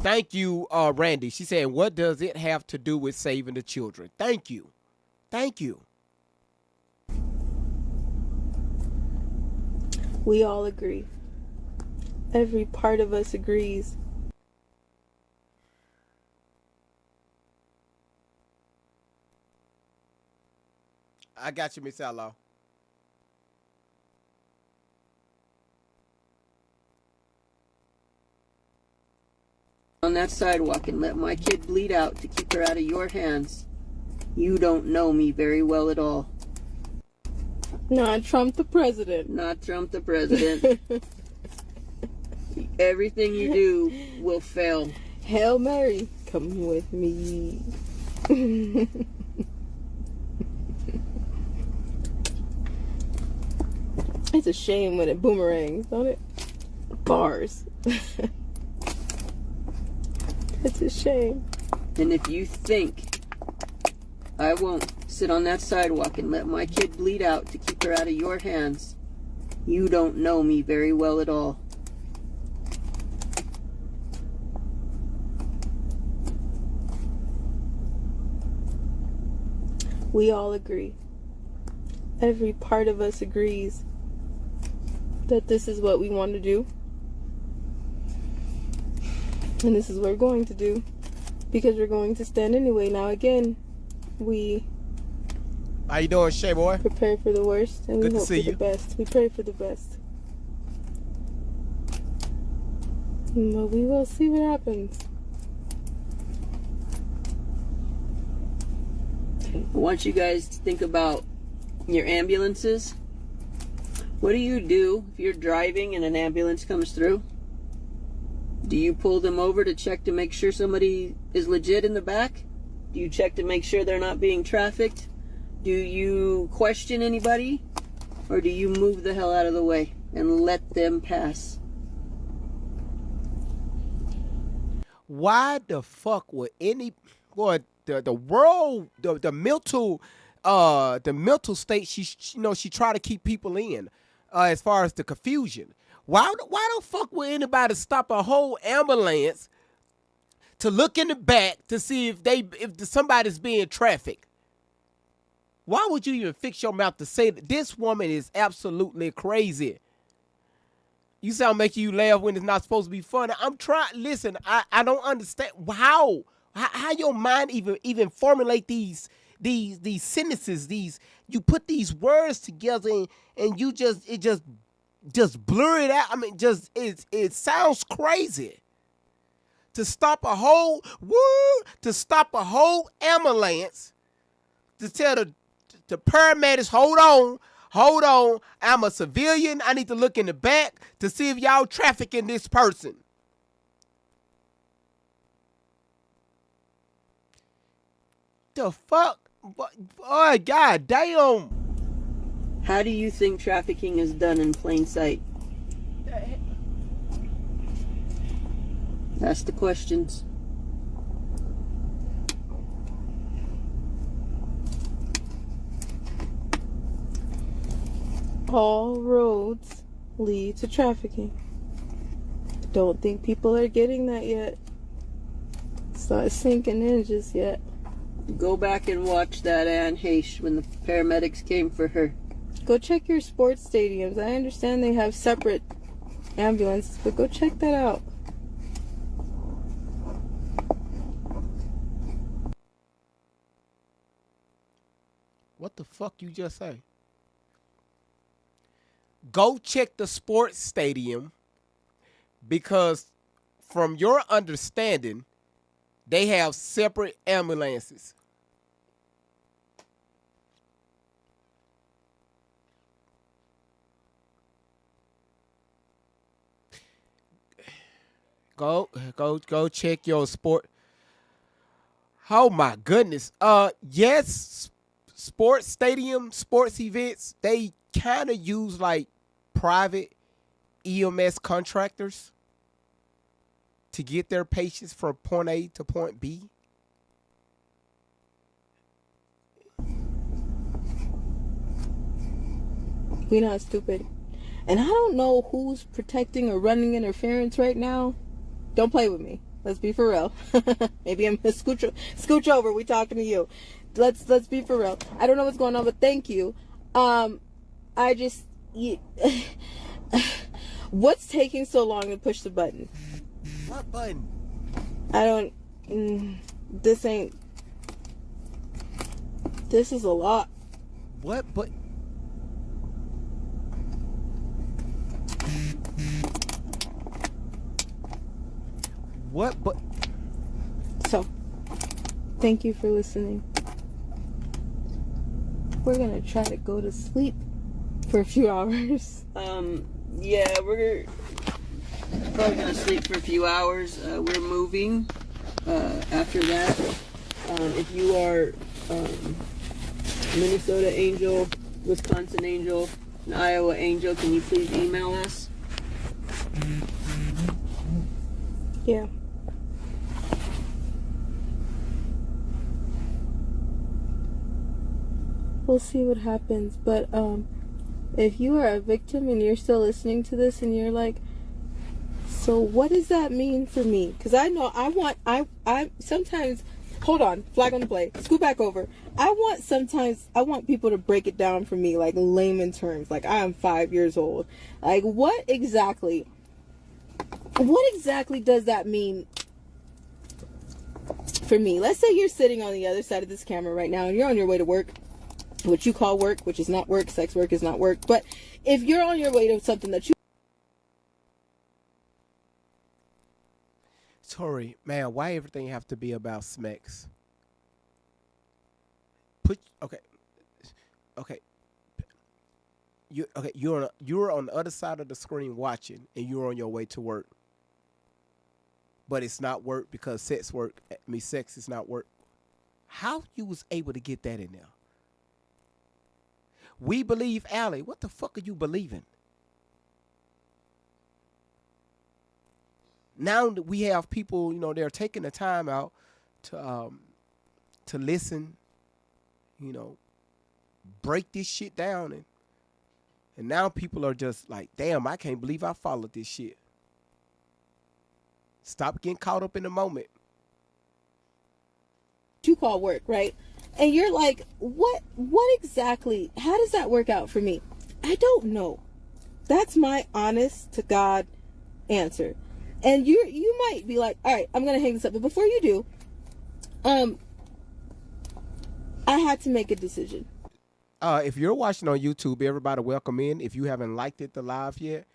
Thank you, Randy. She said, what does it have to do with saving the children? Thank you. Thank you. We all agree. Every part of us agrees. I got you, Miss Outlaw. On that sidewalk and let my kid bleed out to keep her out of your hands. You don't know me very well at all. Not Trump the president. Not Trump the president. Everything you do will fail. Hail Mary, come with me. It's a shame when it boomerangs, don't it? Bars. It's a shame. And if you think I won't sit on that sidewalk and let my kid bleed out to keep her out of your hands, you don't know me very well at all. We all agree. Every part of us agrees that this is what we want to do. And this is what we're going to do. Because we're going to stand anyway. Now again, we How you doing, Shay boy? prepare for the worst and Good we to hope see for you. the best. We pray for the best. But we will see what happens. I want you guys to think about your ambulances. What do you do if you're driving and an ambulance comes through? Do you pull them over to check to make sure somebody is legit in the back? Do you check to make sure they're not being trafficked? Do you question anybody? Or do you move the hell out of the way and let them pass? Why the fuck would any boy the world the mental state she try to keep people in as far as the confusion. Why the fuck would anybody stop a whole ambulance to look in the back to see if somebody's being trafficked? Why would you even fix your mouth to say that? This woman is absolutely crazy? You sound making you laugh when it's not supposed to be funny. I'm trying. Listen, I don't understand how your mind even formulate these sentences. You put these words together and you just blur it out. I mean, it sounds crazy. To stop a whole ambulance, to tell the paramedics, hold on, I'm a civilian. I need to look in the back to see if y'all trafficking this person. The fuck? Oh, god damn. How do you think trafficking is done in plain sight? Ask the questions. All roads lead to trafficking. Don't think people are getting that yet. It's not sinking in just yet. Go back and watch that Anne Heche when the paramedics came for her. Go check your sports stadiums. I understand they have separate ambulances, but go check that out. What the fuck you just say? Go check the sports stadium, because from your understanding, they have separate ambulances. Go check your sport. Oh my goodness. Yes, sports stadium, sports events, they kind of use like private EMS contractors to get their patients from point A to point B. We're not stupid. And I don't know who's protecting or running interference right now. Don't play with me. Let's be for real. Maybe I'm gonna scooch over. We talking to you. Let's be for real. I don't know what's going on, but thank you. I just what's taking so long to push the button? What button? I don't. This ain't. This is a lot. What? But what? But So, thank you for listening. We're gonna try to go to sleep for a few hours. Yeah, we're probably gonna sleep for a few hours. We're moving after that. If you are Minnesota Angel, Wisconsin Angel, and Iowa Angel, can you please email us? Yeah. We'll see what happens, but if you are a victim and you're still listening to this and you're like, so what does that mean for me? Because I know I sometimes, hold on, flag on the play, scoot back over. I want people to break it down for me, like layman terms, like I am 5 years old. Like what exactly does that mean for me? Let's say you're sitting on the other side of this camera right now and you're on your way to work, what you call work, which is not work. Sex work is not work. But if you're on your way to something that you... Tori, man, why everything have to be about Smex? Okay. You're on the other side of the screen watching, and you're on your way to work. But it's not work because sex is not work. How you was able to get that in there? We believe Allie. What the fuck are you believing? Now that we have people, they're taking the time out to listen, break this shit down, and now people are just like, damn, I can't believe I followed this shit. Stop getting caught up in the moment. You call work, right? And you're like, what exactly, how does that work out for me? I don't know. That's my honest to God answer. And you might be like, all right, I'm going to hang this up. But before you do, I had to make a decision. If you're watching on YouTube, everybody welcome in. If you haven't liked the live yet,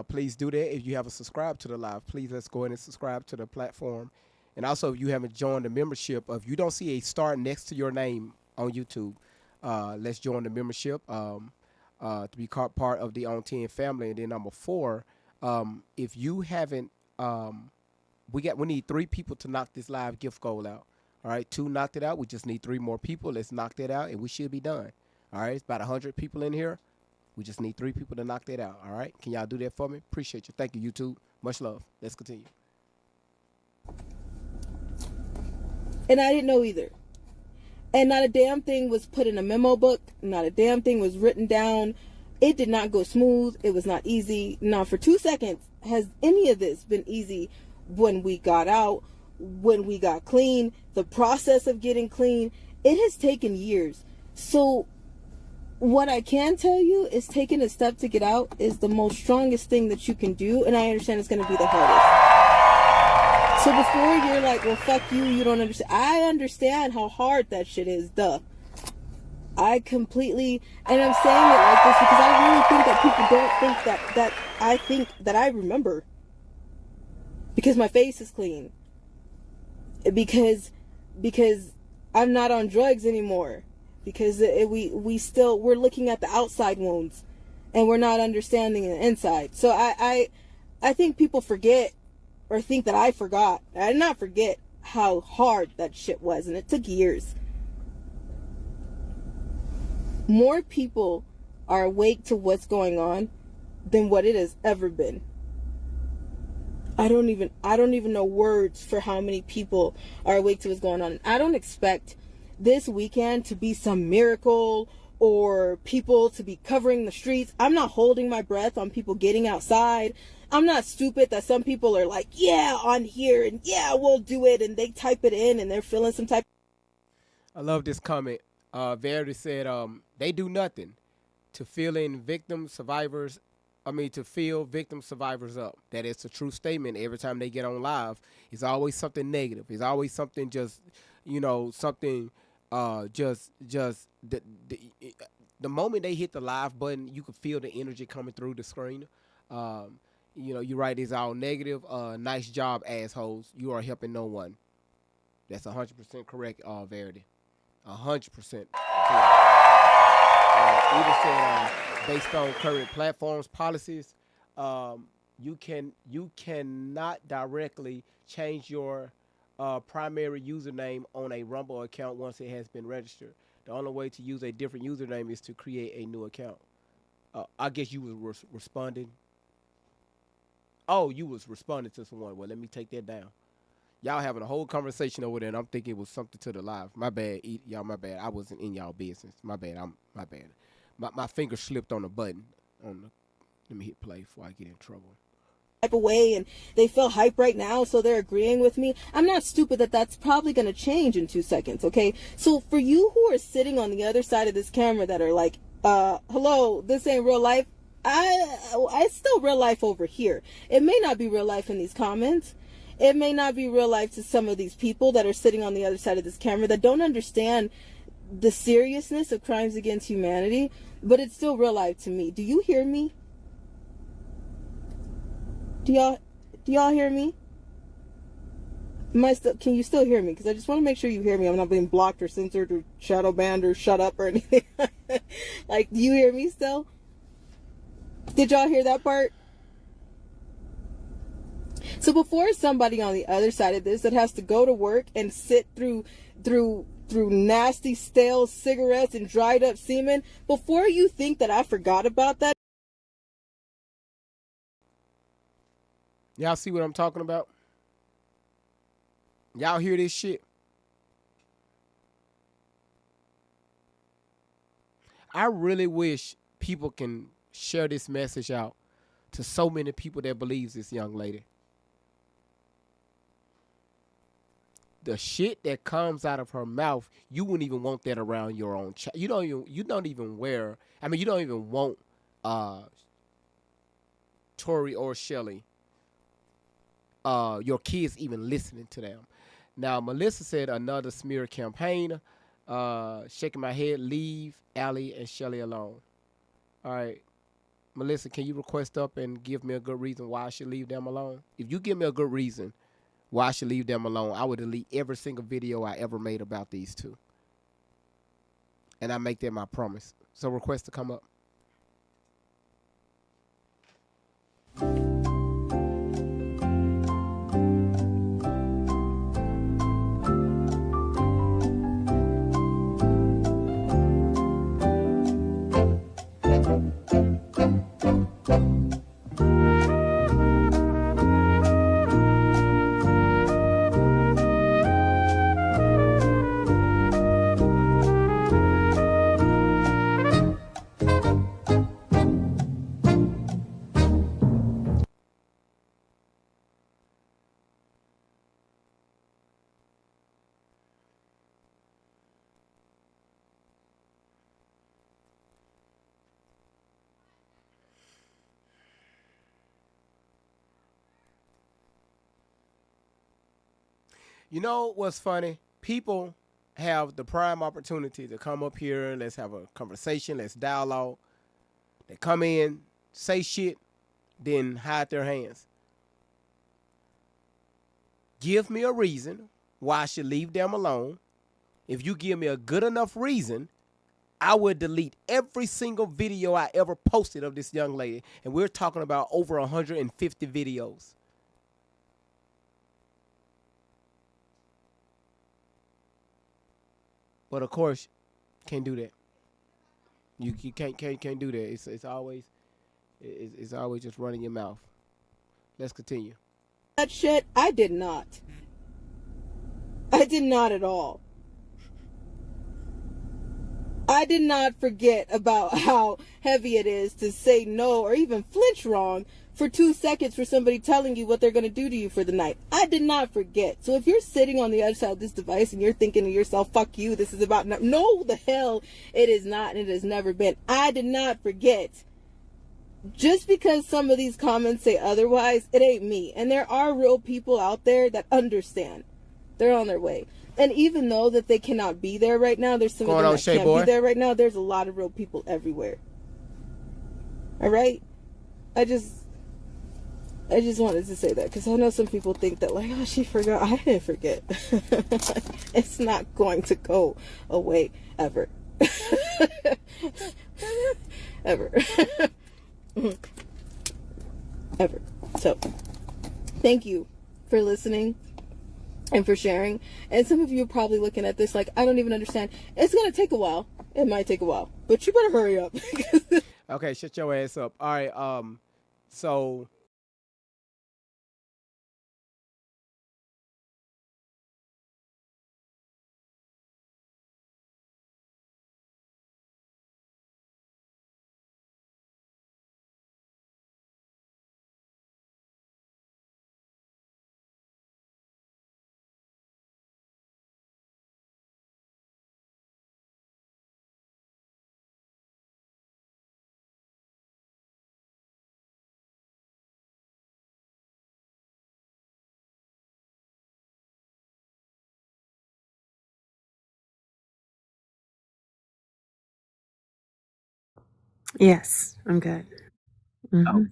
please do that. If you haven't subscribed to the live, please let's go ahead and subscribe to the platform. And also, if you haven't joined the membership, if you don't see a star next to your name on YouTube, let's join the membership to be part of the On 10 family. And then number 4, if you haven't, we need 3 people to knock this live gift goal out. All right, 2 knocked it out. We just need 3 more people. Let's knock that out, and we should be done. All right, it's about 100 people in here. We just need 3 people to knock that out. All right, can y'all do that for me? Appreciate you. Thank you, YouTube. Much love. Let's continue. And I didn't know either. And not a damn thing was put in a memo book. Not a damn thing was written down. It did not go smooth. It was not easy. Not for 2 seconds has any of this been easy. When we got out, when we got clean, the process of getting clean, it has taken years. So what I can tell you is taking a step to get out is the most strongest thing that you can do. And I understand it's going to be the hardest. So before you're like, well, fuck you, you don't understand. I understand how hard that shit is, duh. I completely, and I'm saying it like this because I really think that people don't think that I think that I remember. Because my face is clean. Because I'm not on drugs anymore. Because we're looking at the outside wounds and we're not understanding the inside. So I think people forget or think that I forgot. I did not forget. how hard that shit was, and it took years. More people are awake to what's going on than what it has ever been. I don't even know words for how many people are awake to what's going on. I don't expect this weekend to be some miracle or people to be covering the streets. I'm not holding my breath on people getting outside. I'm not stupid that some people are like, yeah, on here, and yeah, we'll do it, and they type it in and they're feeling some type. I love this comment. Verity said, they do nothing to fill victim survivors up. That is a true statement. Every time they get on live, it's always something negative. It's always something just, something the moment they hit the live button, you can feel the energy coming through the screen. You're right, it's all negative. Nice job, assholes. You are helping no one. That's 100% correct, Verity. 100%. Edith said, based on current platforms policies, you cannot directly change your primary username on a Rumble account once it has been registered. The only way to use a different username is to create a new account. I guess you was responding. Oh, you was responding to someone. Well, let me take that down. Y'all having a whole conversation over there, and I'm thinking it was something to the live. My bad, y'all. My bad. I wasn't in y'all business. My bad. My bad. My finger slipped on the button. Let me hit play before I get in trouble. Type away, and they feel hype right now, so they're agreeing with me. I'm not stupid that that's probably going to change in 2 seconds, okay? So for you who are sitting on the other side of this camera that are like, hello, this ain't real life. It's still real life over here. It may not be real life in these comments. It may not be real life to some of these people that are sitting on the other side of this camera that don't understand the seriousness of crimes against humanity, but it's still real life to me. Do you hear me? Do y'all hear me? Can you still hear me? Because I just want to make sure you hear me. I'm not being blocked or censored or shadow banned or shut up or anything. Like, do you hear me still? Did y'all hear that part? So before somebody on the other side of this that has to go to work and sit through nasty stale cigarettes and dried up semen, before you think that I forgot about that. Y'all see what I'm talking about? Y'all hear this shit? I really wish people can share this message out to so many people that believes this young lady. The shit that comes out of her mouth, you wouldn't even want that around your own child. You don't even want Tori or Shelly, your kids even listening to them. Now, Melissa said another smear campaign. Shaking my head, leave Allie and Shelly alone. All right. Melissa, can you request up and give me a good reason why I should leave them alone? If you give me a good reason why I should leave them alone, I would delete every single video I ever made about these two. And I make that my promise. So request to come up. You know what's funny? People have the prime opportunity to come up here, let's have a conversation, let's dialogue. They come in, say shit, then hide their hands. Give me a reason why I should leave them alone. If you give me a good enough reason, I would delete every single video I ever posted of this young lady. And we're talking about over 150 videos. But of course, can't do that. You can't do that. It's always just running your mouth. Let's continue. That shit, I did not. I did not at all. I did not forget about how heavy it is to say no or even flinch wrong for 2 seconds for somebody telling you what they're going to do to you for the night. I did not forget. So if you're sitting on the other side of this device and you're thinking to yourself, fuck you, this is about no, the hell it is not, and it has never been. I did not forget. Just because some of these comments say otherwise, it ain't me. And there are real people out there that understand. They're on their way. And even though that they cannot be there right now, there's some of them that can't be there right now, there's a lot of real people everywhere. All right? I just wanted to say that because I know some people think that, like, oh, she forgot. I didn't forget. It's not going to go away ever. Ever. Ever. So, thank you for listening and for sharing. And some of you are probably looking at this like, I don't even understand. It's going to take a while. It might take a while. But you better hurry up. Okay, shut your ass up. All right, so... Yes, I'm good. Hmm.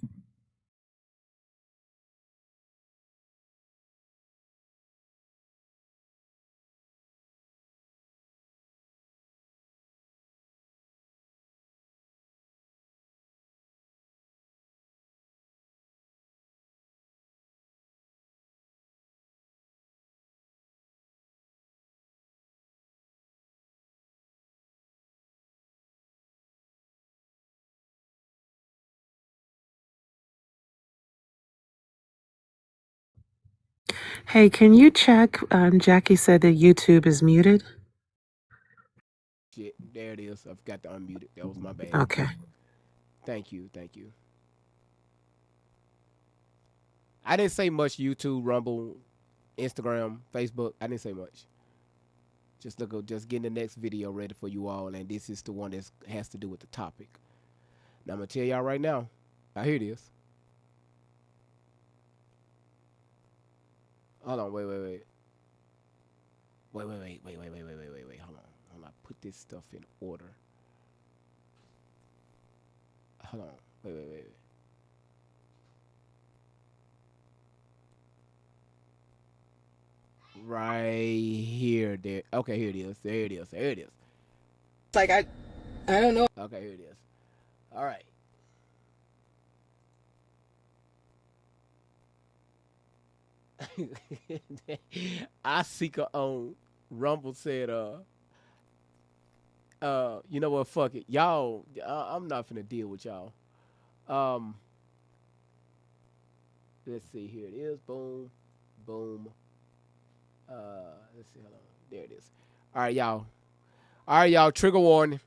Hey, can you check? Jackie said that YouTube is muted. Shit, there it is. I forgot to unmute it. That was my bad. Okay. Thank you. I didn't say much. YouTube, Rumble, Instagram, Facebook. I didn't say much. Just getting the next video ready for you all, and this is the one that has to do with the topic. Now I'm gonna tell y'all right now. Here it is. Hold on, wait. Hold on. Put this stuff in order. Hold on, wait. Right here, there. Okay, here it is. There it is. It's like, I don't know. Okay, here it is. All right. I seeker on Rumble said, you know what? Fuck it, y'all. I'm not finna deal with y'all. Let's see. Here it is. Boom. Let's see. Hold on. There it is. All right, y'all. Trigger warning.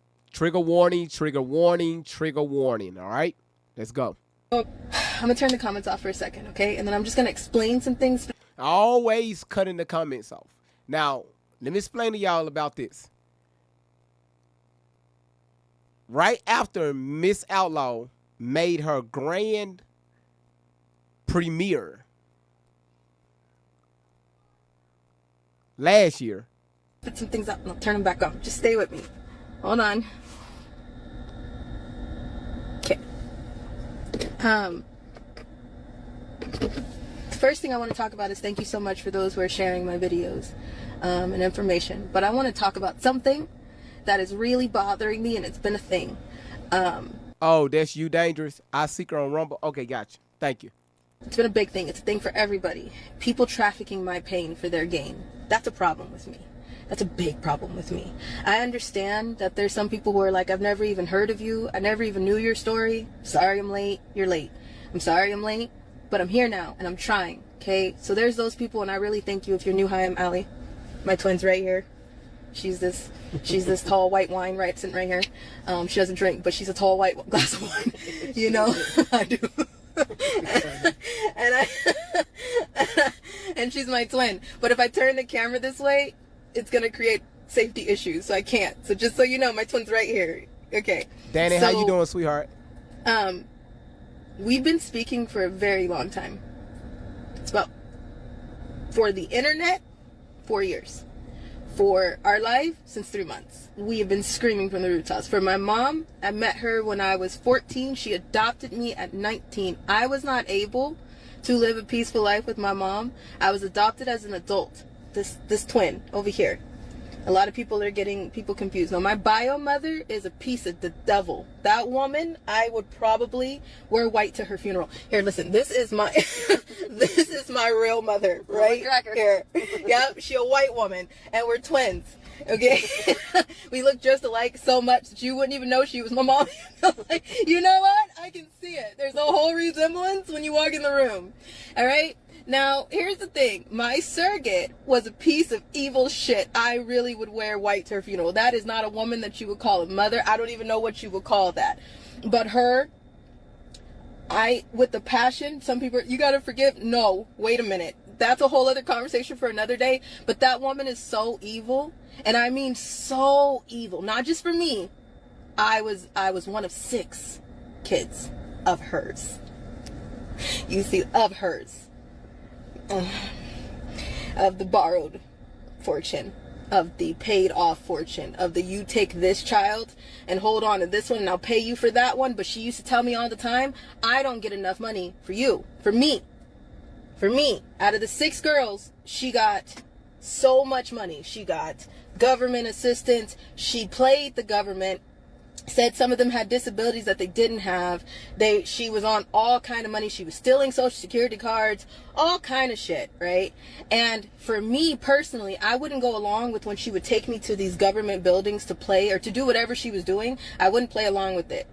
All right. Let's go. I'm gonna turn the comments off for a second, okay? And then I'm just gonna explain some things. Always cutting the comments off. Now, let me explain to y'all about this. Right after Miss Outlaw made her grand premiere last year. Put some things up and I'll turn them back on. Just stay with me. Hold on. Okay. The first thing I want to talk about is thank you so much for those who are sharing my videos and information. But I want to talk about something that is really bothering me, and it's been a thing. Oh, that's you, Dangerous. I seek her on Rumble. Okay, gotcha. Thank you. It's been a big thing. It's a thing for everybody. People trafficking my pain for their gain. That's a problem with me. That's a big problem with me. I understand that there's some people who are like, I've never even heard of you. I never even knew your story. Sorry I'm late. You're late. I'm sorry I'm late, but I'm here now and I'm trying, okay? So there's those people, and I really thank you. If you're new, hi, I'm Allie. My twin's right here. She's this tall white wine sitting right here. She doesn't drink, but she's a tall white glass of wine. You know, I do. And she's my twin. But if I turn the camera this way, it's gonna create safety issues, so I can't. So just so you know, my twin's right here. Okay. Danny, how you doing, sweetheart? We've been speaking for a very long time. It's about, for the internet, 4 years. For our life, since 3 months. We have been screaming from the rooftops. For my mom, I met her when I was 14. She adopted me at 19. I was not able to live a peaceful life with my mom. I was adopted as an adult. This twin over here. A lot of people are getting people confused. No, my bio mother is a piece of the devil. That woman, I would probably wear white to her funeral. Here, listen, this is my this is my real mother, right here. Yep, she a white woman, and we're twins. Okay, we look just alike so much that you wouldn't even know she was my mom. Like, you know what? I can see it. There's a whole resemblance when you walk in the room. All right. Now, here's the thing. My surrogate was a piece of evil shit. I really would wear white to her funeral. That is not a woman that you would call a mother. I don't even know what you would call that. But her, with the passion, some people, you gotta forgive. No, wait a minute. That's a whole other conversation for another day. But that woman is so evil. And I mean so evil. Not just for me. I was one of 6 kids of hers. You see, of hers. Of the borrowed fortune, of the paid off fortune, of the you take this child and hold on to this one and I'll pay you for that one. But she used to tell me all the time, I don't get enough money for you, for me. Out of the 6 girls, she got so much money. She got government assistance. She played the government. Said some of them had disabilities that they didn't have. She was on all kind of money. She was stealing social security cards, all kind of shit, right? And for me personally, I wouldn't go along with when she would take me to these government buildings to play or to do whatever she was doing. I wouldn't play along with it.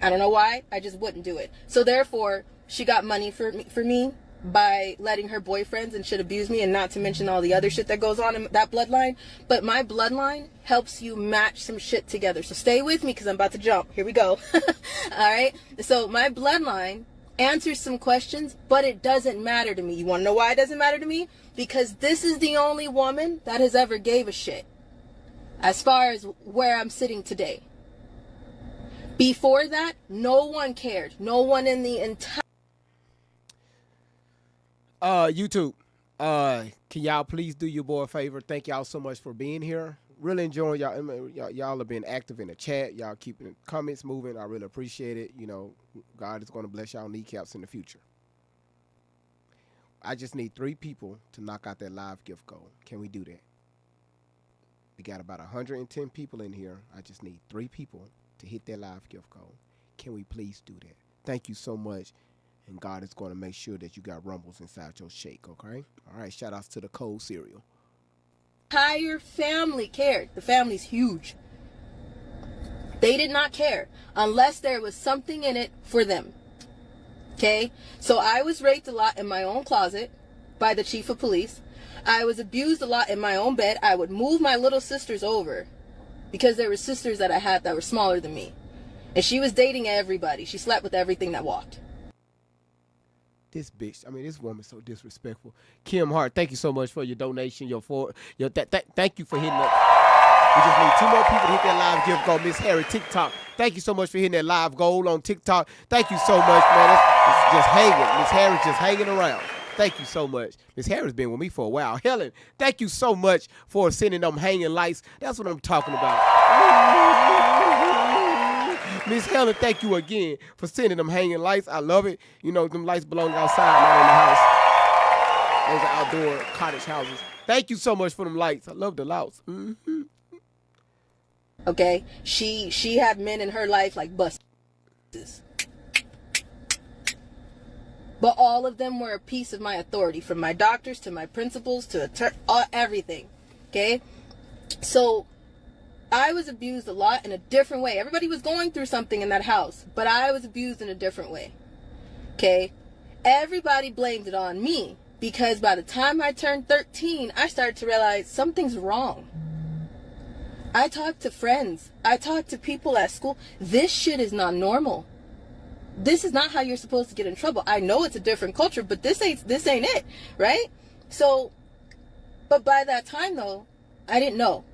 I don't know why. I just wouldn't do it. So therefore, she got money for me by letting her boyfriends and shit abuse me, and not to mention all the other shit that goes on in that bloodline. But my bloodline helps you match some shit together. So stay with me because I'm about to jump. Here we go. All right. So my bloodline answers some questions, but it doesn't matter to me. You want to know why it doesn't matter to me? Because this is the only woman that has ever gave a shit as far as where I'm sitting today. Before that, no one cared. No one in the entire YouTube, can y'all please do your boy a favor? Thank y'all so much for being here. Really enjoying y'all. I mean, y'all have been active in the chat. Y'all keeping comments moving. I really appreciate it. You know, God is going to bless y'all kneecaps in the future. I just need 3 people to knock out that live gift goal. Can we do that? We got about 110 people in here. I just need 3 people to hit that live gift goal. Can we please do that? Thank you so much. And God is going to make sure that you got rumbles inside your shake, okay? All right, shout outs to the cold cereal. Entire family cared. The family's huge. They did not care unless there was something in it for them. Okay? So I was raped a lot in my own closet by the chief of police. I was abused a lot in my own bed. I would move my little sisters over because there were sisters that I had that were smaller than me. And she was dating everybody. She slept with everything that walked. This bitch, I mean, this woman's so disrespectful. Kim Hart, thank you so much for your donation. Thank you for hitting that. We just need 2 more people to hit that live gift goal. Miss Harry, TikTok. Thank you so much for hitting that live goal on TikTok. Thank you so much, man. It's just hanging. Miss Harry's just hanging around. Thank you so much. Miss Harry's been with me for a while. Helen, thank you so much for sending them hanging lights. That's what I'm talking about. Miss Helen, thank you again for sending them hanging lights. I love it. You know, them lights belong outside, not in the house. Those are outdoor cottage houses. Thank you so much for them lights. I love the lights. Mm-hmm. Okay? She had men in her life like buses. But all of them were a piece of my authority, from my doctors to my principals to everything. Okay? So I was abused a lot in a different way. Everybody was going through something in that house, but I was abused in a different way. Okay? Everybody blamed it on me because by the time I turned 13, I started to realize something's wrong. I talked to friends. I talked to people at school. This shit is not normal. This is not how you're supposed to get in trouble. I know it's a different culture, but this ain't it, right? So, but by that time though, I didn't know.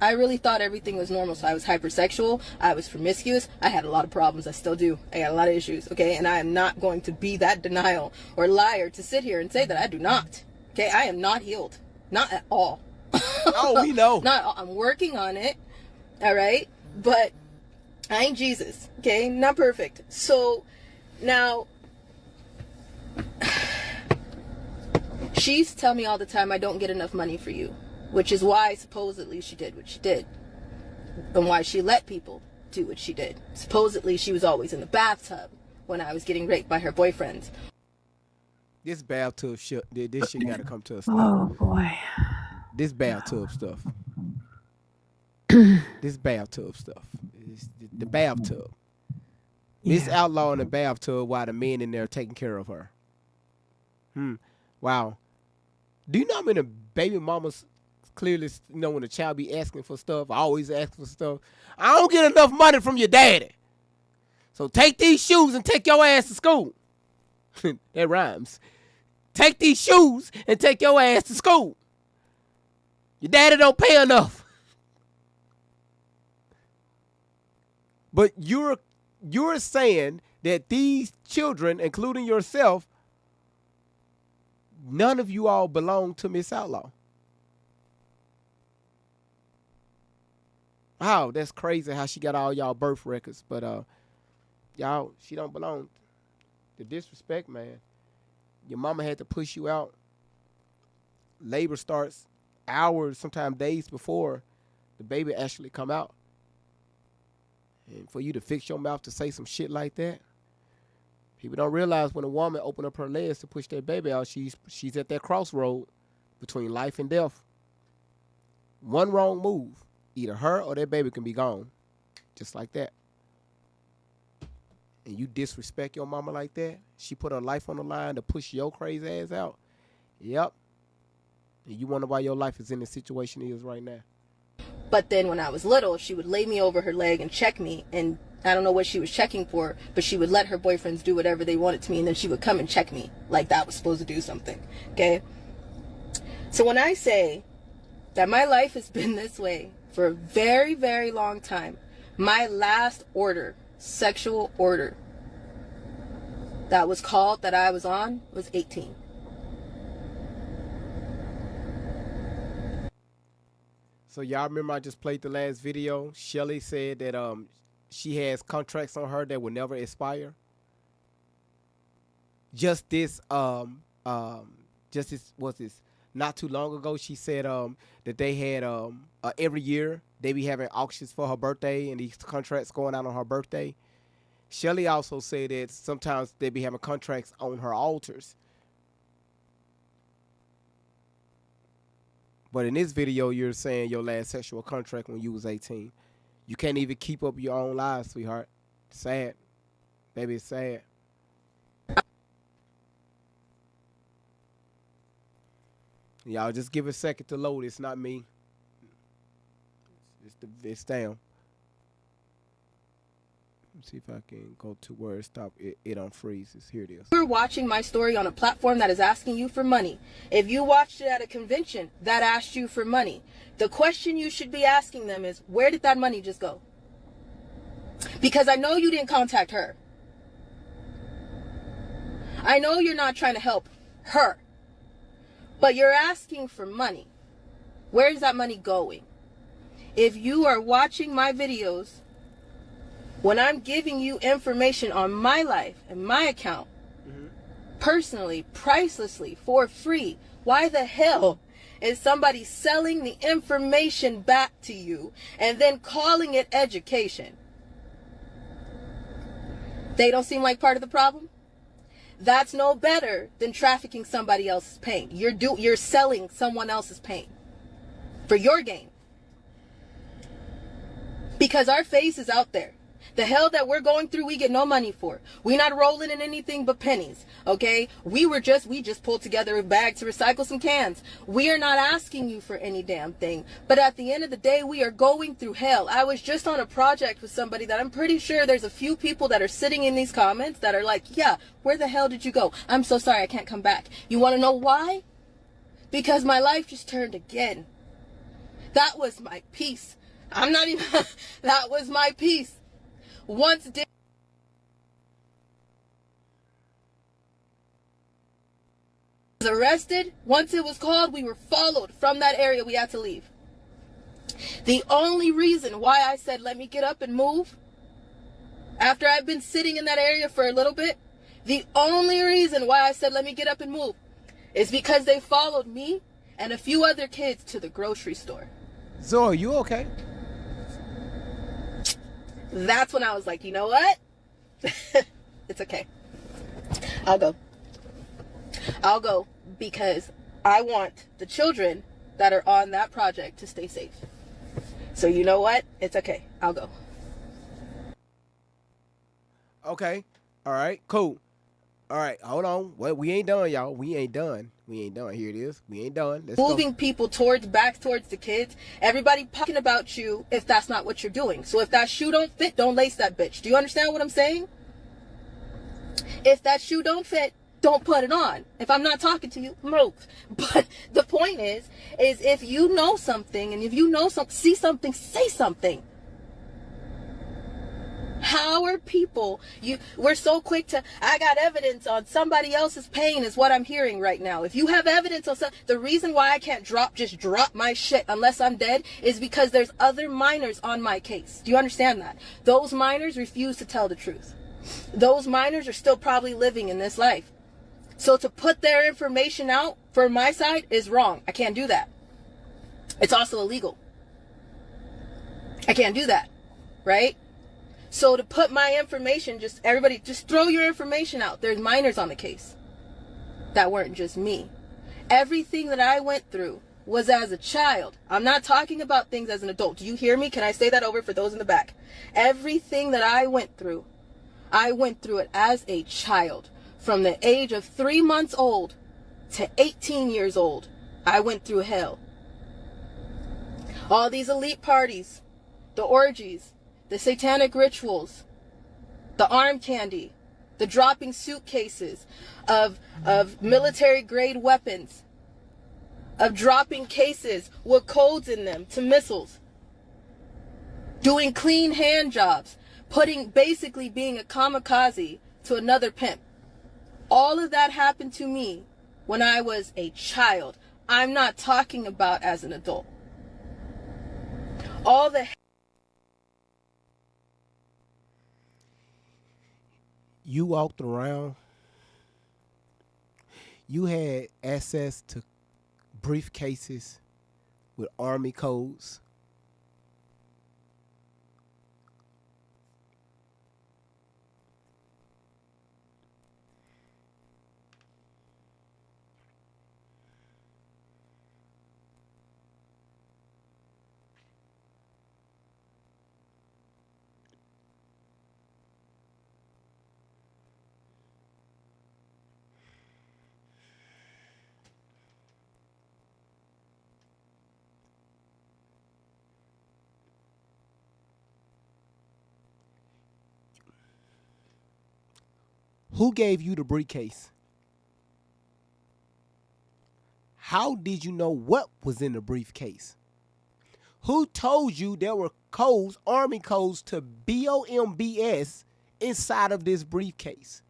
I really thought everything was normal. So I was hypersexual. I was promiscuous. I had a lot of problems. I still do. I got a lot of issues. Okay. And I am not going to be that denial or liar to sit here and say that I do not. Okay. I am not healed. Not at all. Oh, we know. Not at all. I'm working on it. All right. But I ain't Jesus. Okay. Not perfect. So now she used to tell me all the time, I don't get enough money for you. Which is why supposedly she did what she did. And why she let people do what she did. Supposedly she was always in the bathtub when I was getting raped by her boyfriends. This bathtub shit, this shit gotta come to a stop. Oh boy. This bathtub stuff. This bathtub stuff. The bathtub. This outlaw in the bathtub while the men in there taking care of her. Wow. Do you know how many baby mamas clearly, you know, when a child be asking for stuff, always asking for stuff? I don't get enough money from your daddy. So take these shoes and take your ass to school. That rhymes. Take these shoes and take your ass to school. Your daddy don't pay enough. But you're saying that these children, including yourself, none of you all belong to Miss Outlaw. Wow, that's crazy how she got all y'all birth records. But y'all, she don't belong. The disrespect, man. Your mama had to push you out. Labor starts hours, sometimes days before the baby actually come out. And for you to fix your mouth to say some shit like that, people don't realize when a woman open up her legs to push that baby out, she's at that crossroad between life and death. One wrong move, either her or that baby can be gone, just like that. And you disrespect your mama like that, she put her life on the line to push your crazy ass out. Yep. And you wonder why your life is in the situation it is right now. But then when I was little, she would lay me over her leg and check me. And I don't know what she was checking for, but she would let her boyfriends do whatever they wanted to me. And then she would come and check me like that was supposed to do something. Okay. So when I say that my life has been this way for a very, very long time, my last order, sexual order that was called, that I was on, was 18. So y'all remember I just played the last video. Shelly said that she has contracts on her that will never expire. Just this not too long ago, she said that they had every year they be having auctions for her birthday and these contracts going out on her birthday. Shelly also said that sometimes they be having contracts on her altars. But in this video, you're saying your last sexual contract when you was 18. You can't even keep up your own lives, sweetheart. Sad. Baby, it's sad. Y'all just give it a second to load. It's not me. It's down. Let's see if I can go to where it stopped. It unfreezes. Here it is. You're watching my story on a platform that is asking you for money. If you watched it at a convention that asked you for money, the question you should be asking them is, where did that money just go? Because I know you didn't contact her. I know you're not trying to help her, but you're asking for money. Where is that money going? If you are watching my videos, when I'm giving you information on my life and my account, personally, pricelessly, for free, why the hell is somebody selling the information back to you and then calling it education? They don't seem like part of the problem? That's no better than trafficking somebody else's pain. You're selling someone else's pain for your gain. Because our face is out there. The hell that we're going through, we get no money for. We not rolling in anything but pennies, okay? We just pulled together a bag to recycle some cans. We are not asking you for any damn thing. But at the end of the day, we are going through hell. I was just on a project with somebody that I'm pretty sure there's a few people that are sitting in these comments that are like, yeah, where the hell did you go? I'm so sorry, I can't come back. You want to know why? Because my life just turned again. That was my peace. I'm not even, that was my peace. Once was arrested, once it was called, we were followed from that area. We had to leave. The only reason why I said, let me get up and move, after I've been sitting in that area for a little bit, the only reason why I said, let me get up and move, is because they followed me and a few other kids to the grocery store. Zoe, you okay? That's when I was like, you know what? It's okay. I'll go because I want the children that are on that project to stay safe. So you know what? It's okay. I'll go. Okay. All right. Cool. All right. Hold on. Well, we ain't done, y'all. We ain't done. Here it is. We ain't done. Let's Moving people back towards the kids. Everybody talking about you if that's not what you're doing. So if that shoe don't fit, don't lace that bitch. Do you understand what I'm saying? If that shoe don't fit, don't put it on. If I'm not talking to you, move. But the point is if you know something and if you know something, see something, say something. How are people, we're so quick to, I got evidence on somebody else's pain is what I'm hearing right now. If you have evidence on the reason why I can't just drop my shit unless I'm dead is because there's other minors on my case. Do you understand that? Those minors refuse to tell the truth. Those minors are still probably living in this life. So to put their information out for my side is wrong. I can't do that. It's also illegal. I can't do that, right? So to put my information, everybody just throw your information out. There's minors on the case that weren't just me. Everything that I went through was as a child. I'm not talking about things as an adult. Do you hear me? Can I say that over for those in the back? Everything that I went through it as a child. From the age of 3 months old to 18 years old, I went through hell. All these elite parties, the orgies, the satanic rituals, the arm candy, the dropping suitcases of military grade weapons, of dropping cases with codes in them to missiles, doing clean hand jobs, basically being a kamikaze to another pimp. All of that happened to me when I was a child. I'm not talking about as an adult. All the You walked around, you had access to briefcases with Army codes. Who gave you the briefcase? How did you know what was in the briefcase? Who told you there were codes, Army codes to BOMBS inside of this briefcase?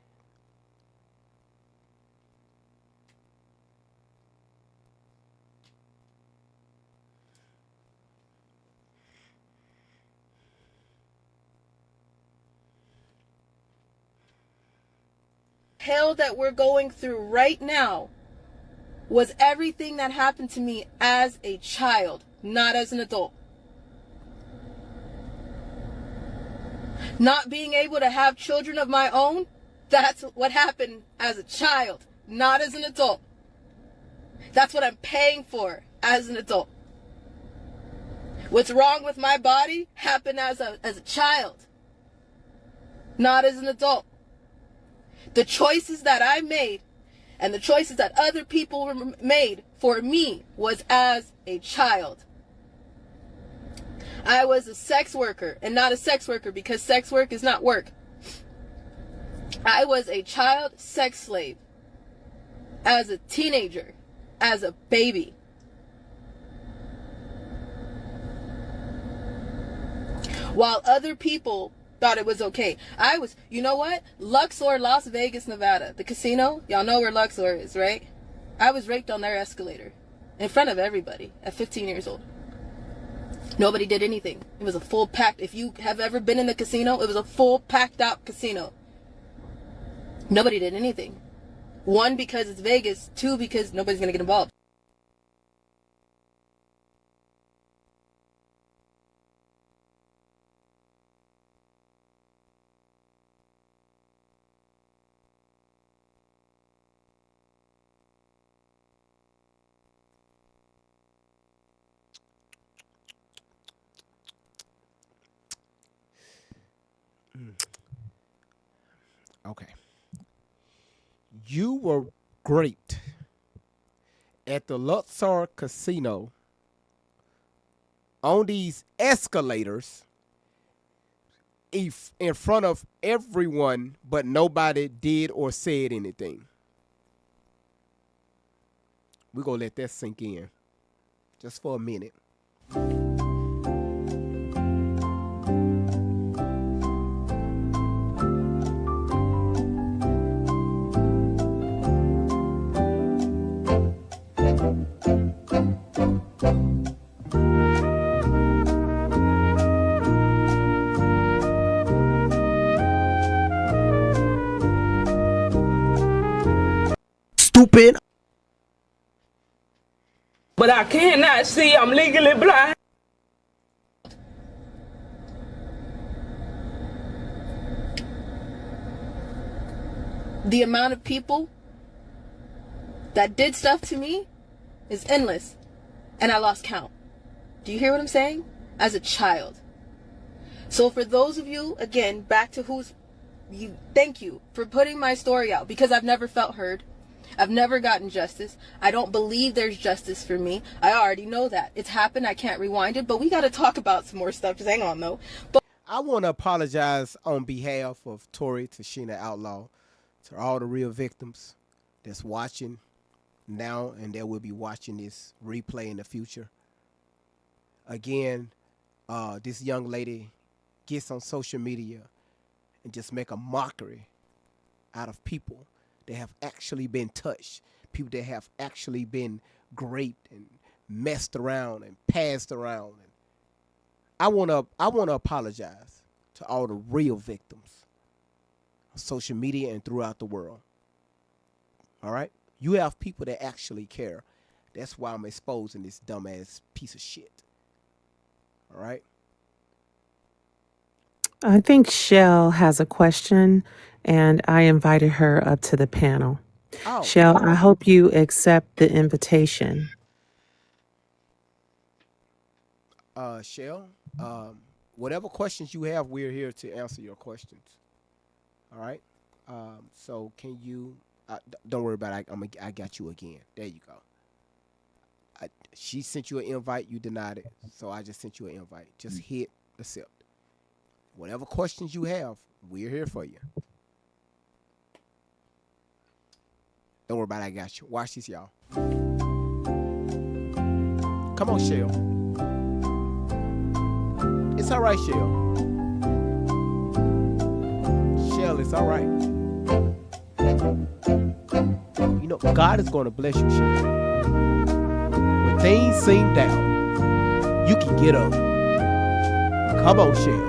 hell that we're going through right now was everything that happened to me as a child, not as an adult. Not being able to have children of my own, that's what happened as a child, not as an adult. That's what I'm paying for as an adult. What's wrong with my body happened as a child, not as an adult. The choices that I made and the choices that other people made for me was as a child. I was a sex worker, and not a sex worker because sex work is not work. I was a child sex slave as a teenager, as a baby. While other people thought it was okay. I was, you know what? Luxor, Las Vegas, Nevada, the casino. Y'all know where Luxor is, right? I was raped on their escalator in front of everybody at 15 years old. Nobody did anything. It was a full packed, if you have ever been in the casino, it was a full packed out casino. Nobody did anything. One, because it's Vegas. Two, because nobody's going to get involved. Okay. You were raped at the Luxor Casino on these escalators in front of everyone, but nobody did or said anything. We're going to let that sink in just for a minute. Stupid. But I cannot see. I'm legally blind. The amount of people that did stuff to me is endless, and I lost count. Do you hear what I'm saying? As a child. So for those of you, again, back to thank you for putting my story out, because I've never felt heard. I've never gotten justice. I don't believe there's justice for me. I already know that. It's happened. I can't rewind it, but we got to talk about some more stuff. Just hang on, though. But I want to apologize on behalf of Tori, Tashina Outlaw, to all the real victims that's watching now and that will be watching this replay in the future. Again, this young lady gets on social media and just make a mockery out of people that have actually been touched, people that have actually been raped and messed around and passed around. And I want to apologize to all the real victims on social media and throughout the world. All right? You have people that actually care. That's why I'm exposing this dumbass piece of shit. All right? I think Shell has a question, and I invited her up to the panel. Oh, Shell, I hope you accept the invitation. Shell, whatever questions you have, we're here to answer your questions. All right? So can you, don't worry about it. I got you again. There you go. She sent you an invite. You denied it. So I just sent you an invite. Just hit accept. Whatever questions you have, we're here for you. Don't worry about it. I got you. Watch this, y'all. Come on, Shell. It's all right, Shell. Shell, it's all right. You know, God is going to bless you, Shell. When things seem down, you can get up. Come on, Shell.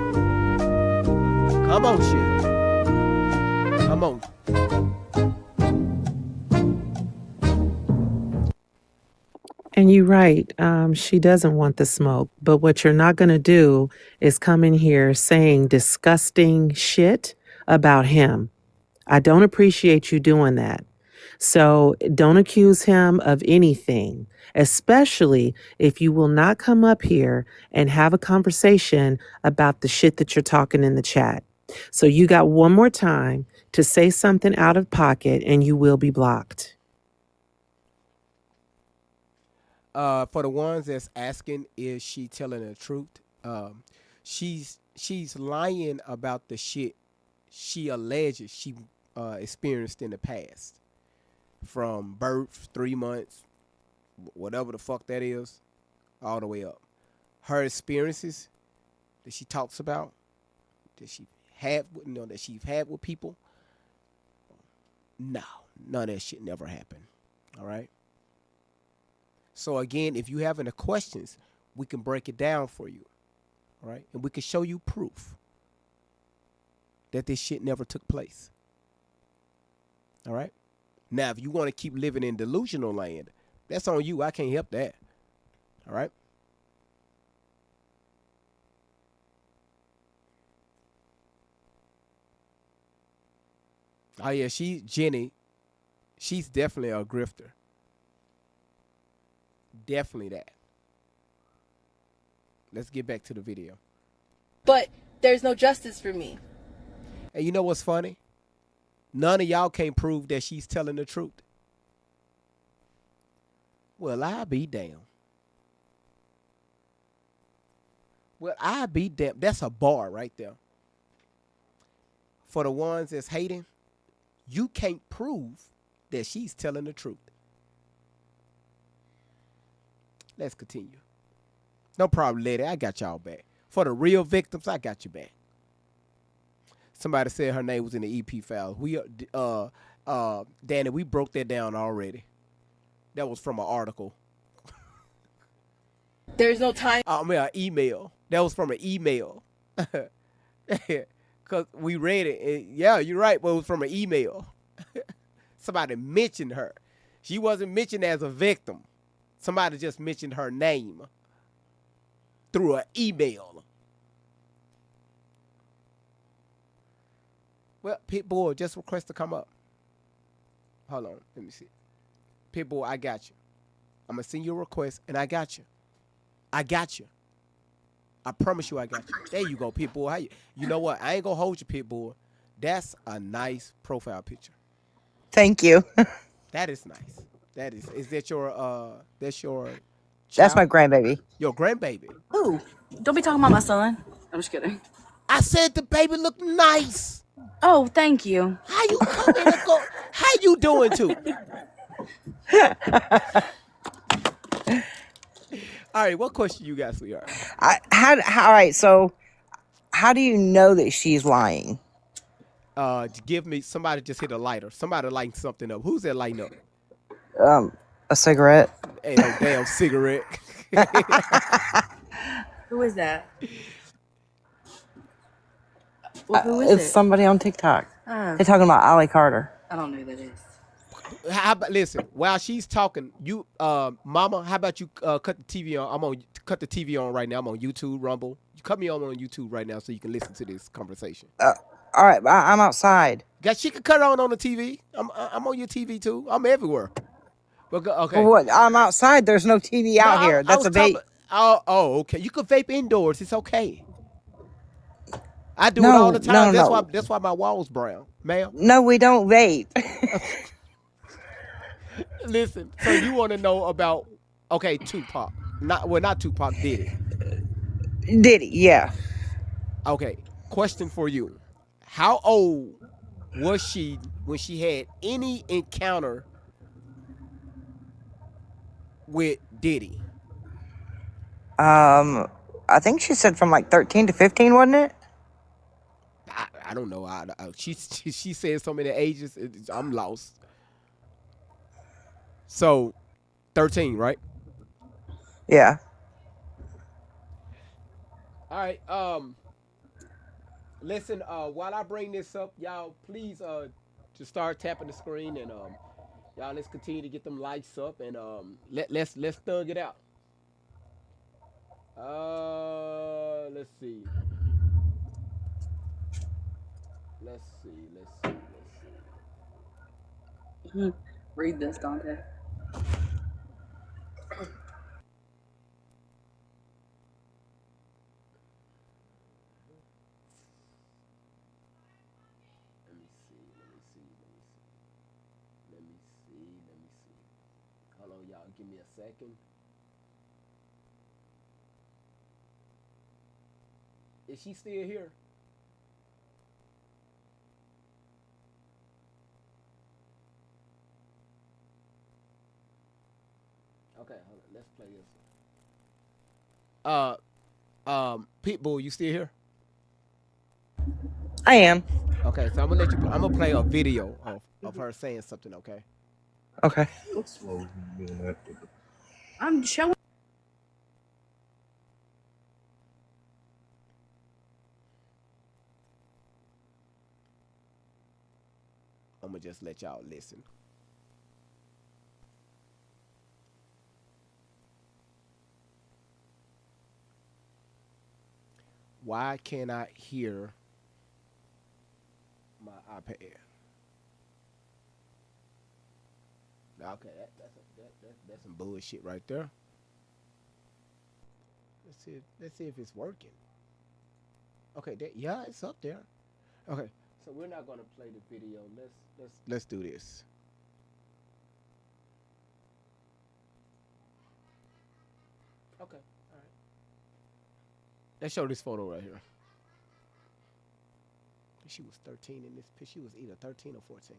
Come on, Shelly. Come on. And you're right. She doesn't want the smoke. But what you're not going to do is come in here saying disgusting shit about him. I don't appreciate you doing that. So don't accuse him of anything, especially if you will not come up here and have a conversation about the shit that you're talking in the chat. So you got one more time to say something out of pocket and you will be blocked. For the ones that's asking, is she telling the truth? She's lying about the shit she alleges she experienced in the past, from birth, 3 months, whatever the fuck that is, all the way up. Her experiences that she talks about, that she had, that she's had with people. No, none of that shit never happened. All right. So again, if you have any questions, we can break it down for you. All right, and we can show you proof that this shit never took place. All right. Now, if you want to keep living in delusional land, that's on you. I can't help that. All right. Oh yeah, Jenny. She's definitely a grifter. Definitely that. Let's get back to the video. But there's no justice for me. And you know what's funny? None of y'all can prove that she's telling the truth. Well, I'll be damned. Well, I'll be damned. That's a bar right there. For the ones that's hating, you can't prove that she's telling the truth. Let's continue. No problem, lady. I got y'all back. For the real victims, I got you back. Somebody said her name was in the EP file. Danny, we broke that down already. That was from an article. There's no time. I mean, an email. That was from an email. Because we read it. Yeah, you're right, but it was from an email. Somebody mentioned her. She wasn't mentioned as a victim. Somebody just mentioned her name through an email. Well, Pitbull, just request to come up. Hold on, let me see. Pitbull, I got you. I'm going to send you a request, and I got you. I got you. I promise you I got you. There you go, Pitbull. You know what? I ain't going to hold you, Pitbull. That's a nice profile picture. Thank you. That is nice. That is that your, that's your child? That's my grandbaby. Your grandbaby. Ooh, don't be talking about my son. I'm just kidding. I said the baby looked nice. Oh, thank you. How you coming to go? How you doing too? All right, what question you got, sweetheart? All right, so how do you know that she's lying? Give me, somebody just hit a lighter. Somebody lighting something up. Who's that lighting up? A cigarette. Ain't no damn cigarette. Who is that? Well, who is It's it? somebody on TikTok. Oh. They're talking about Ali Carter. I don't know who that is. How about, listen, while she's talking, you, Mama, how about you cut the TV on? Cut the TV on right now. I'm on YouTube, Rumble. You cut me on YouTube right now so you can listen to this conversation. All right, I'm outside. Yeah, she can cut it on the TV. I'm on your TV too. I'm everywhere. But, okay. Well, what? I'm outside. There's no TV out here. That's a vape. Okay. You can vape indoors. It's okay. I do it all the time. That's why my wall's brown, ma'am. No, we don't vape. Listen, so you want to know about, okay, Tupac. Not Tupac, Diddy. Diddy, yeah. Okay, question for you. How old was she when she had any encounter with Diddy? I think she said from like 13 to 15, wasn't it? I don't know. She said so many ages. I'm lost. So, 13, right? Yeah. All right. Listen. While I bring this up, y'all, please just start tapping the screen and y'all, let's continue to get them lights up and let's thug it out. Let's see. Read this, Dante. Let me see. Hold on, y'all. Give me a second. Is she still here? Okay, hold on. Let's play this one. Pitbull, you still here? I am. Okay, so I'm gonna let you. I'm gonna play a video of her saying something. Okay. Okay. I'm showing. I'm gonna just let y'all listen. Why can't I hear my iPad? Okay, that's some bullshit right there. Let's see if it's working. Okay, yeah, it's up there. Okay, so we're not gonna play the video. Let's do this. Okay, all right. Let's show this photo right here. She was 13 in this picture. She was either 13 or 14.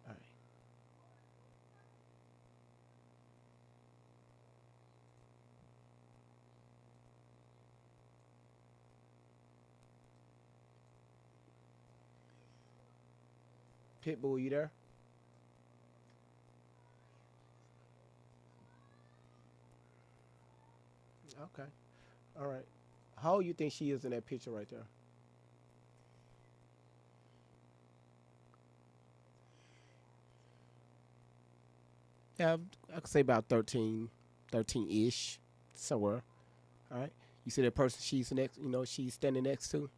All right. Pitbull, you there? Okay. All right. How old you think she is in that picture right there? Yeah, I could say about 13, 13-ish, somewhere. All right. You see that person she's next, she's standing next to?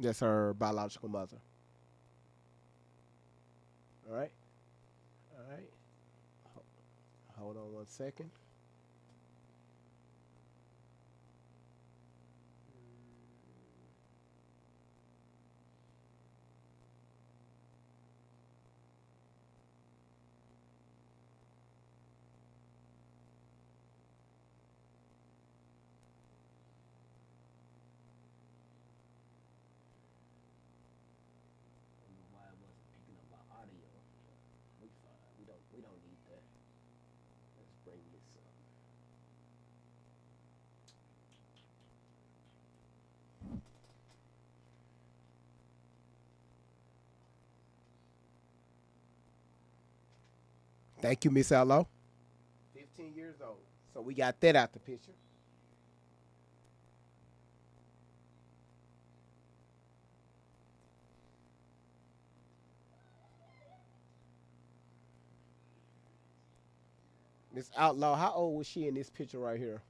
That's her biological mother. All right. All right. Hold on one second. Why I wasn't picking up my audio. We fine. We don't need that. Let's bring this up. Thank you, Miss Outlaw. 15 years old. So we got that out the picture. Miss Outlaw, how old was she in this picture right here?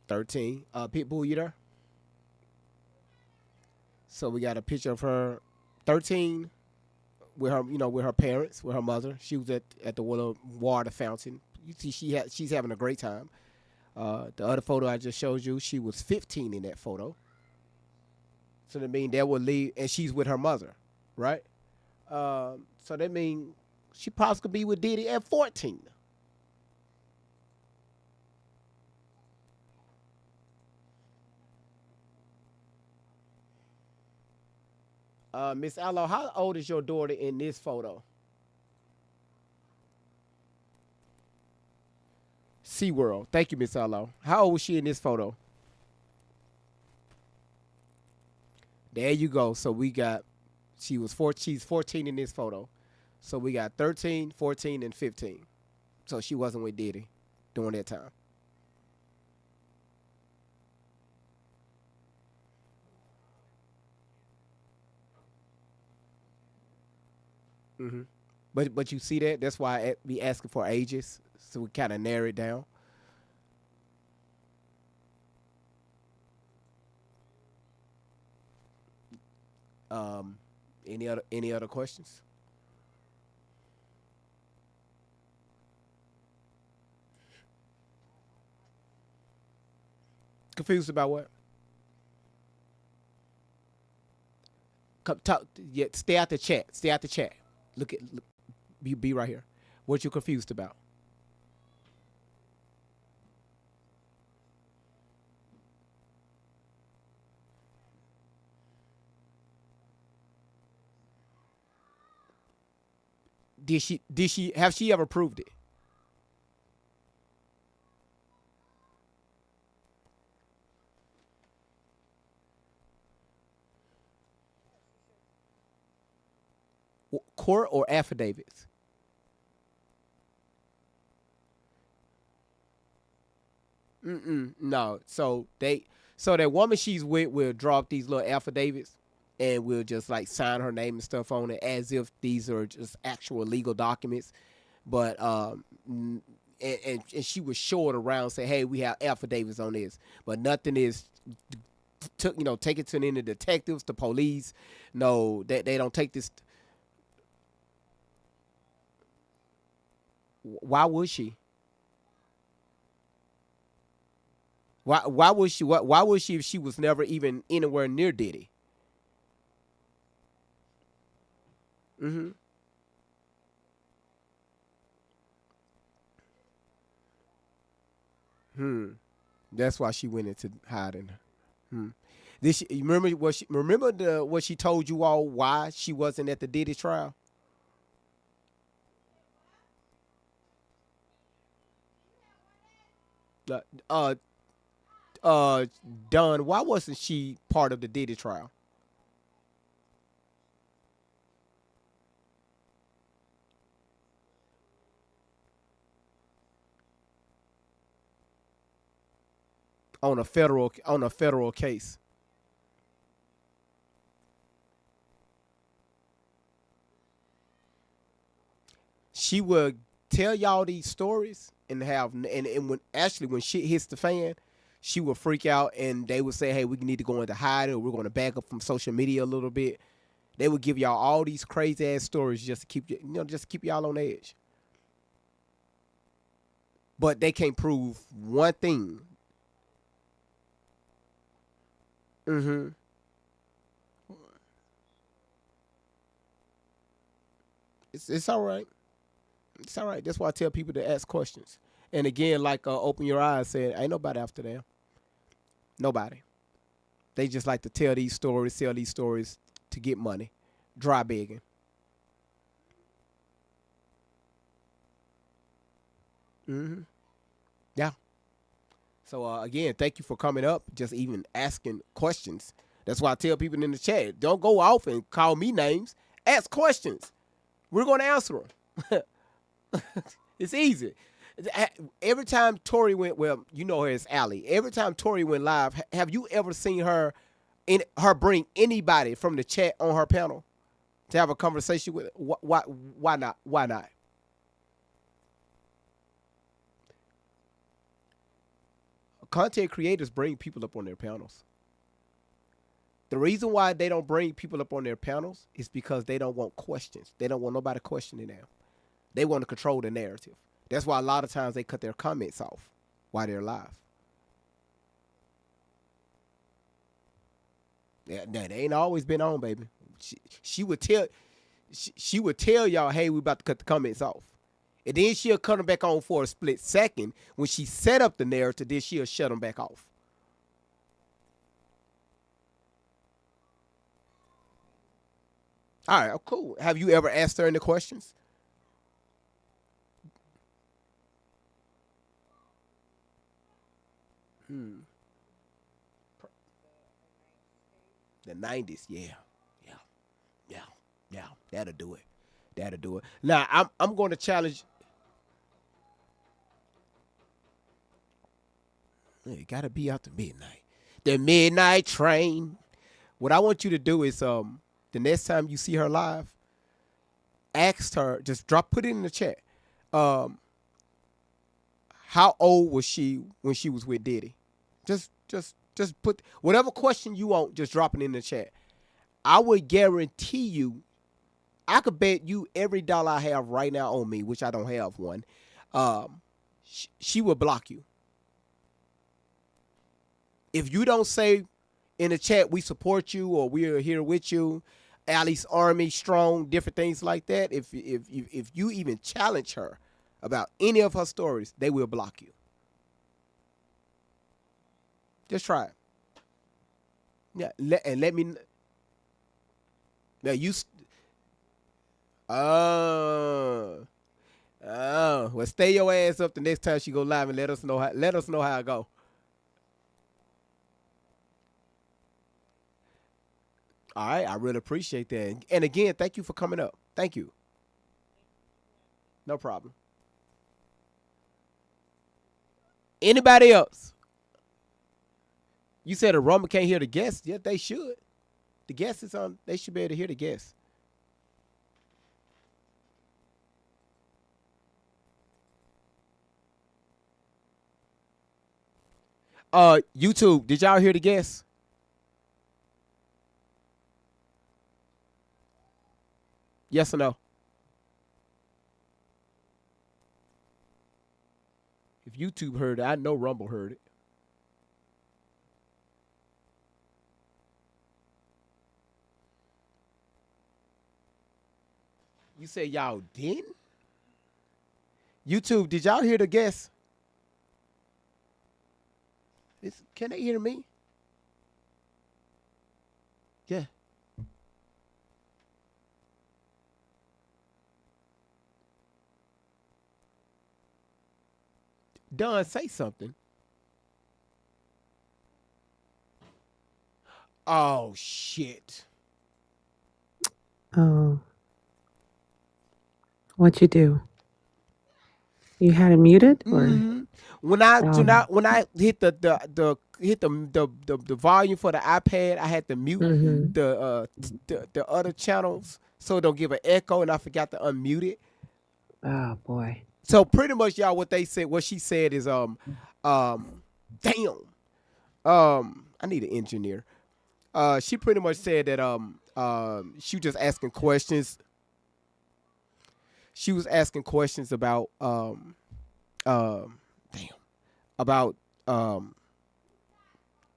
Thirteen. Pitbull, you there? So we got a picture of her, 13, with her, with her parents, with her mother. She was at the water fountain. You see, she's having a great time. The other photo I just showed you, she was 15 in that photo. So that means that would leave, and she's with her mother, right? So that means she possibly could be with Diddy at 14. Miss Outlaw, how old is your daughter in this photo? SeaWorld. Thank you, Miss Outlaw. How old was she in this photo? There you go. So we got, she's 14 in this photo. So we got 13, 14, and 15. So she wasn't with Diddy during that time. Hmm. But you see that? That's why I be asking for ages, so we kind of narrow it down. Um, any other questions? Confused about what? Come talk. Yeah, stay out the chat. Stay out the chat. Look. Be right here. What you confused about? Did she have she ever proved it? Court or affidavits? No. So that woman she's with will draw up these little affidavits and will just like sign her name and stuff on it as if these are just actual legal documents. But and she was short around say, hey, we have affidavits on this, but nothing is took take it to any detectives, the police. No, they don't take this. Why would she? Why would she? Why would she if she was never even anywhere near Diddy? Mm-hmm. Hmm. That's why she went into hiding. Hmm. Did she you remember what she told you all why she wasn't at the Diddy trial? Uh, uh, uh, Don, why wasn't she part of the Diddy trial? On a federal case. She would tell y'all these stories and when shit hits the fan, she would freak out and they would say, hey, we need to go into hiding or we're going to back up from social media a little bit. They would give y'all all these crazy ass stories just to keep just to keep y'all on edge. But they can't prove one thing. Mm-hmm. It's all right. It's all right. That's why I tell people to ask questions. And again, like Open Your Eyes said, ain't nobody after them. Nobody. They just like to tell these stories, sell these stories to get money. Dry begging. Hmm. Yeah. So again, thank you for coming up, just even asking questions. That's why I tell people in the chat, don't go off and call me names. Ask questions. We're going to answer them. It's easy. Every time Tori went, well, you know her as Allie. Every time Tori went live, have you ever seen her bring anybody from the chat on her panel to have a conversation with? Why not? Why not? Content creators bring people up on their panels. The reason why they don't bring people up on their panels is because they don't want questions. They don't want nobody questioning them. They want to control the narrative. That's why a lot of times they cut their comments off while they're live. Yeah, nah, they ain't always been on, baby. She would tell she would tell y'all, hey, we about to cut the comments off. And then she'll cut them back on for a split second. When she set up the narrative, then she'll shut them back off. All right, oh, cool. Have you ever asked her any questions? Hmm. The 90s, yeah. Yeah. Yeah. Yeah. That'll do it. That'll do it. Now I'm going to challenge. You gotta be out to midnight. The midnight train. What I want you to do is the next time you see her live, asked her, just put it in the chat. How old was she when she was with Diddy? Just put whatever question you want, just drop it in the chat. I would guarantee you, I could bet you every dollar I have right now on me, which I don't have one, she will block you. If you don't say in the chat, we support you or we are here with you, Alice Army, strong, different things like that, if you even challenge her about any of her stories, they will block you. Just try it. Yeah, and let me. Now you. Well, stay your ass up the next time she go live and let us know how it go. All right, I really appreciate that. And again, thank you for coming up. Thank you. No problem. Anybody else? You said a Rumble can't hear the guests. Yeah, they should. The guest is on. They should be able to hear the guests. YouTube, did y'all hear the guests? Yes or no? If YouTube heard it, I know Rumble heard it. You said y'all didn't? YouTube, did y'all hear the guests? Can they hear me? Yeah. Don, say something. Oh, shit. Oh. What'd you do? You had it muted, or when I hit the volume for the iPad, I had to mute the other channels so it don't give an echo, and I forgot to unmute it. Oh boy. So pretty much, y'all, what she said is damn. I need an engineer. She pretty much said that she was just asking questions. She was asking questions about about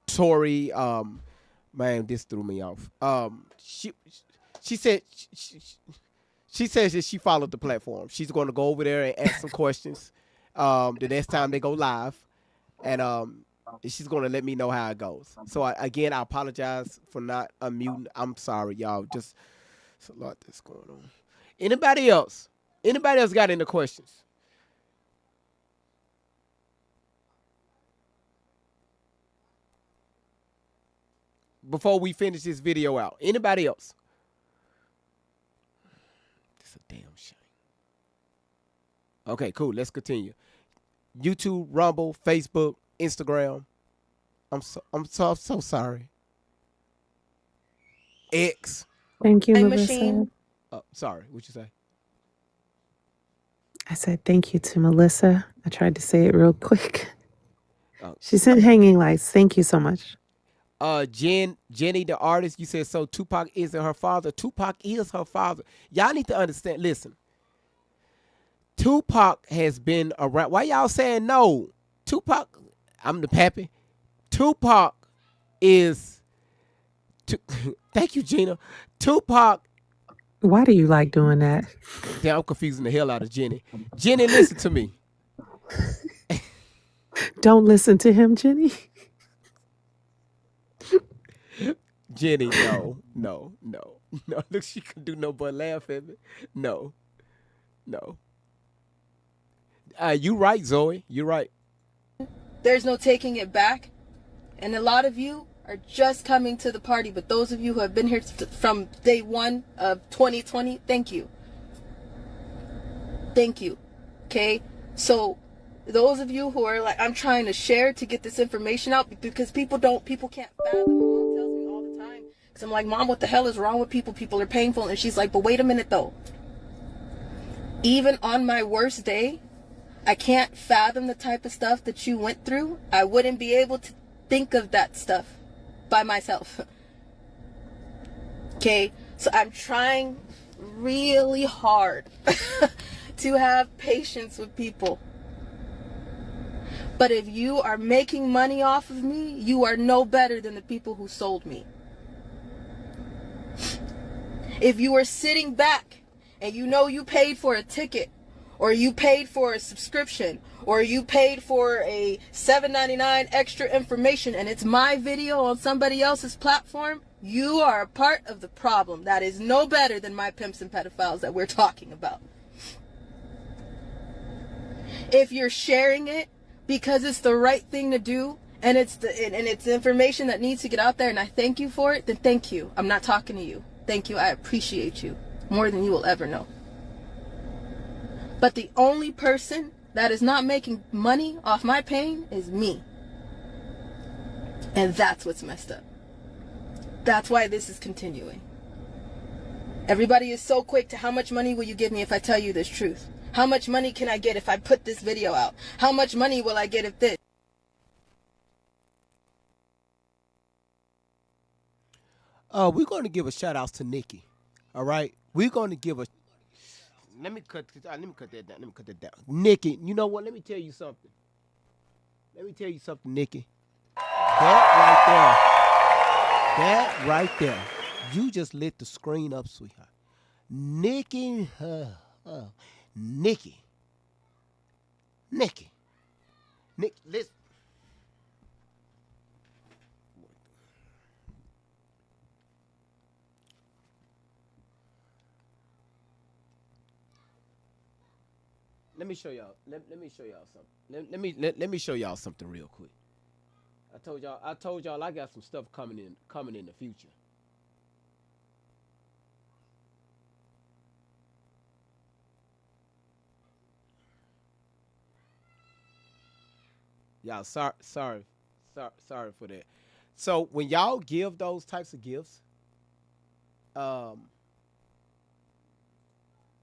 Tori. Man, this threw me off. She said she says that she followed the platform. She's going to go over there and ask some questions the next time they go live, and she's going to let me know how it goes. So I apologize for not unmuting. I'm sorry, y'all. Just it's a lot that's going on. Anybody else? Anybody else got any questions? Before we finish this video out. Anybody else? It's a damn shame. Okay, cool. Let's continue. YouTube, Rumble, Facebook, Instagram. I'm so sorry. X. Thank you, Time Melissa. machine. Sorry, what'd you say? I said thank you to Melissa. I tried to say it real quick. Oh. She sent hanging lights. Thank you so much. Jenny, the artist, you said, so Tupac isn't her father. Tupac is her father. Y'all need to understand. Listen, Tupac has been around. Why y'all saying no? Tupac, I'm the pappy. Tupac is. Thank you, Gina. Tupac. Why do you like doing that? Damn, I'm confusing the hell out of Jenny. Jenny, listen to me. Don't listen to him, Jenny. Jenny, no. Look, she can do no but laugh at me. No. You right, Zoe. You're right. There's no taking it back. And a lot of you are just coming to the party, but those of you who have been here from day one of 2020, thank you. Okay? So those of you who are like, I'm trying to share to get this information out because people can't fathom. My mom tells me all the time, because I'm like, Mom, what the hell is wrong with people? People are painful. And she's like, but wait a minute though. Even on my worst day, I can't fathom the type of stuff that you went through. I wouldn't be able to think of that stuff by myself. Okay, so I'm trying really hard to have patience with people. But if you are making money off of me, you are no better than the people who sold me. If you are sitting back and you know you paid for a ticket, or you paid for a subscription, or you paid for a $7.99 extra information, and it's my video on somebody else's platform, you are a part of the problem. That is no better than my pimps and pedophiles that we're talking about. If you're sharing it because it's the right thing to do, and it's the information that needs to get out there, and I thank you for it, then thank you. I'm not talking to you. Thank you. I appreciate you more than you will ever know. But the only person that is not making money off my pain is me. And that's what's messed up. That's why this is continuing. Everybody is so quick to, how much money will you give me if I tell you this truth? How much money can I get if I put this video out? How much money will I get if this? We're going to give a shout out to Nikki. All right, we're going to give a. Let me cut that down. Let me cut that down. Nikki, you know what? Let me tell you something. Nikki. That right there. You just lit the screen up, sweetheart. Nikki, Nikki, listen. Let me show y'all. Let me show y'all something. Let me show y'all something real quick. I told y'all I got some stuff coming in the future. Y'all sorry for that. So when y'all give those types of gifts,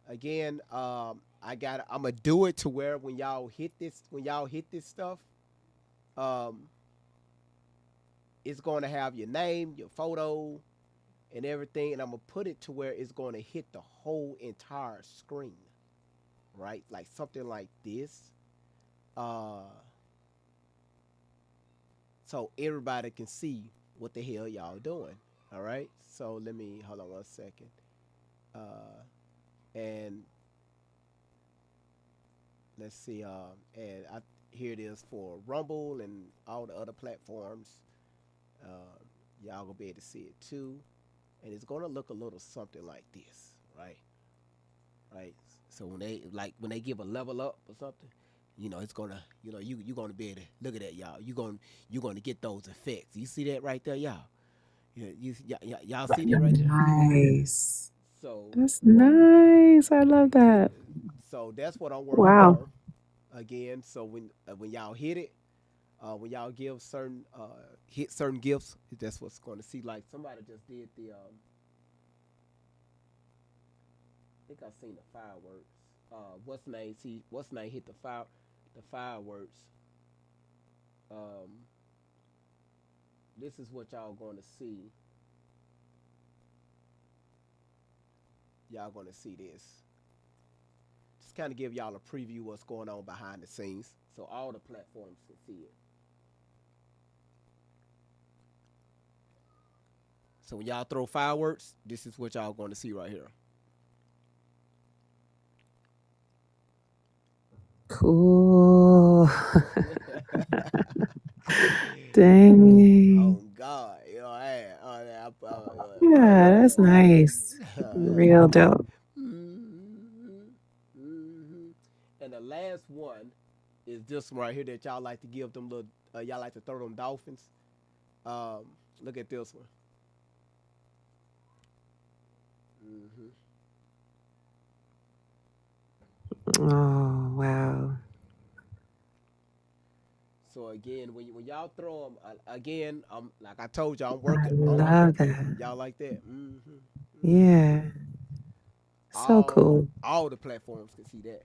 again, I'm gonna do it to where when y'all hit this stuff, it's gonna have your name, your photo, and everything, and I'm gonna put it to where it's gonna hit the whole entire screen, right? Like something like this, so everybody can see what the hell y'all doing. All right. So let me hold on 1 second, and let's see, and here it is for Rumble and all the other platforms. Y'all gonna be able to see it too, and it's gonna look a little something like this, right? So when they give a level up or something, it's gonna, you gonna be able to look at that, y'all. You gonna get those effects. You see that right there, y'all? Y'all see that right there? Nice. So That's nice. I love that. so that's what I'm working Wow. on. Again, so when y'all hit it, when y'all give hit certain gifts, that's what's going to see. Like somebody just did the, I think I seen the fireworks. What's name? See, what's name hit the fireworks. This is what y'all going to see. Y'all going to see this. Just kind of give y'all a preview what's going on behind the scenes, so all the platforms can see it. So when y'all throw fireworks, this is what y'all going to see right here. Cool. Dang. Oh God, Yeah, that's nice. Real dope. And the last one is this one right here that y'all like to give them little. Y'all like to throw them dolphins. Look at this one. Oh, wow. So again, when y'all throw them, again, like I told y'all, I'm I working. love that. Y'all like that? Yeah. So cool. All the platforms can see that.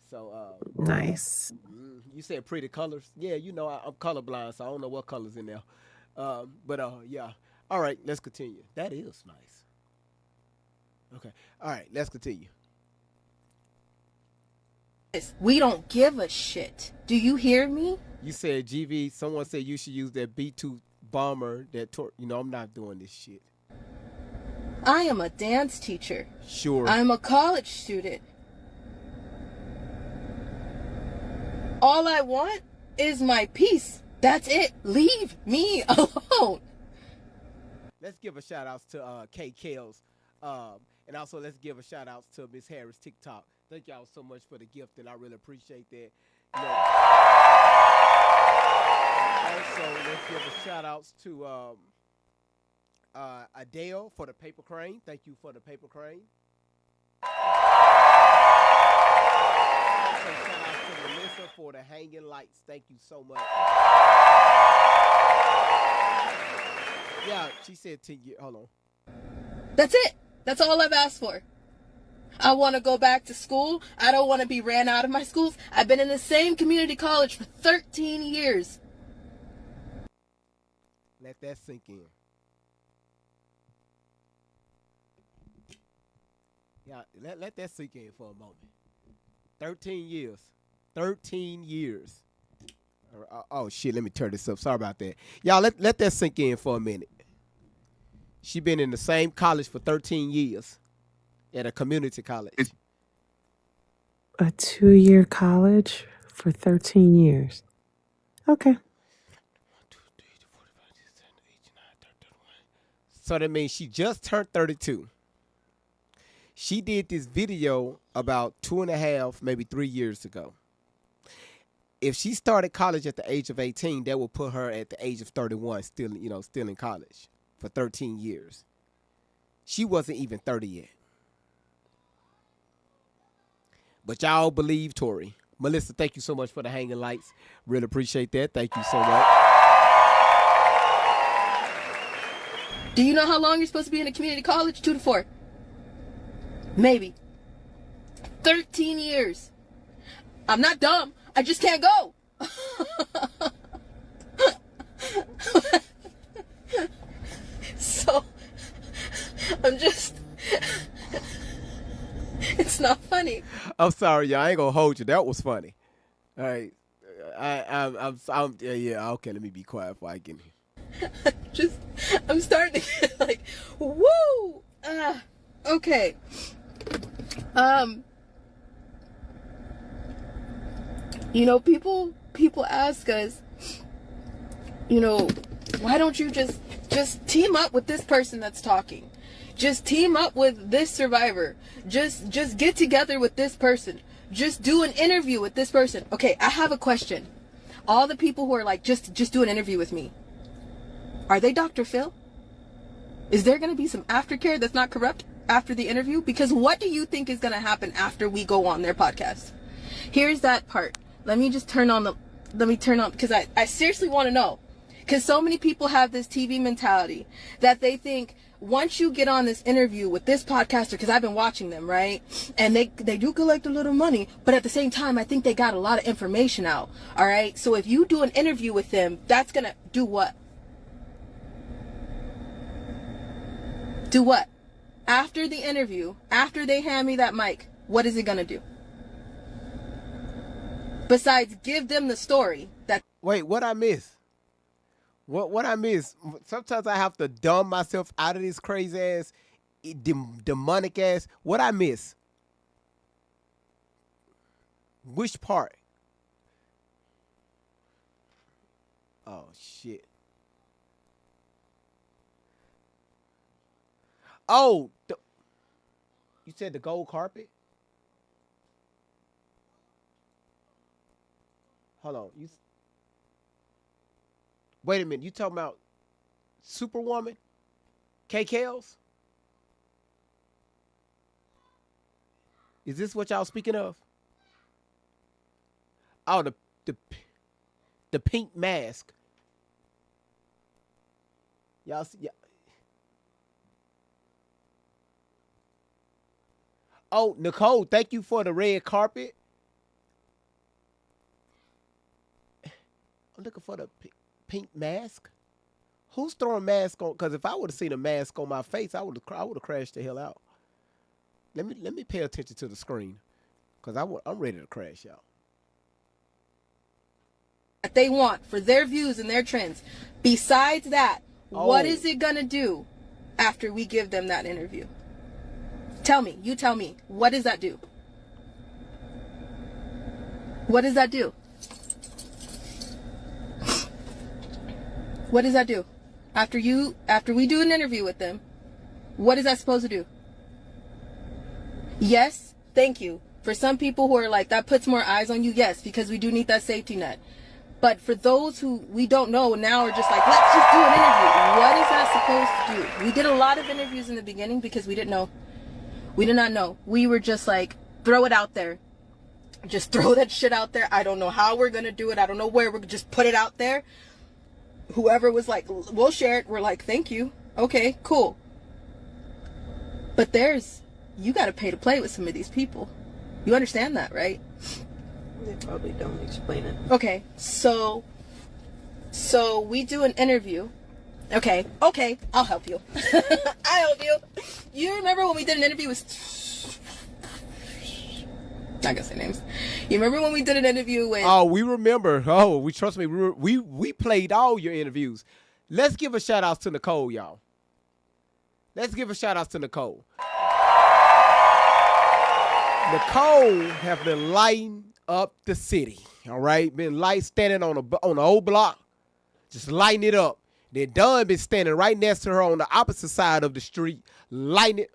So Nice. you said pretty colors. Yeah, you know I'm colorblind, so I don't know what colors in there. But yeah. All right, let's continue. That is nice. Okay. All right, let's continue. We don't give a shit. Do you hear me? You said GV. Someone said you should use that B2 bomber. I'm not doing this shit. I am a dance teacher. Sure. I'm a college student. All I want is my peace. That's it. Leave me alone. Let's give a shout out to K Kales. And also let's give a shout out to Miss Harris TikTok. Thank y'all so much for the gift, and I really appreciate that. Also, let's give a shout outs to Adele for the paper crane. Thank you for the paper crane. Also, shout out to Melissa for the hanging lights. Thank you so much. Yeah, she said 10 years. Hold on. That's it. That's all I've asked for. I want to go back to school. I don't want to be ran out of my schools. I've been in the same community college for 13 years. Let that sink in. Yeah, let that sink in for a moment. 13 years. 13 years. Oh, shit, let me turn this up. Sorry about that. Y'all, let that sink in for a minute. She been in the same college for 13 years at a community college. A 2-year college for 13 years. Okay. So that means she just turned 32. She did this video about 2.5, maybe 3 years ago. If she started college at the age of 18, that would put her at the age of 31, still in college for 13 years. She wasn't even 30 yet. But y'all believe Tori. Melissa, thank you so much for the hanging lights. Really appreciate that. Thank you so much. Do you know how long you're supposed to be in a community college? 2 to 4. Maybe. 13 years. I'm not dumb. I just can't go. So, I'm just... It's not funny. I'm sorry, y'all. I ain't gonna hold you. That was funny. All right. Yeah. Okay, let me be quiet before I get here. I'm starting to get like, woo! Okay. People ask us, why don't you just team up with this person that's talking? Just team up with this survivor. Just get together with this person. Just do an interview with this person. Okay, I have a question. All the people who are like, just do an interview with me. Are they Dr. Phil? Is there going to be some aftercare that's not corrupt after the interview? Because what do you think is going to happen after we go on their podcast? Here's that part. Let me turn on, because I seriously want to know. Because so many people have this TV mentality that they think once you get on this interview with this podcaster, because I've been watching them, right? And they do collect a little money, but at the same time, I think they got a lot of information out. All right. So if you do an interview with them, that's going to do what? Do what? After the interview, after they hand me that mic, what is it going to do? Besides give them the story that... Wait, what I miss? What I miss? Sometimes I have to dumb myself out of this crazy ass, demonic ass. What I miss? Which part? Oh, shit. Oh, you said the gold carpet? Hold on. Wait a minute. You talking about Superwoman? KKLs? Is this what y'all speaking of? Oh, the pink mask. Y'all see? Yeah. Oh, Nicole, thank you for the red carpet. I'm looking for the pink mask. Who's throwing mask on? Because if I would have seen a mask on my face, I would have crashed the hell out. Let me pay attention to the screen, because I'm ready to crash, y'all. That they want for their views and their trends. Besides that, what is it gonna do after we give them that interview? Tell me. You tell me. What does that do? What does that do? What does that do? After we do an interview with them, what is that supposed to do? Yes, thank you. For some people who are like, that puts more eyes on you, yes, because we do need that safety net. But for those who we don't know now are just like, let's just do an interview. What is that supposed to do? We did a lot of interviews in the beginning because we didn't know. We did not know. We were just like, throw it out there. Just throw that shit out there. I don't know how we're going to do it. I don't know where. We're just put it out there. Whoever was like, we'll share it. We're like, thank you. Okay, cool. But you got to pay to play with some of these people. You understand that, right? They probably don't explain it. Okay, so we do an interview. Okay, I'll help you. I'll help you. You remember when we did an interview with... Not gonna say names. You remember when we did an interview with... Oh, we remember. Oh, trust me. We played all your interviews. Let's give a shout out to Nicole, y'all. Let's give a shout out to Nicole. Nicole have been lighting up the city. All right, been standing on the old block, just lighting it up. Then Dunn been standing right next to her on the opposite side of the street, lighting it.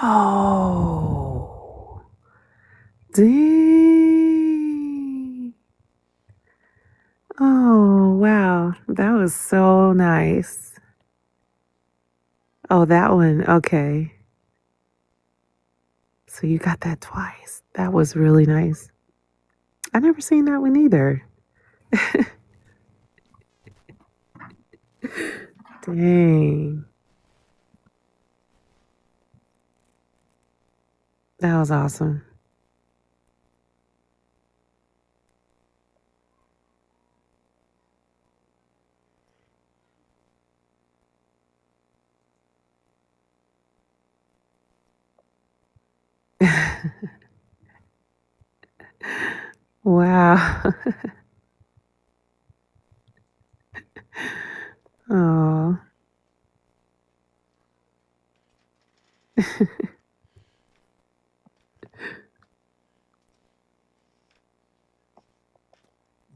Oh, dang. Oh, wow. That was so nice. Oh, that one. Okay. So you got that twice. That was really nice. I never seen that one either. Dang. That was awesome. Wow. Oh.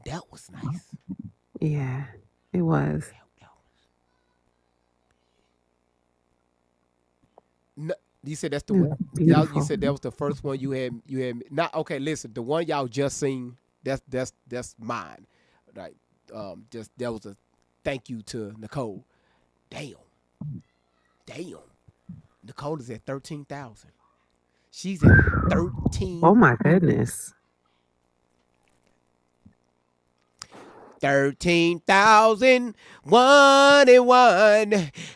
That was nice. Yeah, it was. No, you said that's the one. Y'all, you said that was the first one you had. Not okay. Listen, the one y'all just seen. That's mine. Right. Just that was a thank you to Nicole. Damn. Nicole is at 13,000. She's at 13. Oh my goodness. 13,001.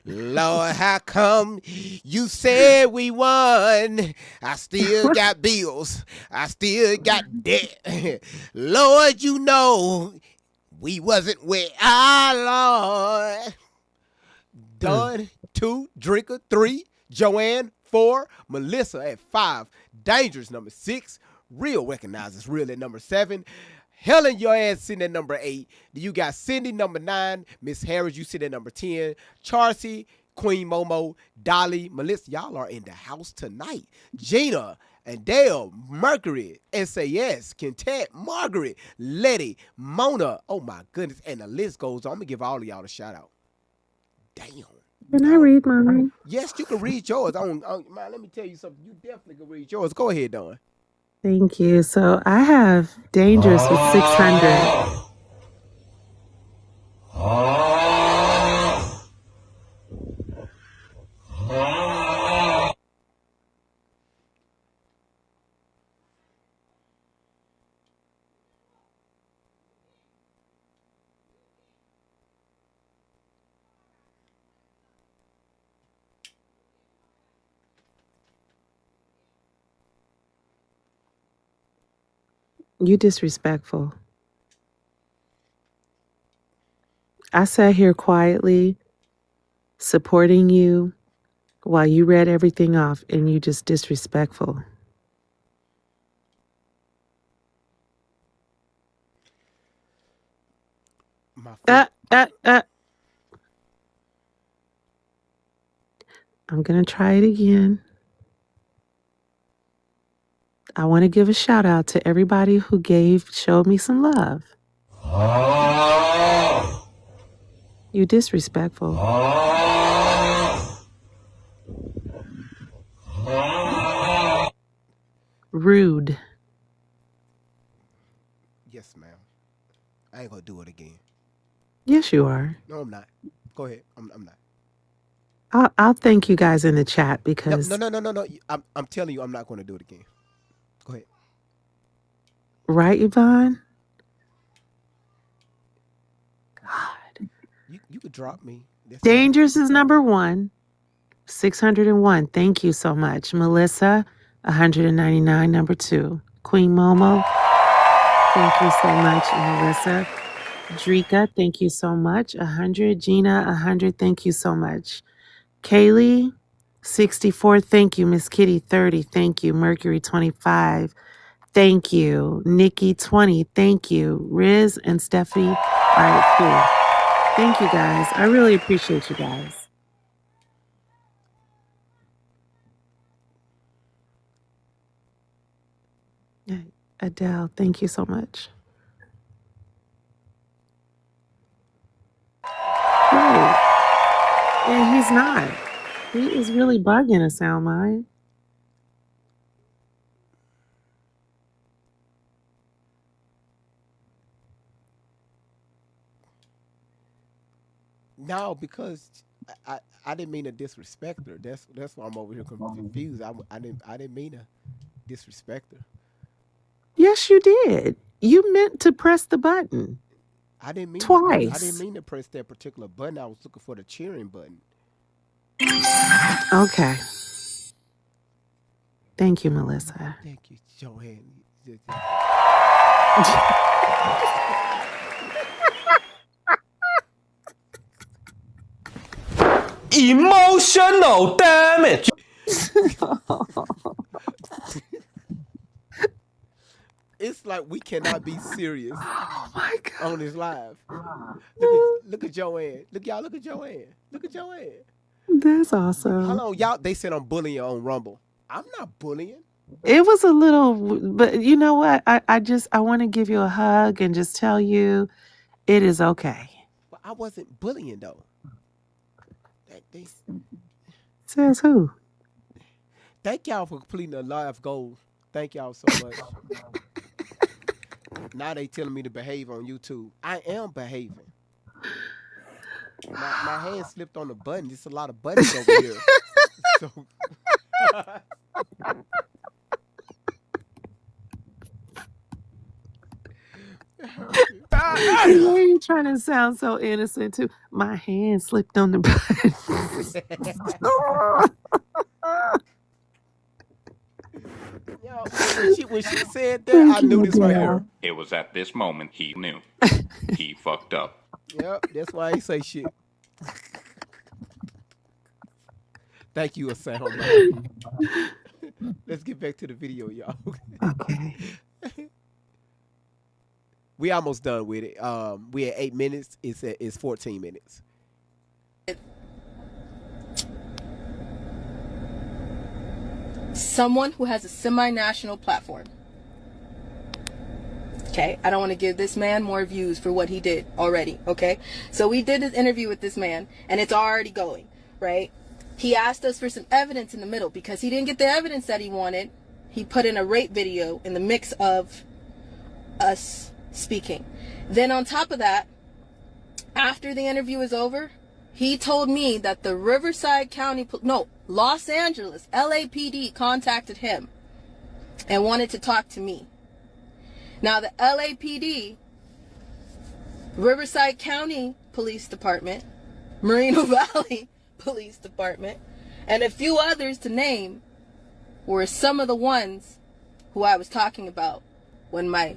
Lord, how come you said we won? I still got bills. I still got debt. Lord, you know we wasn't with our Lord. Done 2, Drinker 3, Joanne 4, Melissa at 5, Dangerous number 6, Real Recognizes Real at number 7. Helen, your ass sitting at number 8. You got Cindy, number 9. Miss Harris, you sit at number 10. Charcy, Queen Momo, Dolly, Melissa, y'all are in the house tonight. Gina, and Dale, Mercury, SAS, Quintet, Margaret, Letty, Mona. Oh my goodness. And the list goes on. I'm going to give all of y'all a shout out. Damn. Can I read mine? Yes, you can read yours. Man, let me tell you something. You definitely can read yours. Go ahead, Dawn. Thank you. So I have Dangerous with 600. You disrespectful. I sat here quietly supporting you while you read everything off, and you just disrespectful. My foot. I'm going to try it again. I want to give a shout out to everybody who showed me some love. You disrespectful. Rude. Yes, ma'am. I ain't gonna do it again. Yes, you are. No, I'm not. Go ahead. I'm not. I'll thank you guys in the chat No, because no. I'm telling you, I'm not gonna do it again. Go ahead. right, Yvonne? God. You could drop me. That's Dangerous is number 1. 601. Thank you so much. Melissa, 199, number 2. Queen Momo, thank you so much, Melissa. Drika, thank you so much. 100. Gina, 100. Thank you so much. Kaylee, 64. Thank you. Miss Kitty, 30. Thank you. Mercury, 25. Thank you. Nikki, 20. Thank you. Riz and Stephanie are at 2. Thank you, guys. I really appreciate you guys. Adele, thank you so much. Right. And he's not. He is really bugging a sound mind. No, because I didn't mean to disrespect her. That's why I'm over here confused. I didn't mean to disrespect her. Yes, you did. You meant to press the button. I didn't mean twice. I didn't mean to press that particular button. I was looking for the cheering button. Okay. Thank you, Melissa. Thank you, Joanne. Emotional damage. It's like we cannot be serious Oh my God. on this live. Look at Joanne. Look at Joanne. Look at Joanne. That's How awesome. long y'all? They said I'm bullying on Rumble. I'm not bullying. It was a little, but you know what? I want to give you a hug and just tell you it is okay. But I wasn't bullying though. Says who? Thank y'all for completing the live goal. Thank y'all so much. Now they telling me to behave on YouTube. I am behaving. My hand slipped on the button. There's a lot of buttons over here. So Why are you trying to sound so innocent too? My hand slipped on the button. Yo, when she said that, I knew this right here. It was at this moment he knew. He fucked up. Yep, that's why I ain't say shit. Thank you, sound. Let's get back to the video, y'all. Okay. We almost done with it. We at 8 minutes. It's 14 minutes. Someone who has a semi-national platform. Okay, I don't want to give this man more views for what he did already, okay? So we did this interview with this man, and it's already going, right? He asked us for some evidence in the middle because he didn't get the evidence that he wanted. He put in a rape video in the mix of us speaking. Then on top of that, after the interview was over, he told me that the Riverside County, Los Angeles, LAPD contacted him and wanted to talk to me. Now the LAPD, Riverside County Police Department, Moreno Valley Police Department, and a few others to name were some of the ones who I was talking about when my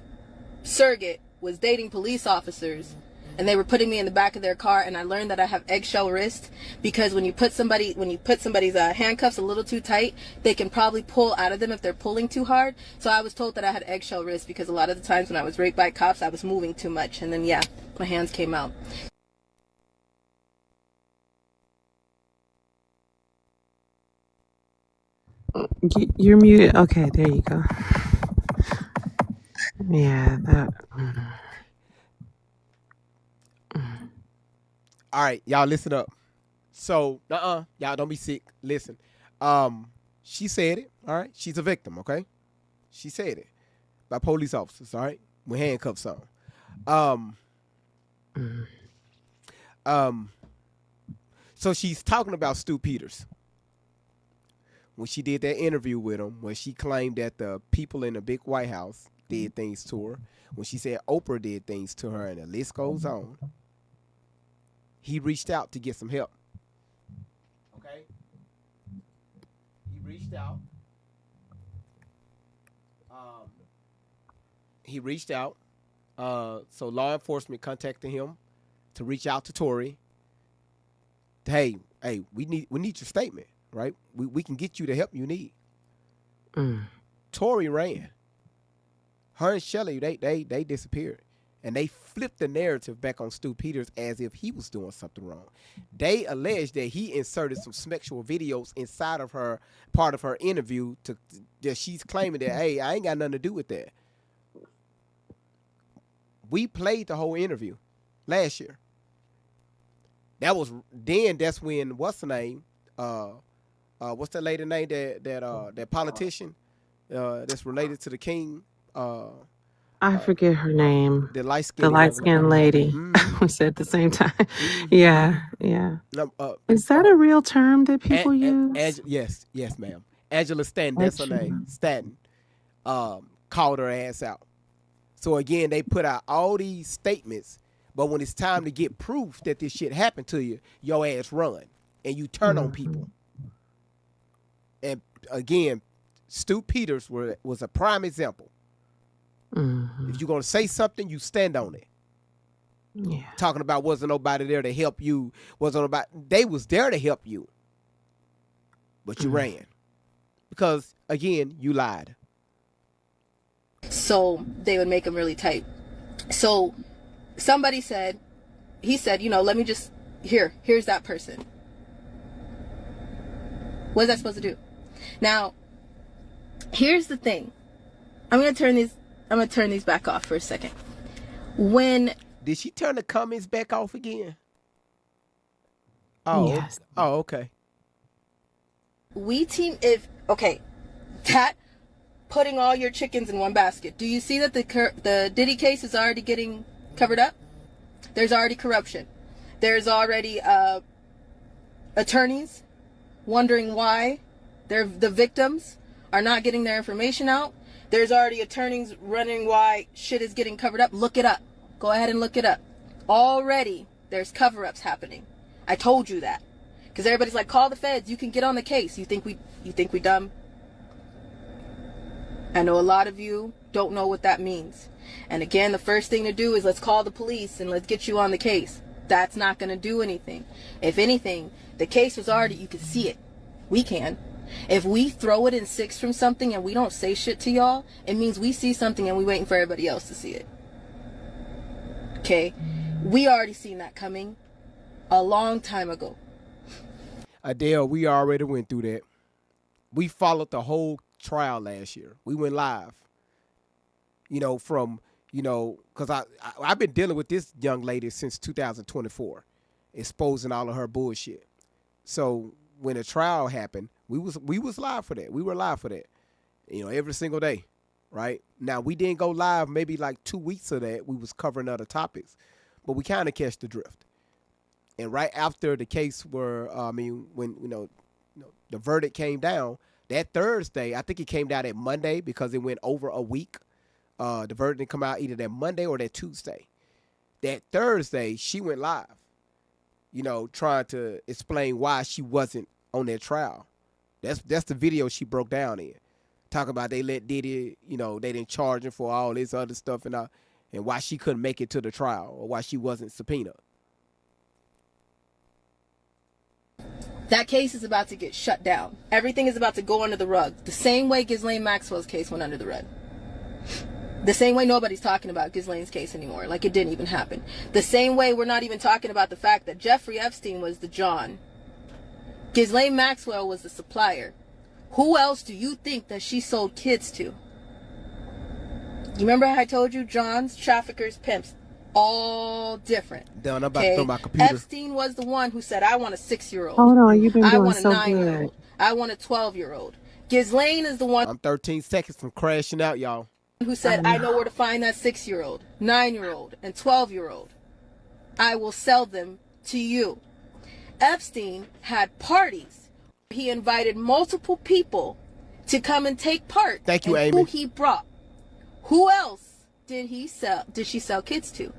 surrogate was dating police officers, and they were putting me in the back of their car, and I learned that I have eggshell wrist because when you put somebody's handcuffs a little too tight, they can probably pull out of them if they're pulling too hard. So I was told that I had eggshell wrist because a lot of the times when I was raped by cops, I was moving too much, and then yeah, my hands came out. You're muted. Okay, there you go. Yeah, that. All right, y'all listen up. So, y'all don't be sick. Listen. She said it, all right? She's a victim, okay? She said it by police officers, all right? With handcuffs on. So she's talking about Stu Peters. When she did that interview with him, when she claimed that the people in the big White House did things to her, when she said Oprah did things to her, and the list goes on, he reached out to get some help. Okay? He reached out. So law enforcement contacted him to reach out to Tori. Hey, we need your statement. Right? We can get you the help you need. Tori ran. Her and Shelly, they disappeared. And they flipped the narrative back on Stu Peters as if he was doing something wrong. They alleged that he inserted some sexual videos inside of her, part of her interview, that she's claiming that, hey, I ain't got nothing to do with that. We played the whole interview last year. That's when, what's the name? What's that lady name that politician that's related to the king? I forget her name. The light-skinned lady. We said at the same time. Yeah. Is that a real term that people use? Yes, ma'am. Angela Stanton, that's her name. Stanton called her ass out. So again, they put out all these statements, but when it's time to get proof that this shit happened to you, your ass run and you turn on people. And again, Stu Peters was a prime example. If you're gonna say something, you stand on it. Yeah. Talking about wasn't nobody there to help you, they was there to help you, but you ran because again you lied. So they would make them really tight. So somebody said, let me just here's that person. What is that supposed to do? Now, here's the thing. I'm gonna turn these back off for a second. Did she turn the comments back off again? Oh, yes. Oh, okay. That putting all your chickens in one basket. Do you see that the Diddy case is already getting covered up? There's already corruption. There's already attorneys wondering why the victims are not getting their information out. There's already attorneys running why shit is getting covered up. Look it up. Go ahead and look it up. Already there's cover-ups happening. I told you that. Because everybody's like, call the feds. You can get on the case. You think we dumb? I know a lot of you don't know what that means. And again, the first thing to do is let's call the police and let's get you on the case. That's not going to do anything. If anything, the case was already, you can see it. We can. If we throw it in 6 from something and we don't say shit to y'all, it means we see something and we waiting for everybody else to see it. Okay? We already seen that coming a long time ago. Adele, we already went through that. We followed the whole trial last year. We went live. Because I've been dealing with this young lady since 2024, exposing all of her bullshit. So when the trial happened, we was live for that. We were live for that, every single day, right? Now, we didn't go live maybe like 2 weeks of that. We was covering other topics, but we kind of catch the drift. And right after the case when the verdict came down, that Thursday, I think it came down that Monday because it went over a week. The verdict didn't come out either that Monday or that Tuesday. That Thursday, she went live, trying to explain why she wasn't on that trial. That's the video she broke down in. Talking about they let Diddy, they didn't charge him for all this other stuff. and why she couldn't make it to the trial or why she wasn't subpoenaed. That case is about to get shut down. Everything is about to go under the rug. The same way Ghislaine Maxwell's case went under the rug. The same way nobody's talking about Ghislaine's case anymore, like it didn't even happen. The same way we're not even talking about the fact that Jeffrey Epstein was the John. Ghislaine Maxwell was the supplier. Who else do you think that she sold kids to? You remember how I told you Johns, traffickers, pimps, all different. Done. I'm about to throw my computer. Epstein was the one who said, I want a 6-year-old. Hold on, you've been I doing want a so 9-year-old. good. I want a 12-year-old. Ghislaine is the one I'm 13 seconds from crashing out, y'all. who said, I know where to find that 6-year-old, 9-year-old, and 12-year-old. I will sell them to you. Epstein had parties. He invited multiple people to come and take part. Thank you, and Amy. who he brought. Who else did she sell kids to?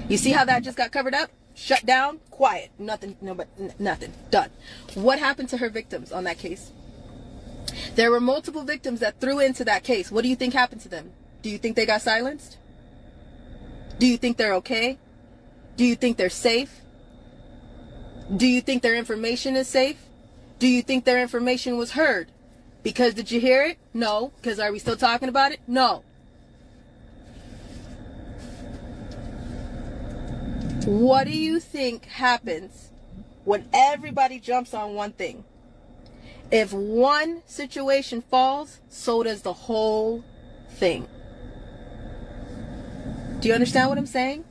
You see how that just got covered up? Shut down, quiet, nothing, nothing, done. What happened to her victims on that case? There were multiple victims that threw into that case. What do you think happened to them? Do you think they got silenced? Do you think they're okay? Do you think they're safe? Do you think their information is safe? Do you think their information was heard? Because did you hear it? No. Because are we still talking about it? No. What do you think happens when everybody jumps on one thing? If one situation falls, so does the whole thing. Do you understand what I'm saying?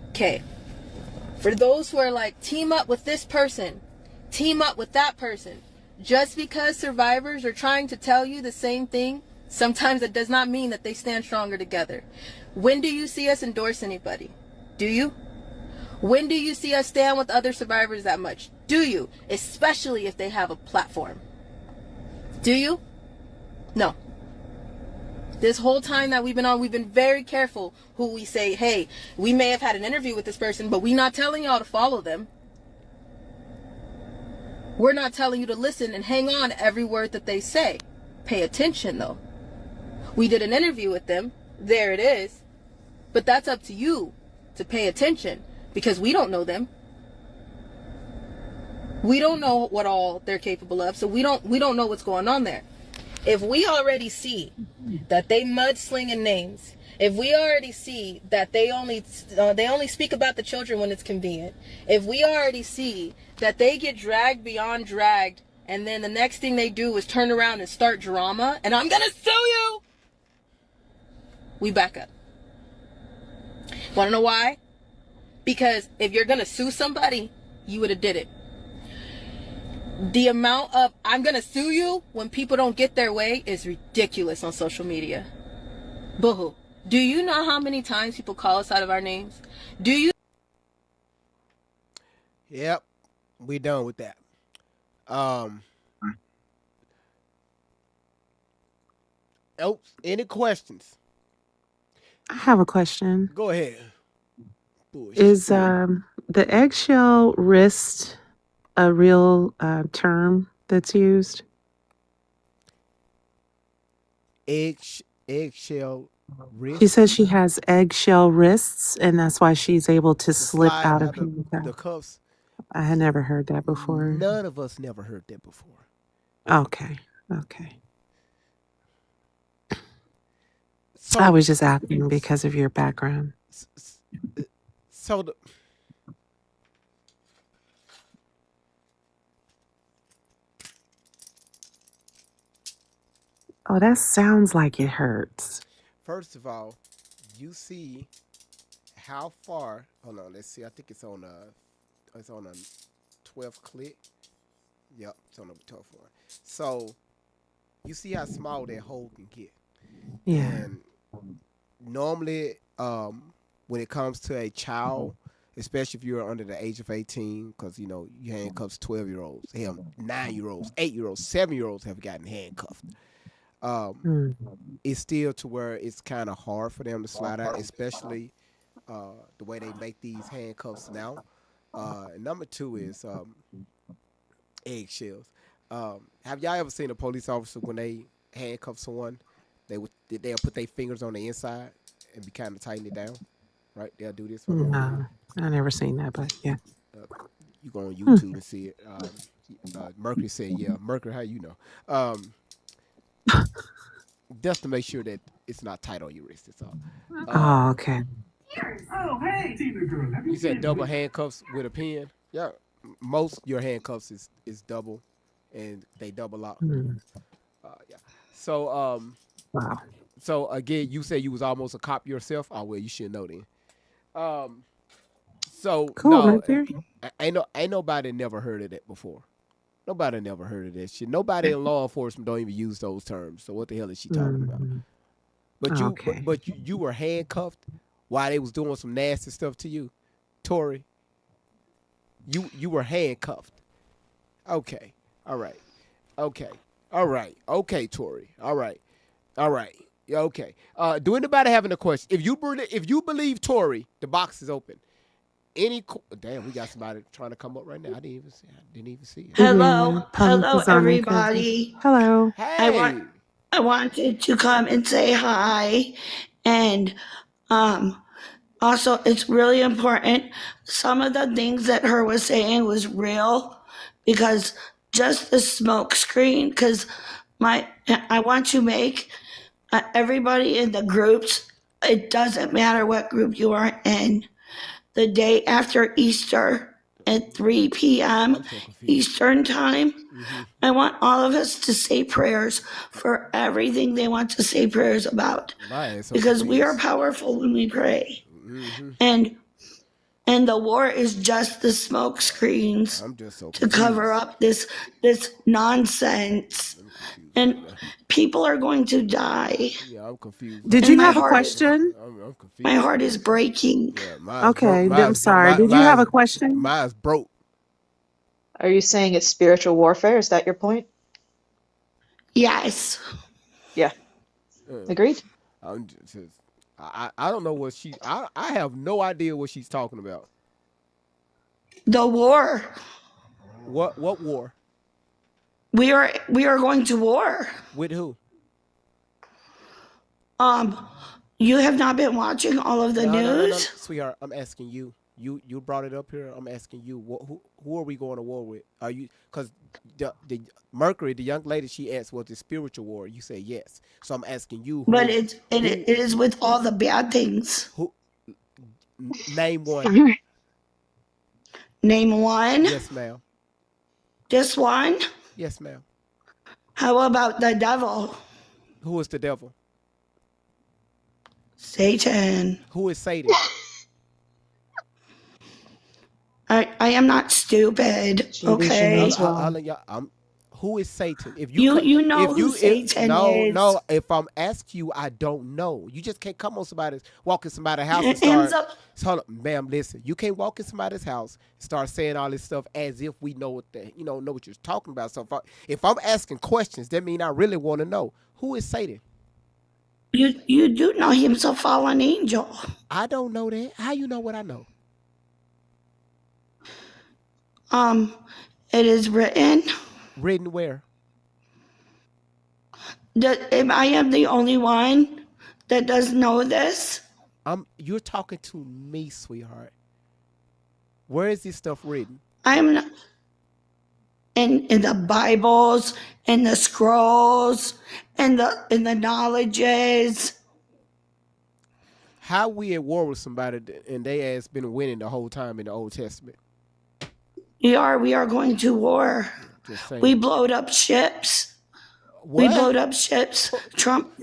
Okay. For those who are like, team up with this person, team up with that person, just because survivors are trying to tell you the same thing, sometimes it does not mean that they stand stronger together. When do you see us endorse anybody? Do you? When do you see us stand with other survivors that much? Do you? Especially if they have a platform. Do you? No. This whole time that we've been on, we've been very careful who we say, hey, we may have had an interview with this person, but we're not telling y'all to follow them. We're not telling you to listen and hang on to every word that they say. Pay attention, though. We did an interview with them. There it is. But that's up to you to pay attention, because we don't know them. We don't know what all they're capable of, so we don't know what's going on there. If we already see that they mudslinging names, if we already see that they only speak about the children when it's convenient, if we already see that they get dragged beyond dragged, and then the next thing they do is turn around and start drama, and I'm gonna sue you, we back up. Want to know why? Because if you're gonna sue somebody, you would have did it. The amount of I'm gonna sue you when people don't get their way is ridiculous on social media. Boo-hoo. Do you know how many times people call us out of our names? Do you? Yep, we done with that. Oops, any questions? I have a question. Go ahead. Bullshit. Is the eggshell wrist a real term that's used? Eggshell wrist? She says she has eggshell wrists, and that's why she's able to slip Slide out of the handcuffs. cuffs. I had never heard that before. None of us never heard that before. Okay. So, I was just asking because of your background. so Oh, that sounds like it hurts. first of all, you see how far. Hold on, let's see. I think it's on a 12th click. Yep, it's on a 12th one. So you see how small that hole can get. Yeah. And normally, when it comes to a child, especially if you're under the age of 18, because you handcuffs 12-year-olds, hell, 9-year-olds, 8-year-olds, 7-year-olds have gotten handcuffed. It's still to where it's kind of hard for them to slide out, especially the way they make these handcuffs now. Number two is eggshells. Have y'all ever seen a police officer when they handcuff someone? they'll put their fingers on the inside and be kind of tightening it down, right? They'll do this right here. No, I never seen that, but yeah. You go on YouTube and see it. Mercury said, "Yeah, Mercury, how you know?" Just to make sure that it's not tight on your wrist. That's all. Oh, okay. Oh, hey, Tina girl. You said double handcuffs with a pin. Yeah, most your handcuffs is double, and they double lock. Yeah. So Wow. So again, you said you was almost a cop yourself. Oh well, you should know then. So Cool, no, Mercury. ain't nobody never heard of that before. Nobody never heard of that shit. Nobody in law enforcement don't even use those terms. So what the hell is she talking about? But Okay. you were handcuffed while they was doing some nasty stuff to you, Tori. You were handcuffed. Okay. All right. Okay. All right. Okay, Tori. All right. All right. Yeah, okay. Do anybody have any questions? If you believe Tori, the box is open. Damn, we got somebody trying to come up right now. I didn't even see it. Hello, hello, It's on there, cousin. everybody. Hello. Hey. I wanted to come and say hi, and also it's really important. Some of the things that her was saying was real, because just the smoke screen. Because I want to make everybody in the groups. It doesn't matter what group you are in. The day after Easter at 3 p.m. Eastern time, I want all of us to say prayers for everything they want to say prayers about, because we are powerful when we pray. And the war is just the smoke screens to cover up this nonsense. And people are going to die. Yeah, I'm confused. Did you have a question? I'm confused. My heart is breaking. Yeah, Okay, I'm sorry. Did you have a question? Mine's broke. Are you saying it's spiritual warfare? Is that your point? Yes. Yeah. Agreed. I don't know what I have no idea what she's talking about. The war. What war? We are going to war. With who? You have not been watching all of the news? No, sweetheart. I'm asking you. You brought it up here. I'm asking you. Who are we going to war with? Are you? Because the Mercury, the young lady, she asked, "Was it spiritual war?" You say yes. So I'm asking you. But it is with all the bad things. Name one. Name one. Yes, ma'am. Just one. Yes, ma'am. How about the devil? Who is the devil? Satan. Who is Satan? I am not stupid. Okay. Who is Satan? If you know who Satan is. No. If I'm asking you, I don't know. You just can't come on walk in somebody's house and start. Hold up, ma'am. Listen, you can't walk in somebody's house and start saying all this stuff as if we know know what you're talking about. So if I'm asking questions, that means I really want to know who is Satan. You do know him's a fallen angel. I don't know that. How you know what I know? It is written. Written where? I am the only one that does know this. You're talking to me, sweetheart. Where is this stuff written? I'm not in the Bibles, in the scrolls, in the knowledges. How we at war with somebody and they has been winning the whole time in the Old Testament? We are going to war. We blowed up ships. What? We blowed up ships. Trump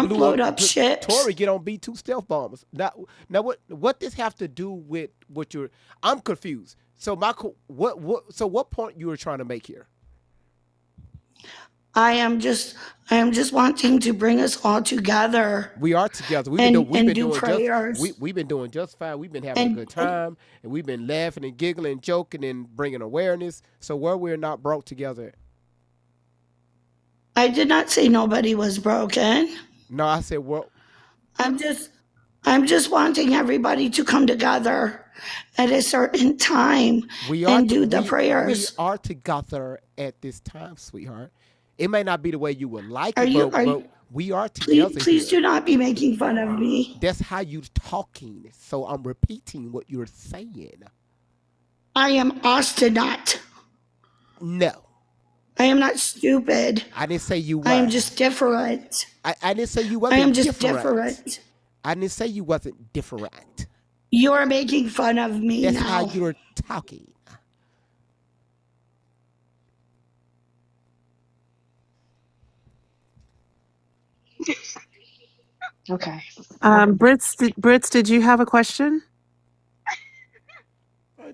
blowed up ships. Tori get on B-2 stealth bombers. Now what this have to do with what you're? I'm confused. So what point you were trying to make here? I am just wanting to bring us all together. We are together. We've been doing just fine. We've been having a good time, and we've been laughing and giggling, joking, and bringing awareness. So where we're not brought together. I did not say nobody was broken. No, I said well. I'm just wanting everybody to come together at a certain time and do the prayers. We are together at this time, sweetheart. It may not be the way you would like it, but We are together Please here. do not be making fun of me. That's how you talking. So I'm repeating what you're saying. I am obstinate. No. I am not stupid. I didn't say you were. I am just different. I didn't say you I wasn't am just different. I didn't say you wasn't different. You're making fun of me That's now. how you're talking. Okay. Brits, did you have a question?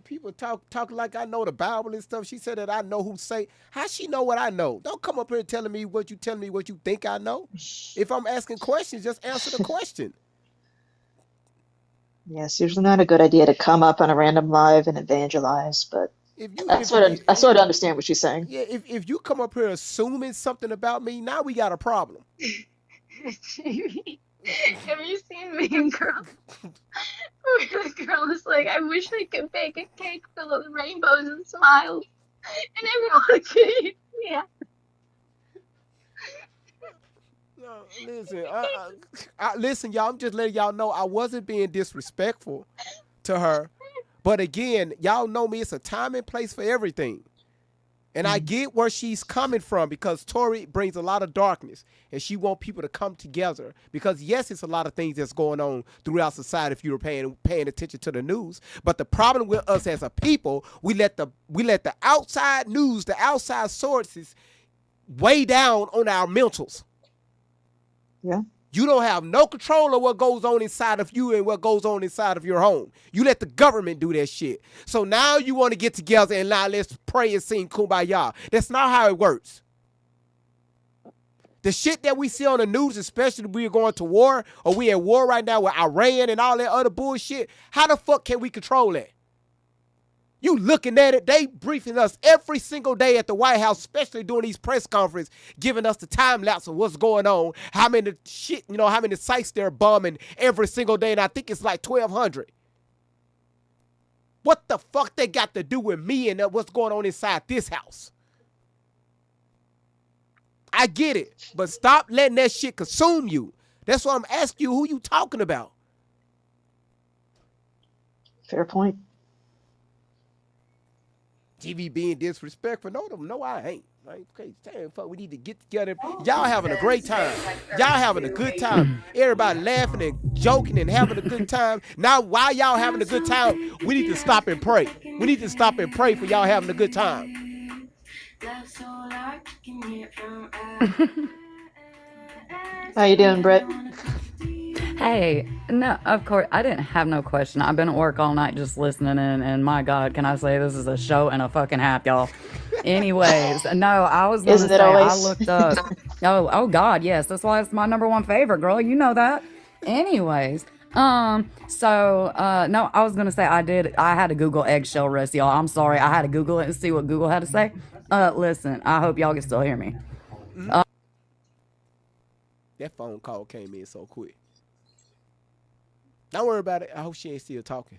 People talk like I know the Bible and stuff. She said that I know who say. How she know what I know? Don't come up here telling me what you think I know. If I'm asking questions, just answer the question. Yes, usually not a good idea to come up on a random live and evangelize, but I sort of understand what she's saying. Yeah, if you come up here assuming something about me, now we got a problem. Have you seen Mean Girls? Where the girl is like, I wish I could bake a cake full of rainbows and smiles, and everyone could. Yeah. No, listen, listen, y'all. I'm just letting y'all know I wasn't being disrespectful to her, but again, y'all know me. It's a time and place for everything. And I get where she's coming from because Tori brings a lot of darkness and she wants people to come together because, yes, it's a lot of things that's going on throughout society if you're paying attention to the news. But the problem with us as a people, we let the outside news, the outside sources weigh down on our mentals. Yeah. You don't have no control of what goes on inside of you and what goes on inside of your home. You let the government do that shit. So now you want to get together and now let's pray and sing Kumbaya. That's not how it works. The shit that we see on the news, especially if we're going to war or we at war right now with Iran and all that other bullshit, how the fuck can we control that? You looking at it, they briefing us every single day at the White House, especially during these press conferences, giving us the time lapse of what's going on, how many sites they're bombing every single day, and I think it's like 1,200. What the fuck they got to do with me and what's going on inside this house? I get it, but stop letting that shit consume you. That's why I'm asking you, who you talking about? Fair point. TV being disrespectful. No, I ain't. Like, okay, damn, fuck, we need to get together. Y'all having a great time. Y'all having a good time. Everybody laughing and joking and having a good time. Now, while y'all having a good time, we need to stop and pray. We need to stop and pray for y'all having a good time. How you doing, Brett? Hey, no, of course, I didn't have no question. I've been at work all night just listening in, and my God, can I say this is a show and a fucking half, y'all. Anyways, no, I was going to say, I looked up. Oh God, yes, that's why it's my #1 favorite, girl. You know that. Anyways, no, I was going to say I had to Google eggshell rest, y'all. I'm sorry, I had to Google it and see what Google had to say. Listen, I hope y'all can still hear me. That phone call came in so quick. Don't worry about it. I hope she ain't still talking.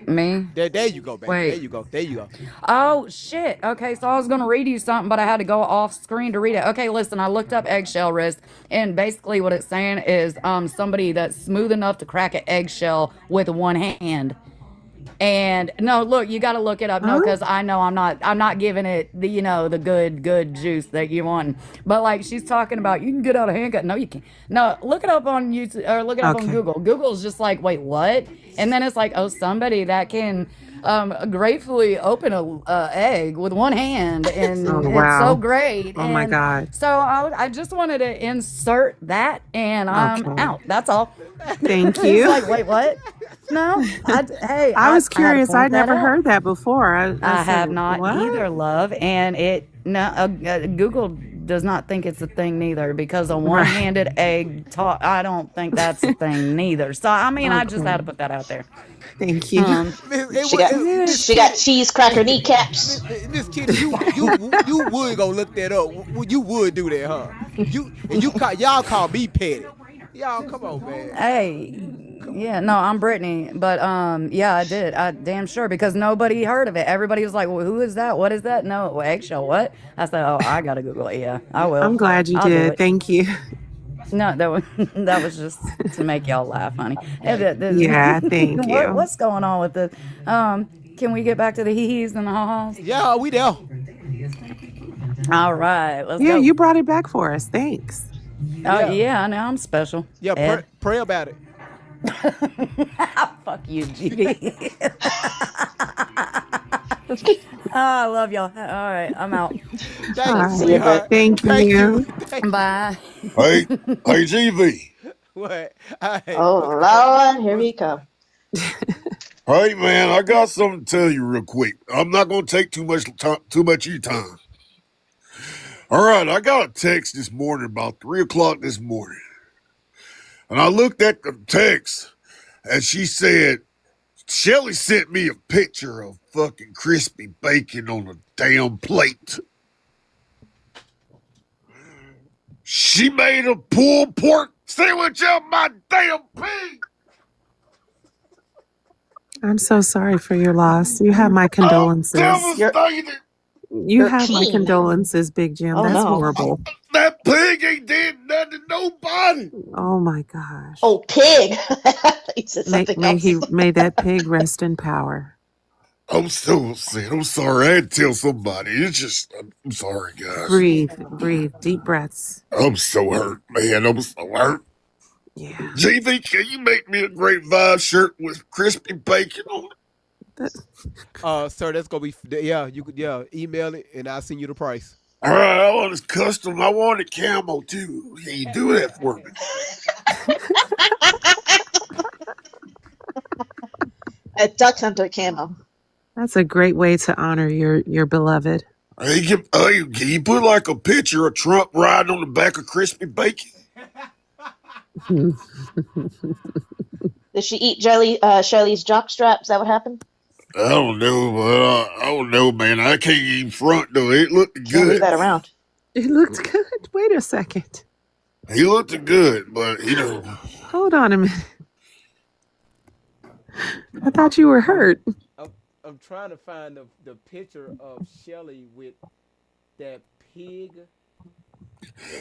Me? There you go, baby. Wait. There you go. Oh, shit. Okay, so I was going to read you something, but I had to go off screen to read it. Okay, listen, I looked up eggshell wrist, and basically what it's saying is somebody that's smooth enough to crack an eggshell with one hand. And no, look, you got to look it up. No, because I know I'm not giving it the good juice that you want. But like she's talking about, you can get out a handcut. No, you can't. No, look it up on YouTube or look it up on Google. Google's just like, wait, what? And then it's like, oh, somebody that can gratefully open a egg with one hand, and it's so great. Oh my God. So I just wanted to insert that, and I'm out. That's all. Thank you. It's like, wait, what? No, I was curious. I'd never heard that before. I have not either, love. And Google does not think it's a thing neither, because a one-handed egg I don't think that's a thing neither. So I mean, I just had to put that out there. Thank you. She got cheese cracker kneecaps. Miss Kitty, you would go look that up. You would do that, huh? Y'all call me petty. Y'all, come on, man. Hey, Yeah, no, I'm Brittany, but yeah, I did. I damn sure because nobody heard of it. Everybody was like, "Well, who is that? What is that?" No, eggshell. What? I said, "Oh, I gotta Google it." Yeah, I will. I'm glad you I'll do did. it. Thank you. No, that was that was just to make y'all laugh, honey. Yeah, thank you. What's going on with this? Can we get back to the hee-hees and the ha-has? Yeah, we there. All right, let's Yeah, go. you brought it back for us. Thanks. Oh yeah, I know I'm special. Yeah, Ed. pray about it. Fuck you, GB. Oh, I love y'all. All right, I'm out. Thank All you, right. sweetheart. Thank you. Bye. Hey, hey, GV. What? Hey, Oh, Lord, here we come. Hey, man, I got something to tell you real quick. I'm not gonna take too much of your time. All right, I got a text this morning about 3:00 this morning, and I looked at the text, and she said, Shelly sent me a picture of fucking crispy bacon on a damn plate. She made a pulled pork sandwich out of my damn pig. I'm so sorry for your loss. You have my condolences. Devastated. You have my condolences, Big Jim. Oh, That's no. horrible. That pig ain't did nothing to nobody. Oh my gosh. Oh, pig. He said something else. May that pig rest in power. I'm so upset. I'm sorry. I had to tell somebody. I'm sorry, guys. Breathe. Deep breaths. I'm so hurt, man. I'm so hurt. Yeah. GV, can you make me a Great Vibe shirt with crispy bacon on it? sir, that's gonna be you could email it and I'll send you the price. All right, I want it custom. I want it camo too. Can you do that for me? A duck hunter camo. That's a great way to honor your beloved. Hey, can you put like a picture of Trump riding on the back of crispy bacon? Did she eat Shelly's jockstrap? Is that what happened? I don't know, but I don't know, man. I can't even front though. It looked Can't good. leave that around. It looked good. Wait a second. He looked good, but Hold on a minute. I thought you were hurt. I'm trying to find the picture of Shelly with that pig.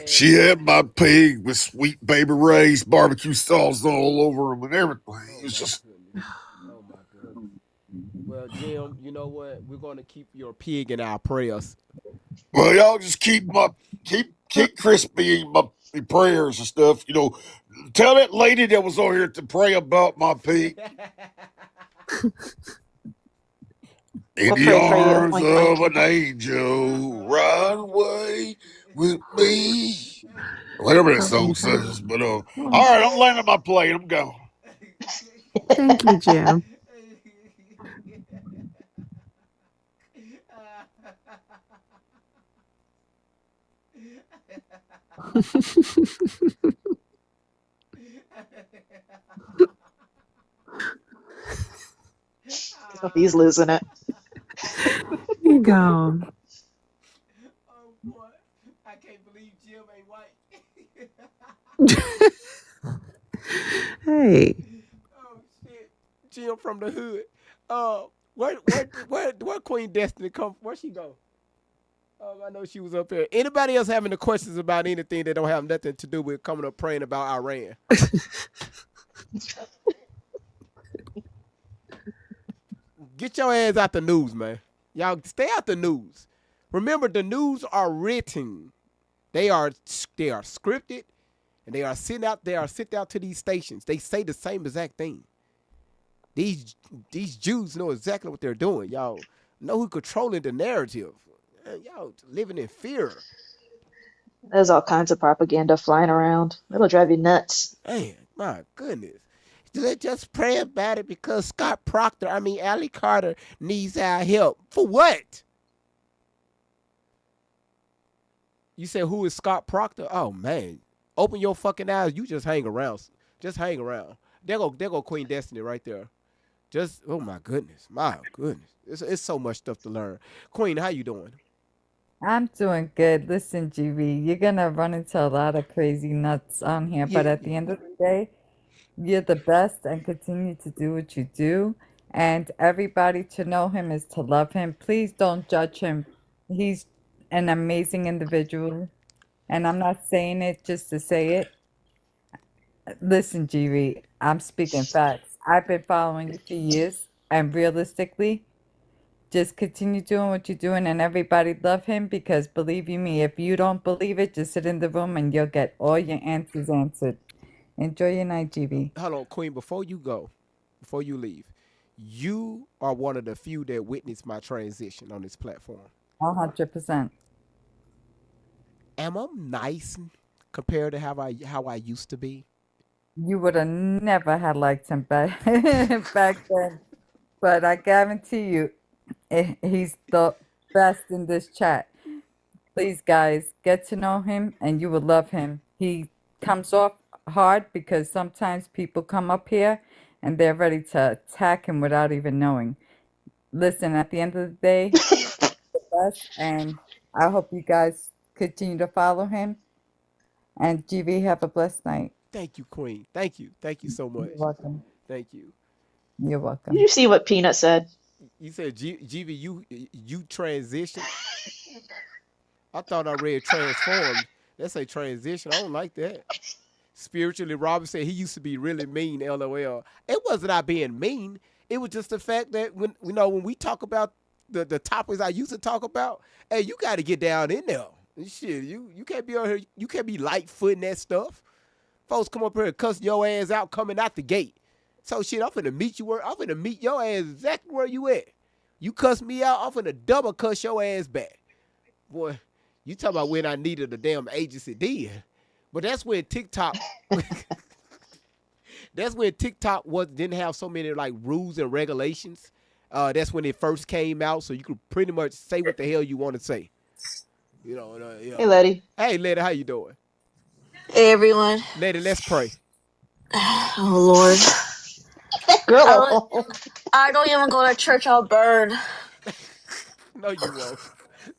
She had my pig with Sweet Baby Ray's barbecue sauce all over him and everything. It was just. Oh my goodness. Well, Jim, you know what? We're gonna keep your pig in our prayers. Well, y'all just keep Crispy in my prayers and stuff. Tell that lady that was over here to pray about my pig. In the arms of an angel, ride away with me. Whatever that song says. But all right, I'm landing my plane. I'm going. Thank you, Jim. He's losing it. You go. Oh boy, I can't believe Jim ain't white. Hey. Oh shit, Jim from the hood. Where Queen Destiny come? Where she go? I know she was up there. Anybody else having the questions about anything that don't have nothing to do with coming up praying about Iran? Get your ass out the news, man. Y'all stay out the news. Remember, the news are written. They are scripted, and they are sent out to these stations. They say the same exact thing. These Jews know exactly what they're doing. Y'all know who controlling the narrative. Man, y'all living in fear. There's all kinds of propaganda flying around. It'll drive you nuts. Man, my goodness. Let's just pray about it because Ali Carter needs our help. For what? You said, who is Scott Proctor? Oh, man. Open your fucking eyes. You just hang around. Just hang around. There go Queen Destiny right there. Just, oh, my goodness. My goodness. It's so much stuff to learn. Queen, how you doing? I'm doing good. Listen, GB, you're going to run into a lot of crazy nuts on here, but at the end of the day, You're the best and continue to do what you do. And everybody to know him is to love him. Please don't judge him. He's an amazing individual. And I'm not saying it just to say it. Listen, GV, I'm speaking facts. I've been following you for years. And realistically, just continue doing what you're doing and everybody love him because believe you me, if you don't believe it, just sit in the room and you'll get all your answers answered. Enjoy your night, GB. Hold on, Queen, before you leave, you are one of the few that witnessed my transition on this platform. 100%. Am I nice compared to how I used to be? You would have never had liked him back, back then. But I guarantee you, he's the best in this chat. Please, guys, get to know him and you will love him. He comes off hard because sometimes people come up here and they're ready to attack him without even knowing. Listen, at the end of the day, he's the best, and I hope you guys continue to follow him. And GV, have a blessed night. Thank you, Queen. Thank you so much. You're welcome. Thank you. You're welcome. Did you see what Peanut said? You said GV, you transition. I thought I read transformed. That's a transition. I don't like that. Spiritually, Robin said he used to be really mean. LOL. It wasn't I being mean. It was just the fact that when we talk about the topics I used to talk about, hey, you got to get down in there. Shit, you can't be on here. You can't be light footing that stuff. Folks come up here and cuss your ass out coming out the gate. So shit, I'm finna meet you where I'm finna meet your ass exactly where you at. You cuss me out, I'm finna double cuss your ass back. Boy, you talking about when I needed a damn agency then. But that's when TikTok didn't have so many like rules and regulations. That's when it first came out, so you could pretty much say what the hell you want to say. You know, yeah. Hey, Letty. Hey, Letty, how you doing? Hey everyone. Letty, let's pray. Oh Lord. Girl. I don't even go to church, I'll burn. No, you won't.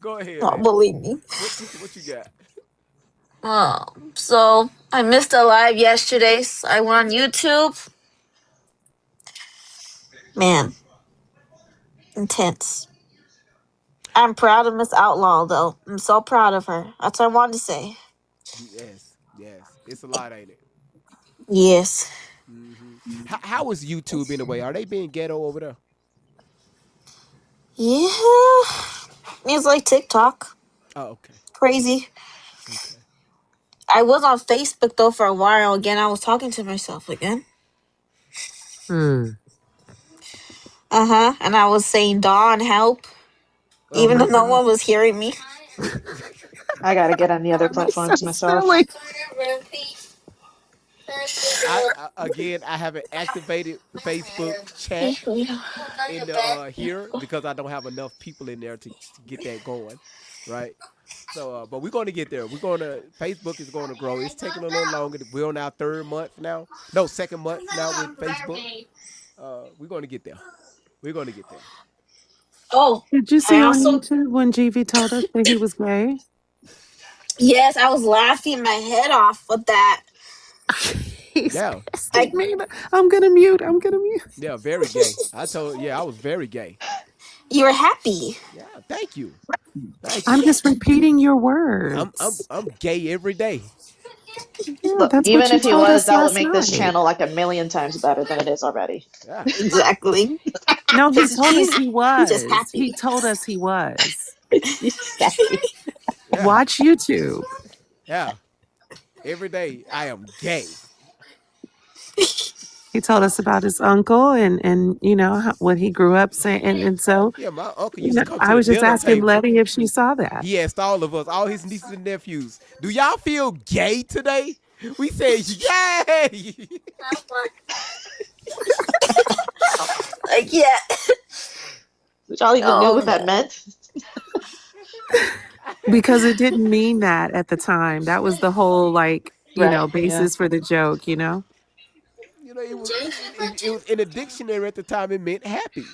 Go ahead, Don't Letty. believe me. What you got? So I missed a live yesterday. So I went on YouTube. Man, intense. I'm proud of Miss Outlaw, though. I'm so proud of her. That's what I wanted to say. Yes. It's a lot, ain't it? Yes. Mm-hmm. How is YouTube anyway? Are they being ghetto over there? Yeah. It's like TikTok. Oh, okay. Crazy. Okay. I was on Facebook, though, for a while. Again, I was talking to myself again. Uh-huh. And I was saying, Dawn, help. Oh, Even though my no one goodness. was hearing me. I gotta get on the other platforms myself. I haven't activated Facebook chat in the here because I don't have enough people in there to get that going, right? So, but we're going to get there. Facebook is going to grow. It's taking a little longer. We're on our second month now with Facebook. We're going to get there. Oh, Did you see I on also, YouTube when GV told us that he was gay? yes, I was laughing my head off with that. He's Yeah. pissing me. I'm gonna mute. Yeah, very gay. I was very gay. You were happy. Yeah, thank you. I'm just repeating your words. I'm gay every day. Yeah, Look, that's what even you if he told was, us that would last make this night. channel like a million times better than it is already. Yeah. Exactly. No, he told us he He's was. just happy. He told us he was. He's happy. Yeah. Watch YouTube. Yeah. Every day I am gay. He told us about his uncle and what he grew up saying. And so, Yeah, my uncle used to come to I the was just dinner asking table. Letty if she saw that. He asked all of us, all his nieces and nephews, do y'all feel gay today? We said, yay! Like, yeah. Y'all even knew what that meant? Because it didn't mean that at the time. That was the whole basis for the joke, You know, it was in a dictionary at the time. It meant happy.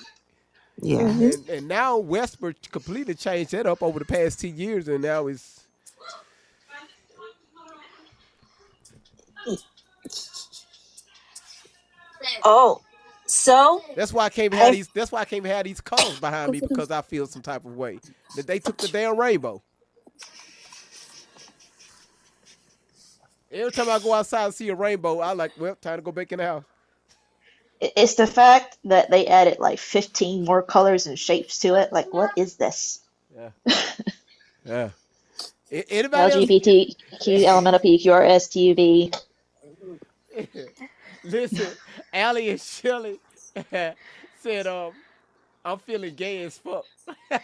Yeah. And now Westbrook completely changed that up over the past 10 years, and now it's. Oh, so That's why I can't have these. That's why I can't have these colors behind me because I feel some type of way that they took the damn rainbow. Every time I go outside and see a rainbow, I like, well, time to go back in the house. It's the fact that they added like 15 more colors and shapes to it. Like, what is this? Yeah. Yeah. Anybody else? LGBTQ, elemental PQRS, TUV. Listen, Allie and Shelly said, I'm feeling gay as fuck. I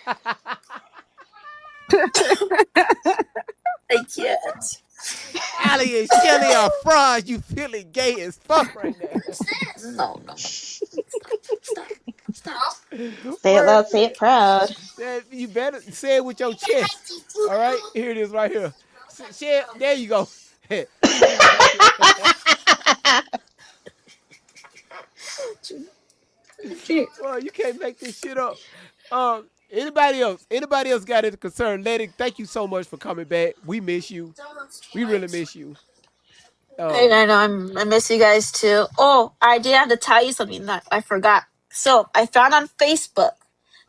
can't. Allie and Shelly are frauds. You feeling gay as fuck right now. No. Say it loud, say it proud. You better say it with your chest. All right? Here it is right here. There you go. Well, you can't make this shit up. Anybody else? Anybody else got any concern? Letty, thank you so much for coming back. We miss you. We really miss you. I know. I miss you guys too. Oh, I did have to tell you something that I forgot. So I found on Facebook.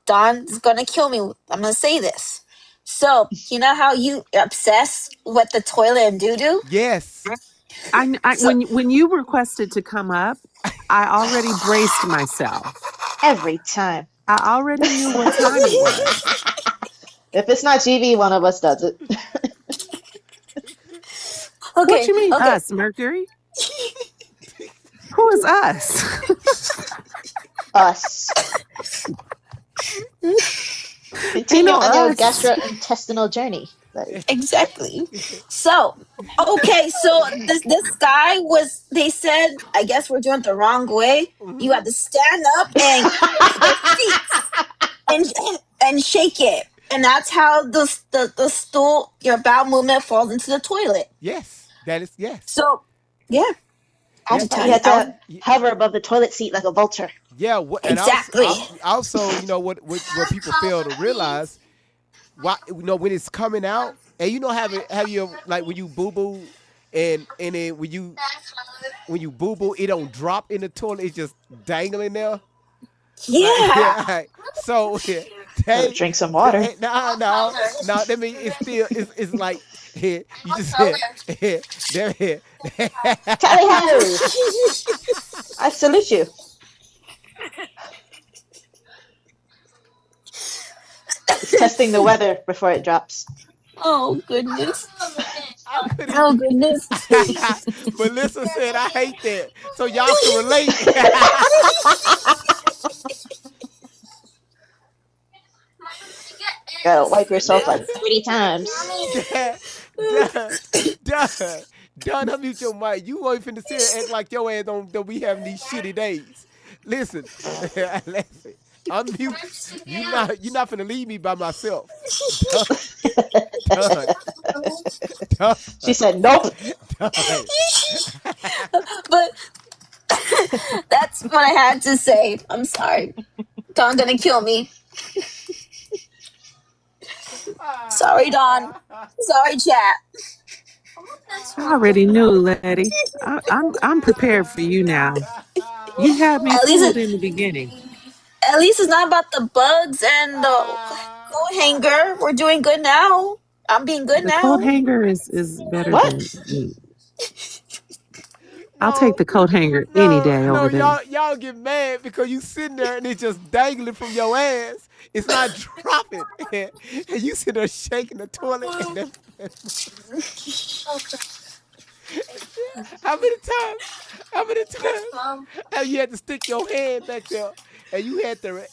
Don's gonna kill me. I'm gonna say this. So you know how you obsess with the toilet and doo doo? Yes. When you requested to come up, I already braced myself. Every time. I already knew what time it was. If it's not GV, one of us does it. Okay. What you mean us, Mercury? Who is us? Us. Continue on your gastrointestinal journey. Exactly. So, okay, so this guy was. They said, I guess we're doing it the wrong way. You have to stand up and shake it, and that's how the stool, your bowel movement falls into the toilet. Yes, that is yes. So, yeah. You had to hover above the toilet seat like a vulture. Yeah, and exactly. Also, you know what people fail to realize, why when it's coming out, and have you like when you boo boo, and then when you boo boo, it don't drop in the toilet, it's just dangling there. Yeah. Like, so drink some water. No. That means it's still it's like you just Tally ho! I salute you. It's testing the weather before it drops. Oh goodness. Oh goodness. Melissa said I hate that. So y'all can relate. Gotta wipe yourself like 30 times. Done, unmute your mic. You ain't finna sit and act like your ass don't be having these shitty days. Listen, unmute. You're not finna leave me by myself. Done. She said nope. But that's what I had to say. I'm sorry. Don's gonna kill me. Sorry, Don. Sorry, chat. I already knew, Letty. I'm prepared for you now. You had me fooled in the beginning. At least it's not about the bugs and the coat hanger. We're doing good now. I'm being good now. The coat hanger is better than me. I'll take the coat hanger any day over there. Y'all get mad because you sitting there and it's just dangling from your ass. It's not dropping. And you sit there shaking the toilet. And How many times have you had to stick your hand back there and you had to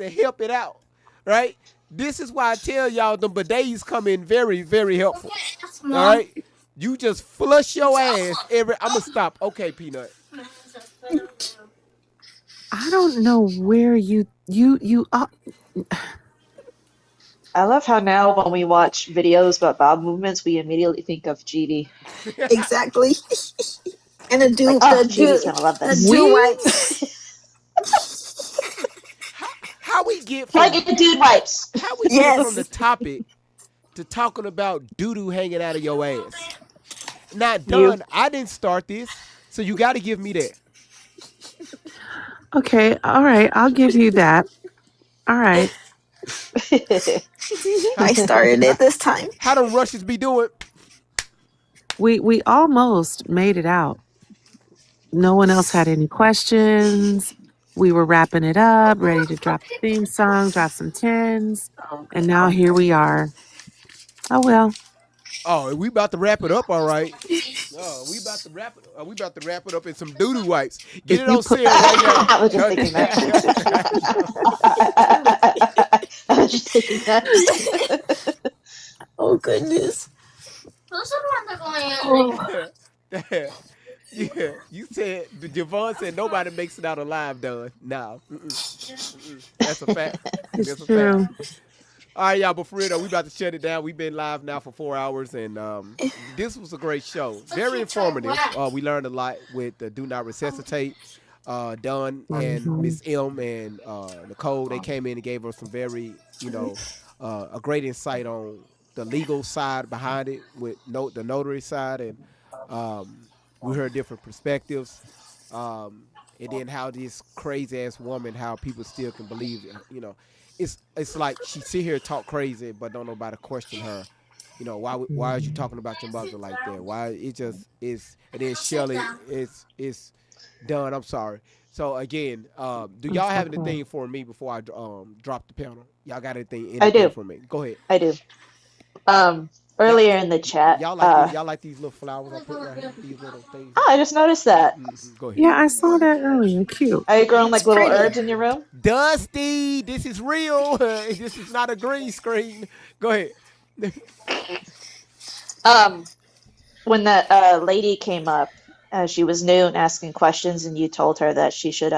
help it out, right? This is why I tell y'all the bidets come in very, very helpful. All right? You just flush your ass I'm gonna stop. Okay, Peanut. I don't know where you I love how now when we watch videos about bowel movements, we immediately think of GD. Exactly. And the dude, GD's gonna love this. The dude wipes. How we get from the dude wipes? How we get from the topic to talking about doo-doo hanging out of your ass? Not done. I didn't start this, so you got to give me that. Okay, all right, I'll give you that. All right. I started it this time. How the Russians be doing? We almost made it out. No one else had any questions. We were wrapping it up, ready to drop the theme song, drop some tens, and now here we are. Oh well. Oh, we about to wrap it up, all right. We about to wrap it. We about to wrap it up in some doo-doo wipes. Get If it you on put sale right now. I was just thinking that. I was just thinking that. Oh goodness. Yeah, you said Javon said nobody makes it out alive, done. No, that's a fact. It's That's a fact. true. All right, y'all, but for real though, we about to shut it down. We've been live now for 4 hours, and this was a great show. Very informative. We learned a lot with the Do Not Resuscitate. Dunn and Mhm. Miss M and Nicole, they came in and gave us some very, a great insight on the legal side behind it with the notary side, and we heard different perspectives. And then how this crazy ass woman, how people still can believe, it's like she sit here talk crazy, but don't nobody question her. Why is you Mhm. talking about your mother like that? Why it just is? And then Shelly is done. I'm sorry. So again, do y'all It's have okay. anything for me before I drop the panel? Y'all got anything I do. for me? Go ahead. I do. Y'all, Earlier in the chat, y'all like these little flowers I put right here? These little things. I just noticed that. Go ahead. Yeah, I saw that earlier. Cute. Are you growing It's like little pretty. herbs in your room? Dusty, this is real. This is not a green screen. Go ahead. When that lady came up, she was new and asking questions, and you told her that she should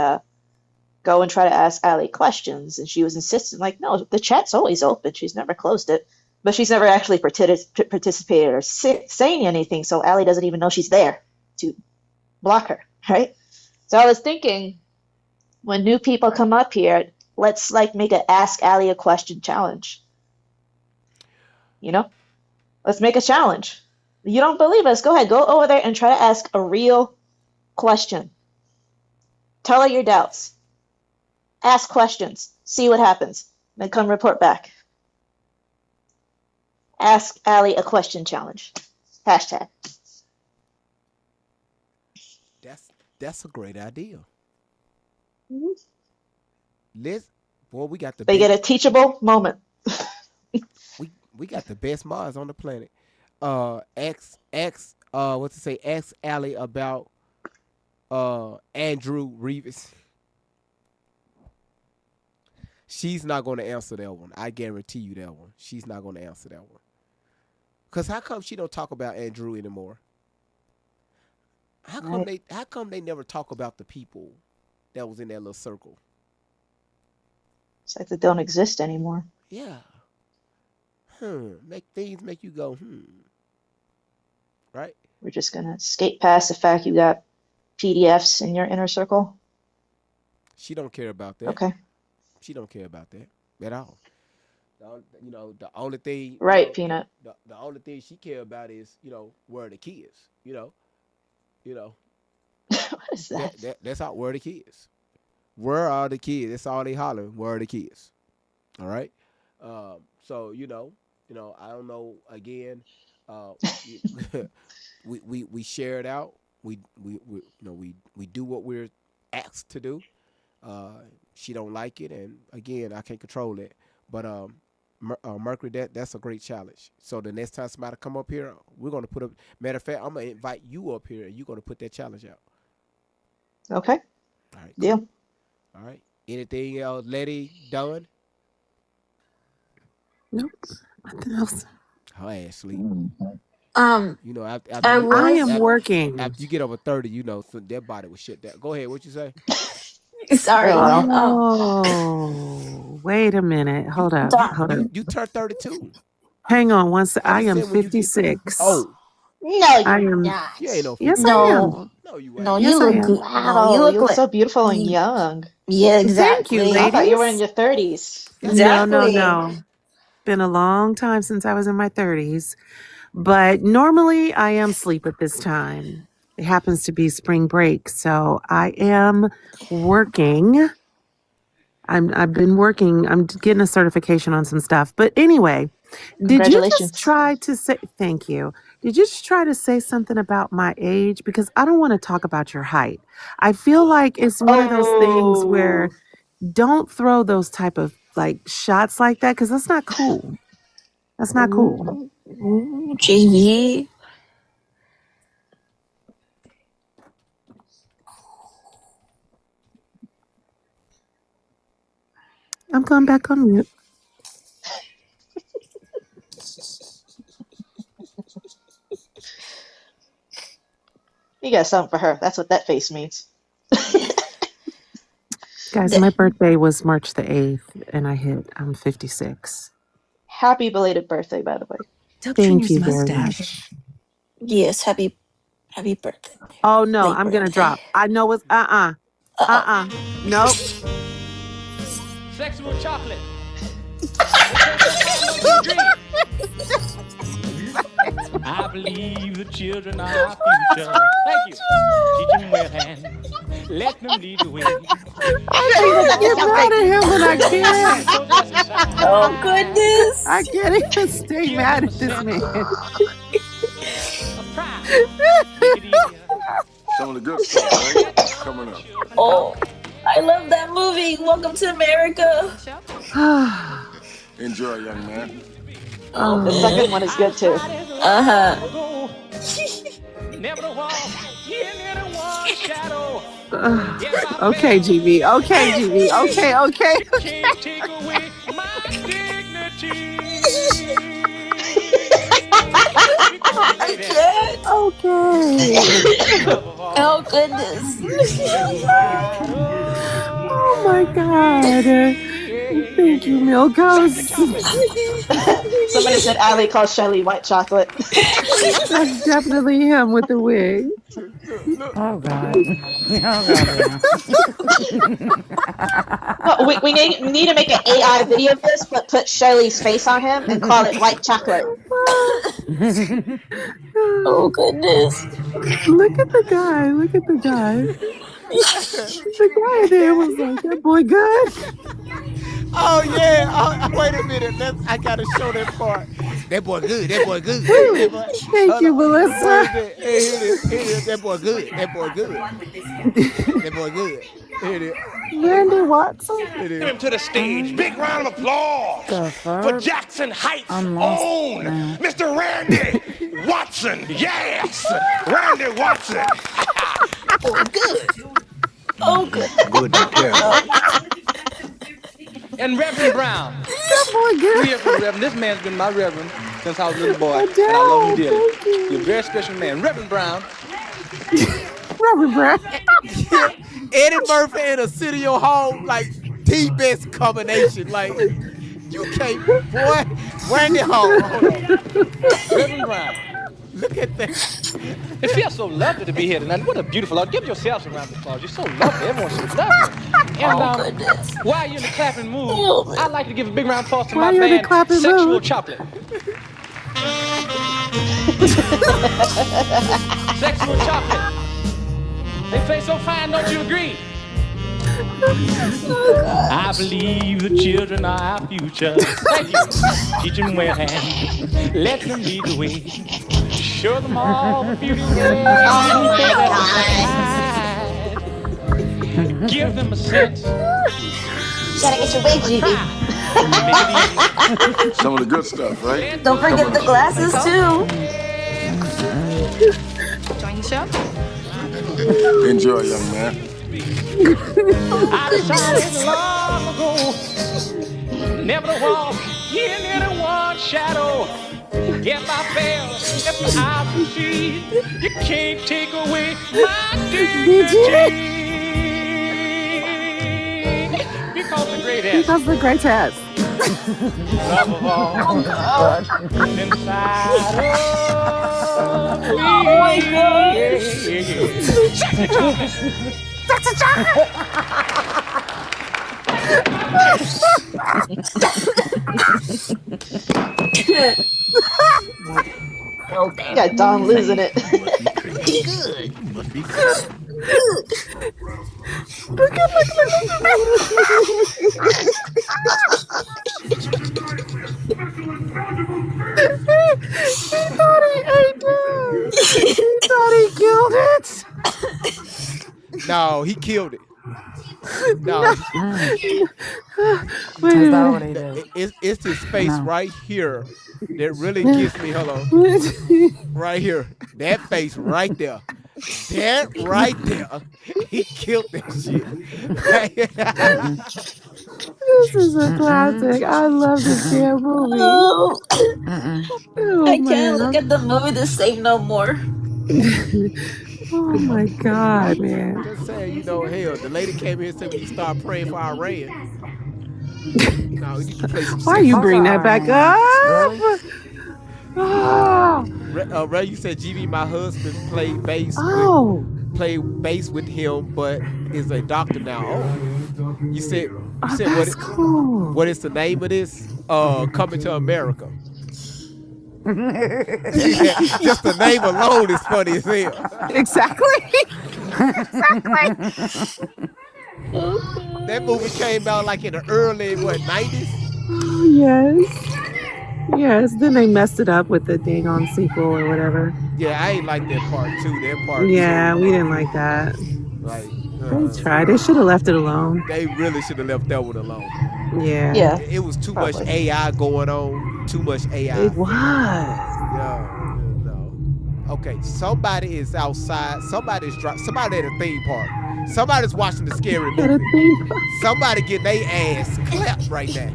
go and try to ask Allie questions, and she was insistent, like, no, the chat's always open. She's never closed it, but she's never actually participated or saying anything, so Allie doesn't even know she's there to block her, right? So I was thinking, when new people come up here, let's like make a Ask Allie a Question challenge. Let's make a challenge. You don't believe us? Go ahead, go over there and try to ask a real question. Tell her your doubts. Ask questions. See what happens. Then come report back. Ask Allie a Question challenge. Hashtag. That's a great idea. Mhm. We got the They get a teachable moment. we got the best mods on the planet. Ask ask Allie about Andrew Reeves. She's not going to answer that one. I guarantee you that one. She's not going to answer that one. Cause how come she don't talk about Andrew anymore? How come they never talk about the people that was in that little circle? It's like they don't exist anymore. Yeah. Make you go, Right? We're just gonna skate past the fact you got PDFs in your inner circle. She don't care about that. Okay. She don't care about that at all. The only thing Right, Peanut. the only thing she care about is, where are the kids, What is that? That's all. Where are the kids? Where are the kids? That's all they hollering. Where are the kids? All right. So I don't know. Again, we share it out. We do what we're asked to do. She don't like it, and again, I can't control it. But Mercury, that's a great challenge. So the next time somebody come up here, we're gonna put up. Matter of fact, I'm gonna invite you up here, and you're gonna put that challenge out. Okay. All right. Deal. All right. Anything else, Letty, done? Nope. Nothing else. Her ass sleep. I I was am working. After you get over 30, so that body will shit down. Go ahead. What you say? sorry. Oh, Oh, wait a minute. Hold up. Don, Hold up. You turned 32. Hang on one sec. I just am said when you get 56. Oh, no, I you're am. not. you ain't no Yes, 50. I am. no, No, you no, ain't. you Yes, I look am. good. No, Wow, you look so beautiful and y- young. Yeah, Thank you, exactly. I thought you were in ladies. your 30s. That's No, no, Exactly. no. Been a long time since I was in my 30s. But normally I am asleep at this time. it happens to be spring break. So I am working. I've been working. I'm getting a certification on some stuff. But anyway, did you just Congratulations. try to say, thank you. Did you just try to say something about my age? Because I don't want to talk about your height. I feel like it's one of those things where don't throw those type of like shots like that because that's not cool. That's not cool. Ooh, JV. I'm going back on mute. You got something for her. That's what that face means. Guys, my birthday was March the 8th and I'm 56. Happy belated birthday, by the way. Thank you very much. Yes, happy birthday. Oh no, Late I'm gonna birthday. drop. I know it's nope. Sexual chocolate. I believe the children are our future. Thank you. Teach them well and let them lead the way. I can't get mad at him when I can't. Oh goodness. I can't even stay mad at this man. Some of the good stuff, right? Coming up. Oh, I love that movie. Welcome to America. Enjoy, young man. Oh, the second one is good too. Okay, GB. Okay, GB. Okay. I can't. Okay. Oh goodness. Oh my God. Thank you, Milkos. Somebody said Ali calls Shelly white chocolate. That's definitely him with the wig. Oh God. No, we need to make an AI video of this, but put Shelly's face on him and call it white chocolate. Oh goodness. Look at the guy. The guy there was like, that boy good. Oh yeah. Wait a minute. I gotta show that part. That boy good. That boy good. Thank you, Melissa. Here it is. That boy good. That boy good. Here it is. Randy Watson. Give him to the stage. Big round of applause for Jackson Heights own Mr. Randy Watson. Yes, Randy Watson. Oh good. Oh good. Good to tell. And Reverend Brown. That boy good. We here for Reverend. This man's been my Reverend since I was a little boy, and I love him dearly. You're a very special man, Reverend Brown. Reverend Brown. Eddie Murphy in a City of Home, like the best combination. Like you can't, boy. Randy Hall. Hold on. Reverend Brown. Look at that. It feels so lovely to be here tonight. What a beautiful love. Give yourselves a round of applause. You're so lovely. Everyone's so lovely. And goodness. while you're in the clapping mood, I'd like to give a big round of applause to While my you're in the band, clapping Sexual mood. Chocolate. Sexual Chocolate. They play so fine, don't you agree? I believe the children are our future. Thank you. Teach them well and let them lead the way. Show them all the beauty ways. Give them a sense. Gotta get your wig, GB. Some of the good stuff, right? Don't forget the glasses too. Join the show. Enjoy, young man. I decided long ago never to walk in anyone's shadow. If I fail, if I succeed, you can't take away my dignity. Because the great has Because the great has. love of all inside of me. Oh my God. Sexy chocolate. You got Don losing it. Good. Be quiet. Look. He thought he ate it. He thought he killed it. No, he killed it. No. Wait a Is that minute. what he did? It's his face No. right here that really gets me. Hold on. Right here. That face right there. That right there. He killed that shit. This is a classic. I love this damn movie. Oh, Oh I man. can't look at the movie the same no more. Oh my God, man. Just saying, hell, the lady came here and said we need to start praying for Iran. No, we need to play some Why you bring that back up? Oh. Ray, you said GV, my husband, played bass with him, but is a doctor now. Oh, you said that's cool. what is the name of this? Coming to America. Just the name alone is funny as hell. Exactly. That movie came out like in the early 90s. Oh, yes. Then they messed it up with the dang on sequel or whatever. Yeah, I ain't like that part two. That part we didn't like that. Like They tried. They should have left it alone. They really should have left that one alone. Yeah. It was too much AI going on. Too much AI. It was. No. Okay, somebody is outside. Somebody at a theme park. Somebody's watching the scary movie. Somebody getting their ass clapped right now.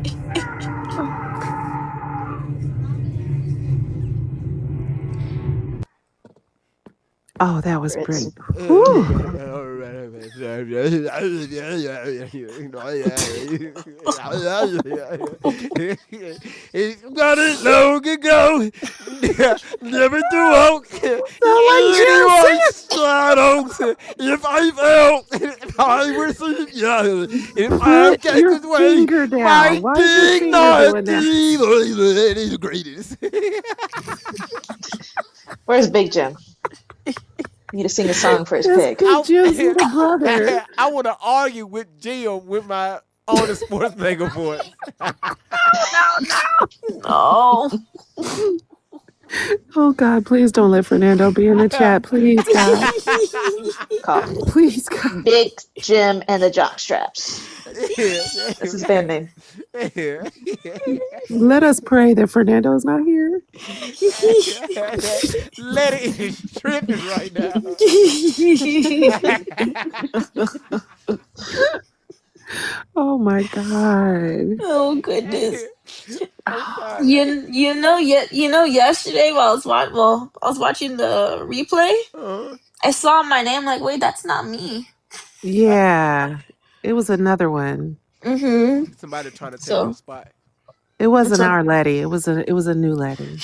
Oh, that was great. Got it long ago. Never to walk. If I felt, if I were seen, if I take this way, my dignity is the greatest. Where's Big Jim? Need to sing a song for his pig. Jim's little brother. I want to argue with Jim with my on the sports mega voice. No. Oh God, please don't let Fernando be in the chat, please, God. Please, God. Big Jim and the Jockstraps. That's his band name. Let us pray that Fernando is not here. Letty is tripping right now. Oh my God. Oh goodness. You know yesterday while I was watching the replay, I saw my name like, wait, that's not me. Yeah, it was another one. Mm-hmm. Somebody trying to take your spot. It wasn't our Letty. It was a new Letty.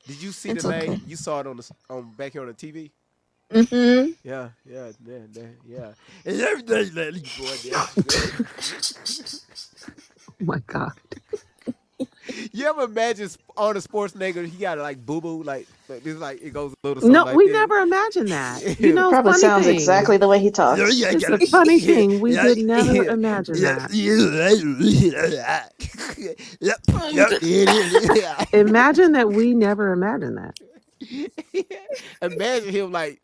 Did you see the name? Okay. You saw it on back here on the TV. Mm-hmm. Yeah. And everything Letty boy. Oh my God. You ever imagine on a sports nigga, he got like boo boo, like it's like it goes a little something. No, like we this. never imagined that. You know, probably funny sounds thing. exactly the way he talks. It's a funny thing. We did never imagine that. Imagine that we never imagined that. Imagine him like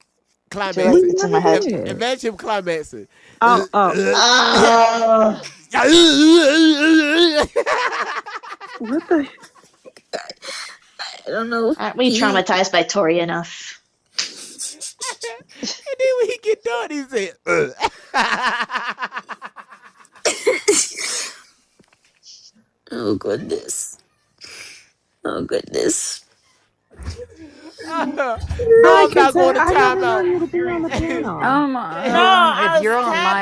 climaxing. It's in my head. Imagine him climaxing. Oh. What the? I don't know. Aren't we traumatized by Tori enough? And then when he get done, he said, Oh goodness. No, I'm not going to time out. If you're on my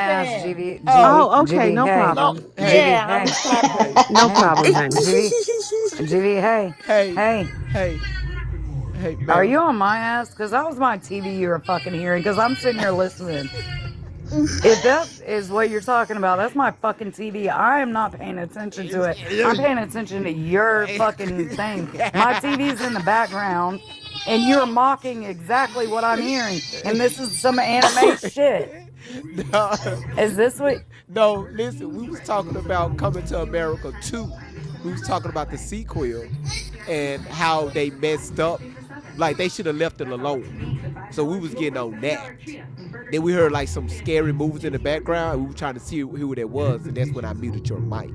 ass, GV. Oh, okay, no hey. problem. GV, hey. No problem, honey. GV, hey. Hey, man. Are you on my ass? Because that was my TV you were fucking hearing. Because I'm sitting here listening. If that is what you're talking about, that's my fucking TV. I am not paying attention to it. I'm paying attention to your fucking thing. My TV's in the background. and you're mocking exactly what I'm hearing. And this is some anime shit. No, Is this what? no, listen, we was talking about Coming to America 2. We was talking about the sequel and how they messed up. Like, they should have left it alone. So we was getting on that. Then we heard like some scary movies in the background. We were trying to see who it was, and that's when I muted your mic.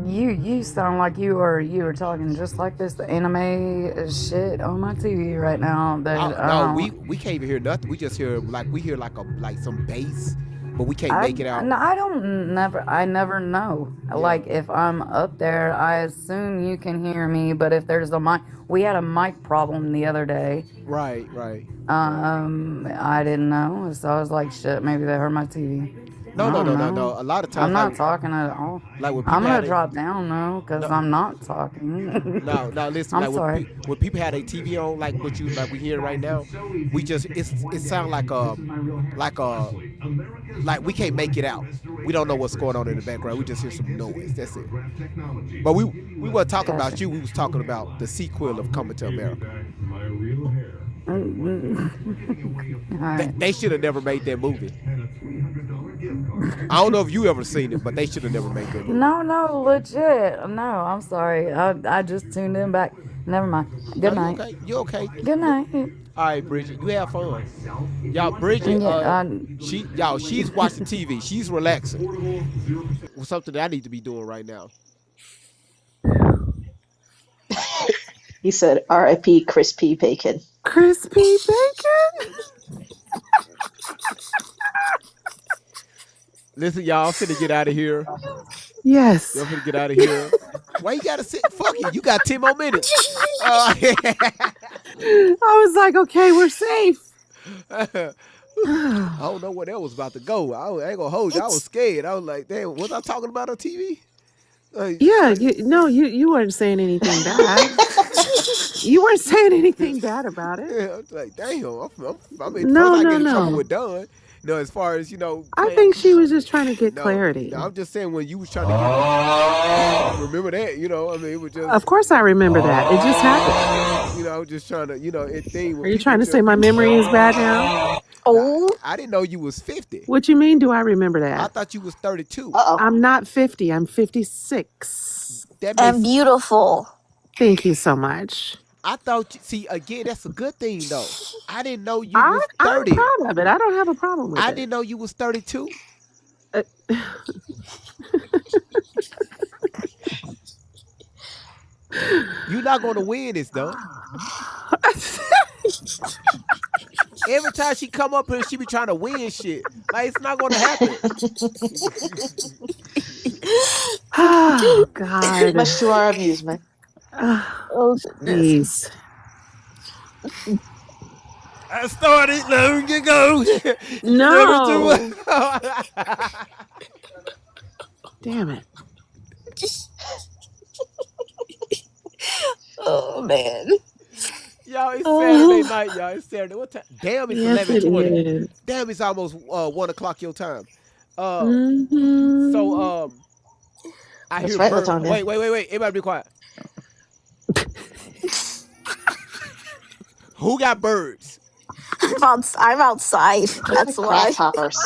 You sound like you are talking just like this anime shit on my TV right now. That No, we can't even hear nothing. We just hear like some bass, but we can't make it out. I never know. Yeah. Like if I'm up there, I assume you can hear me. But if there's a mic, we had a mic problem the other day. Right. I didn't know, so I was like, shit, maybe they heard my TV. No. A lot of times I'm not talking at all. Like when I'm people gonna drop down though, cause I'm not talking. No, listen. I'm like sorry. When people had a TV on, like what you like we hear right now, we just it sounds like we can't make it out. We don't know what's going on in the background. We just hear some noise. That's it. But we weren't talking about you. We was talking about the sequel of Coming to America. Right. They should have never made that movie. I don't know if you ever seen it, but they should have never made that movie. No, legit. No, I'm sorry. I just tuned in back. Never mind. Good night. Okay? You okay? Good night. All right, Bridget, you have fun. Y'all, Bridget, she's watching TV. She's relaxing. Something that I need to be doing right now. He said, "R.I.P. Crispy Bacon." Crispy bacon? Listen, y'all, I'm finna get out of here. Yes. Y'all finna get out of here. Why you gotta sit? Fuck it. You got 10 more minutes. I was like, okay, we're safe. I don't know where that was about to go. I ain't gonna hold you. I was scared. I was like, damn, was I talking about on TV? Yeah, you weren't saying anything bad. You weren't saying anything bad about it. Yeah, I was like, damn. I mean, No, first I no, get in no. trouble with Dunn. As far as, I think she was just trying to get clarity. No, I'm just saying when you was trying to get remember that, I mean, it was just. Of course I remember that. It just happened. I was just trying to, Are you trying to say my memory is bad now? Oh. I didn't know you was 50. What you mean, do I remember that? I thought you was 32. I'm not 50. I'm 56. And beautiful. Thank you so much. I thought, again, that's a good thing, though. I didn't know you was 30. I'm proud of it. I don't have a problem with it. I didn't know you was 32. You're not going to win this, though. Every time she come up here, she be trying to win shit. Like, it's not going to happen. Oh, God. Much to our amusement. Oh, please. I started long ago. No. Damn it. Oh, man. Y'all, it's Saturday night, y'all. It's Saturday. What time? Damn, it's Yes, 11:20. Damn, it's almost 1 o'clock your time. So, I That's hear right, birds. Latonia. Wait. Everybody be quiet. Who got birds? I'm outside. That's why. Grasshoppers.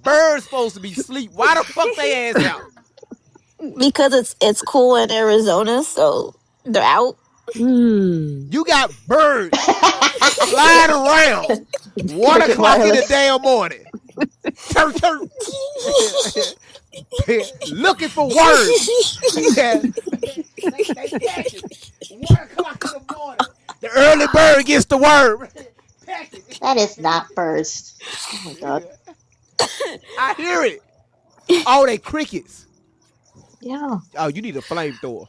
Birds supposed to be asleep. Why the fuck they ass out? Because it's cool in Arizona, so they're out. You got birds flying around 1 o'clock in the damn morning. Chirp. Looking for words. Yeah. 1 o'clock in the morning. The early bird gets the worm. That is not birds. Oh my God. I hear it. Oh, they crickets. Yeah. Oh, you need a flamethrower.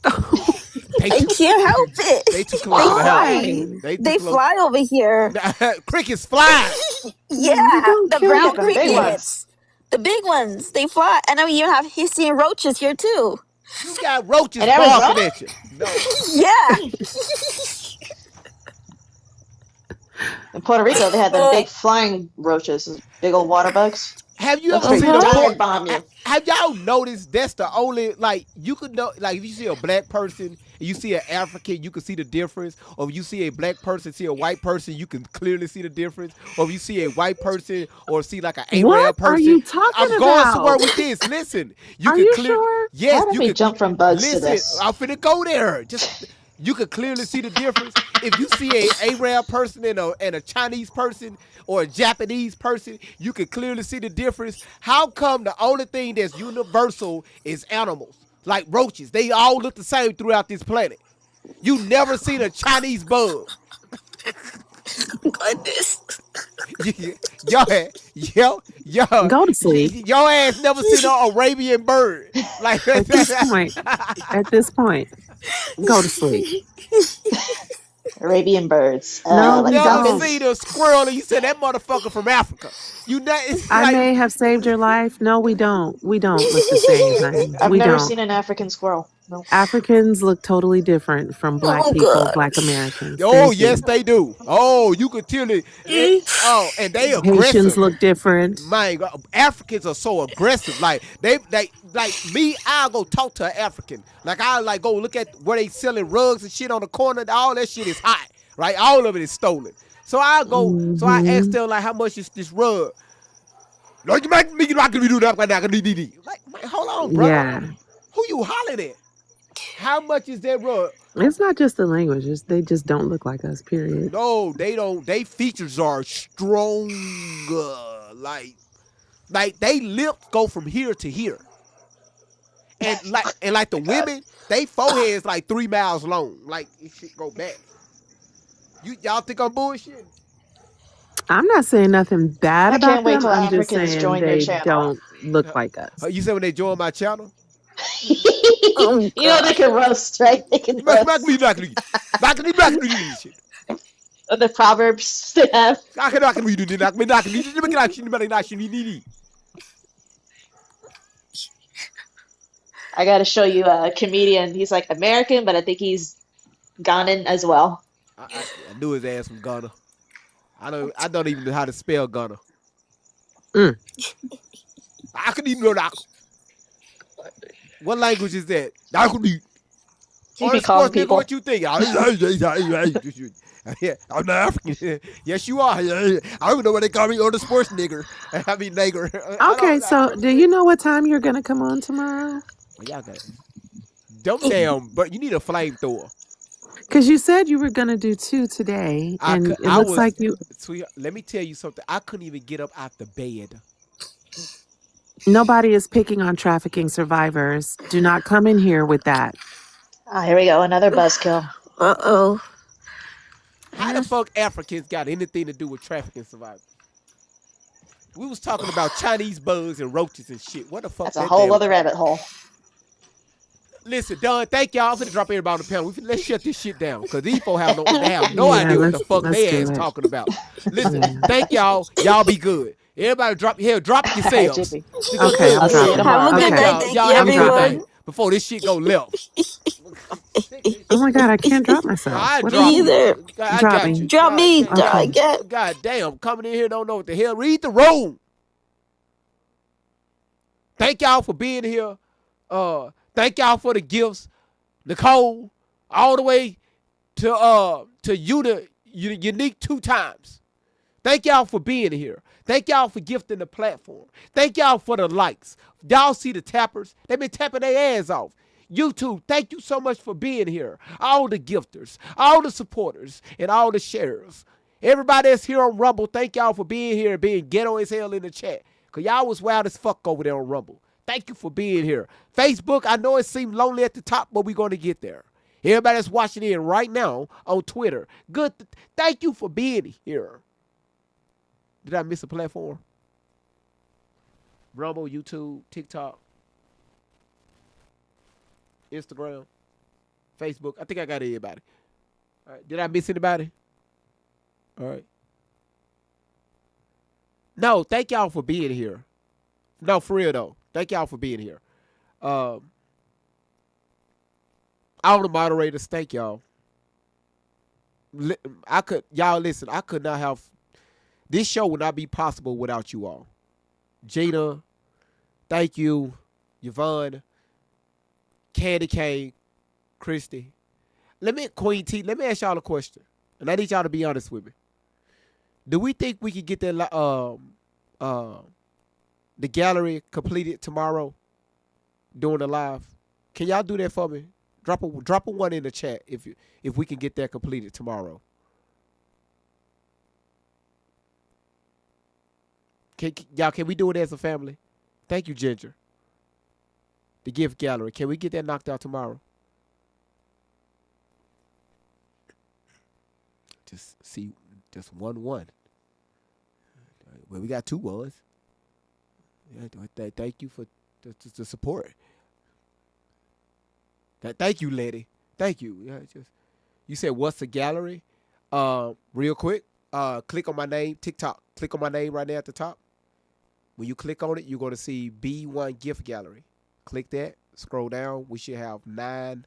I can't help it. They too close to the house. They fly over here. Crickets fly. Yeah, the brown the big crickets. The big ones. They fly. And I mean, you have hissing roaches here too. You got roaches In Arizona? barking at you. No. Yeah. In Puerto Rico, they had the big flying roaches, big old water bugs. Have you They'll ever seen a dive boy? bomb you. Have y'all noticed that's the only like you could know like if you see a black person and you see an African, you can see the difference. Or if you see a black person, see a white person, you can clearly see the difference. Or if you see a white person or see like an What Arab are person, you talking I'm going somewhere about? with this. Listen, you Are can you clear. sure? Yes, How did you we could jump from bugs to listen. this? I'm finna go there. Just you could clearly see the difference. If you see a Arab person and a Chinese person or a Japanese person, you can clearly see the difference. How come the only thing that's universal is animals? Like roaches. They all look the same throughout this planet. You never seen a Chinese bug. Goodness. Go to sleep. Your ass never seen an Arabian bird. Like At this point, go to sleep. Arabian birds. No, You we Like never don't. seen falcons. a squirrel and you said that motherfucker from Africa. You know it's I like may have saved your life. No, we don't. We don't look the same, honey. I've We never don't. seen an African squirrel. No. Africans look totally different from black Oh people, god. black Americans. oh Thank yes you. they do. Oh, you could tell it. And they Haitians aggressive. look different. My God, Africans are so aggressive. Like they like me. I'll go talk to an African. Like I like go look at where they selling rugs and shit on the corner. All that shit is hot, right? All of it is stolen. So I go. So I asked Hmm. them like, how much is this rug? No, you make me not gonna do that. Like, man, hold on, bro. Yeah. Who you hollering at? How much is that rug? It's not just the language. They just don't look like us, period. No, they don't. They features are stronger. Like they lips go from here to here. And like the women, they foreheads like 3 miles long. Like it shit go back. Y'all think I'm bullshitting? I'm not saying nothing bad I about can't wait them. till I'm just Africans saying join your they channel. don't look like us. You said when they join my channel? Oh You know they can roast, right? They can roast. The proverbs they have. I got to show you a comedian. He's like American, but I think he's Ghanaian as well. I knew his ass from Ghana. I don't even know how to spell Ghana. Mm. I couldn't even know that. What language is that? He be calling Nigga, people. what you think? Yeah, I'm not African. Yes, you are. I don't know what they call me on the sports nigger. I mean nigger. Okay, so do you know what time you're gonna come on tomorrow? Y'all got dumb damn, but you need a flamethrower. Because you said you were gonna do 2 today, and it looks like you. Sweetheart, let me tell you something. I couldn't even get up out the bed. Nobody is picking on trafficking survivors. Do not come in here with that. Ah, here we go. Another buzzkill. Uh-oh. How the fuck Africans got anything to do with trafficking survivors? We was talking about Chinese bugs and roaches and shit. What the fuck? That's a whole other rabbit hole. Listen, Don, thank y'all. I'm finna drop everybody on the panel. Let's shut this shit down. Because these folks have no Yeah, idea what the fuck let's they do ass it. talking about. Listen, Yeah. thank y'all. Y'all be good. Everybody drop yourselves. Okay, I'm I'll see you dropping. tomorrow. Have a good Okay. night. Thank Y'all you, have a good everyone. night before this shit go left. Oh my God, I can't drop myself. I What drop Me you. either. I Drop got me. you. Drop me. Okay. God damn, coming in here don't know what the hell. Read the room. Thank y'all for being here. Thank y'all for the gifts. Nicole, all the way to you, the unique 2 times. Thank y'all for being here. Thank y'all for gifting the platform. Thank y'all for the likes. Y'all see the tappers. They've been tapping their ass off. YouTube, thank you so much for being here. All the gifters, all the supporters, and all the sharers. Everybody that's here on Rumble, thank y'all for being here and being ghetto as hell in the chat. Because y'all was wild as fuck over there on Rumble. Thank you for being here. Facebook, I know it seemed lonely at the top, but we're going to get there. Everybody that's watching in right now on Twitter, good. Thank you for being here. Did I miss a platform? Rumble, YouTube, TikTok, Instagram, Facebook. I think I got everybody. All right. Did I miss anybody? All right. No, thank y'all for being here. No, for real though. Thank y'all for being here. All the moderators, thank y'all. Y'all listen, I could not have, this show would not be possible without you all. Gina, thank you. Yvonne, Candy Cane, Christy. Queen T, let me ask y'all a question. And I need y'all to be honest with me. Do we think we can get that the gallery completed tomorrow during the live? Can y'all do that for me? Drop a one in the chat if we can get that completed tomorrow. Can we do it as a family? Thank you, Ginger. The gift gallery. Can we get that knocked out tomorrow? Just one. Well, we got 2 ones. Yeah, thank you for the support. Thank you, lady. Thank you. Yeah, you said what's the gallery? Real quick. Click on my name, TikTok. Click on my name right there at the top. When you click on it, you're going to see B1 Gift Gallery. Click that. Scroll down. We should have nine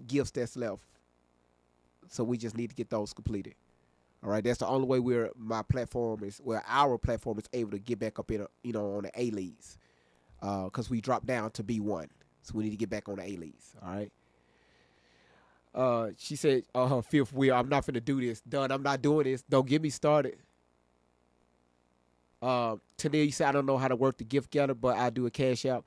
gifts that's left. So we just need to get those completed. All right. That's the only way our platform is able to get back up in on the A-leads. Because we dropped down to B1. So we need to get back on the A-leads. All right. She said, her fifth wheel, I'm not finna do this. Done. I'm not doing this. Don't get me started. Tania, you said I don't know how to work the gift gallery, but I do a cash out.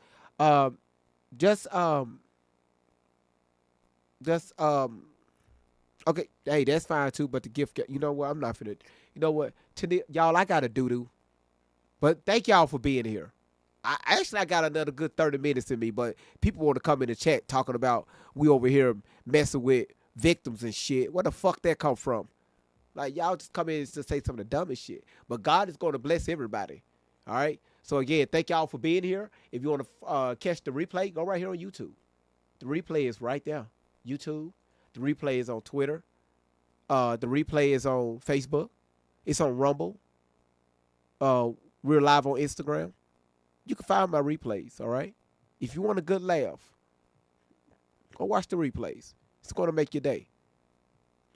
Okay, hey, that's fine too, but the gift, you know what, I'm not finna, you know what, Tania, y'all, I got a doo-doo, but thank y'all for being here. I got another good 30 minutes in me, but people want to come in the chat talking about we over here messing with victims and shit. Where the fuck that come from? Like, y'all just come in to say some of the dumbest shit. But God is going to bless everybody. All right? So, again, thank y'all for being here. If you want to catch the replay, go right here on YouTube. The replay is right there. YouTube. The replay is on Twitter. The replay is on Facebook. It's on Rumble. We're live on Instagram. You can find my replays, all right? If you want a good laugh, go watch the replays. It's going to make your day.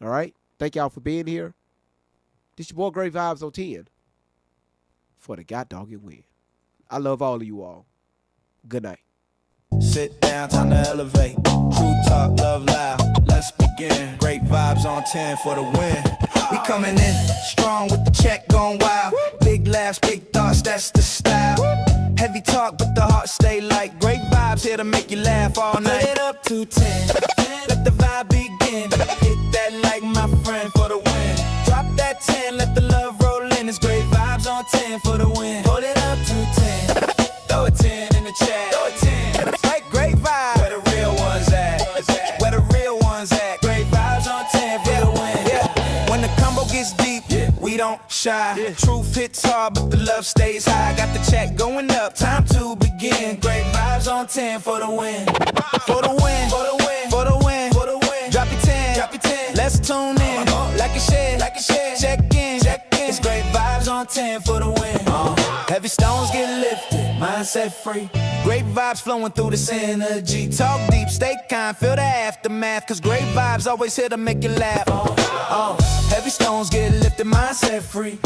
All right? Thank y'all for being here. This your boy Great Vibes on 10 for the God Dog and Win. I love all of you all. Good night. Sit down, time to elevate. True talk, love loud. Let's begin. Great vibes on 10 for the win. We coming in strong with the check going wild. Big laughs, big thoughts, that's the style. Heavy talk, but the heart stay light. Great vibes here to make you laugh all night. Put it up to 10. Let the vibe begin. Hit that like my friend for the win. Drop that 10, let the love roll in. It's great vibes on 10 for the win. Hold it up to 10. Throw a 10 in the chat. Throw a 10. Like great vibes. Where the real ones at? Where the real ones at? Great vibes on 10 for the win. Yeah. When the combo gets deep, we don't shy. Truth hits hard, but the love stays high. Got the check going up, time to begin. Great vibes on 10 for the win. For the win. For the win. For the win. For the win. Drop your 10. Drop your 10. Let's tune in. Like a share. Like a share. Check in. Check in. It's great vibes on 10 for the win. Heavy stones get lifted. Mindset free. Great vibes flowing through this energy. Talk deep, stay kind, feel the aftermath. Cause great vibes always here to make you laugh. Heavy stones get lifted, mindset free.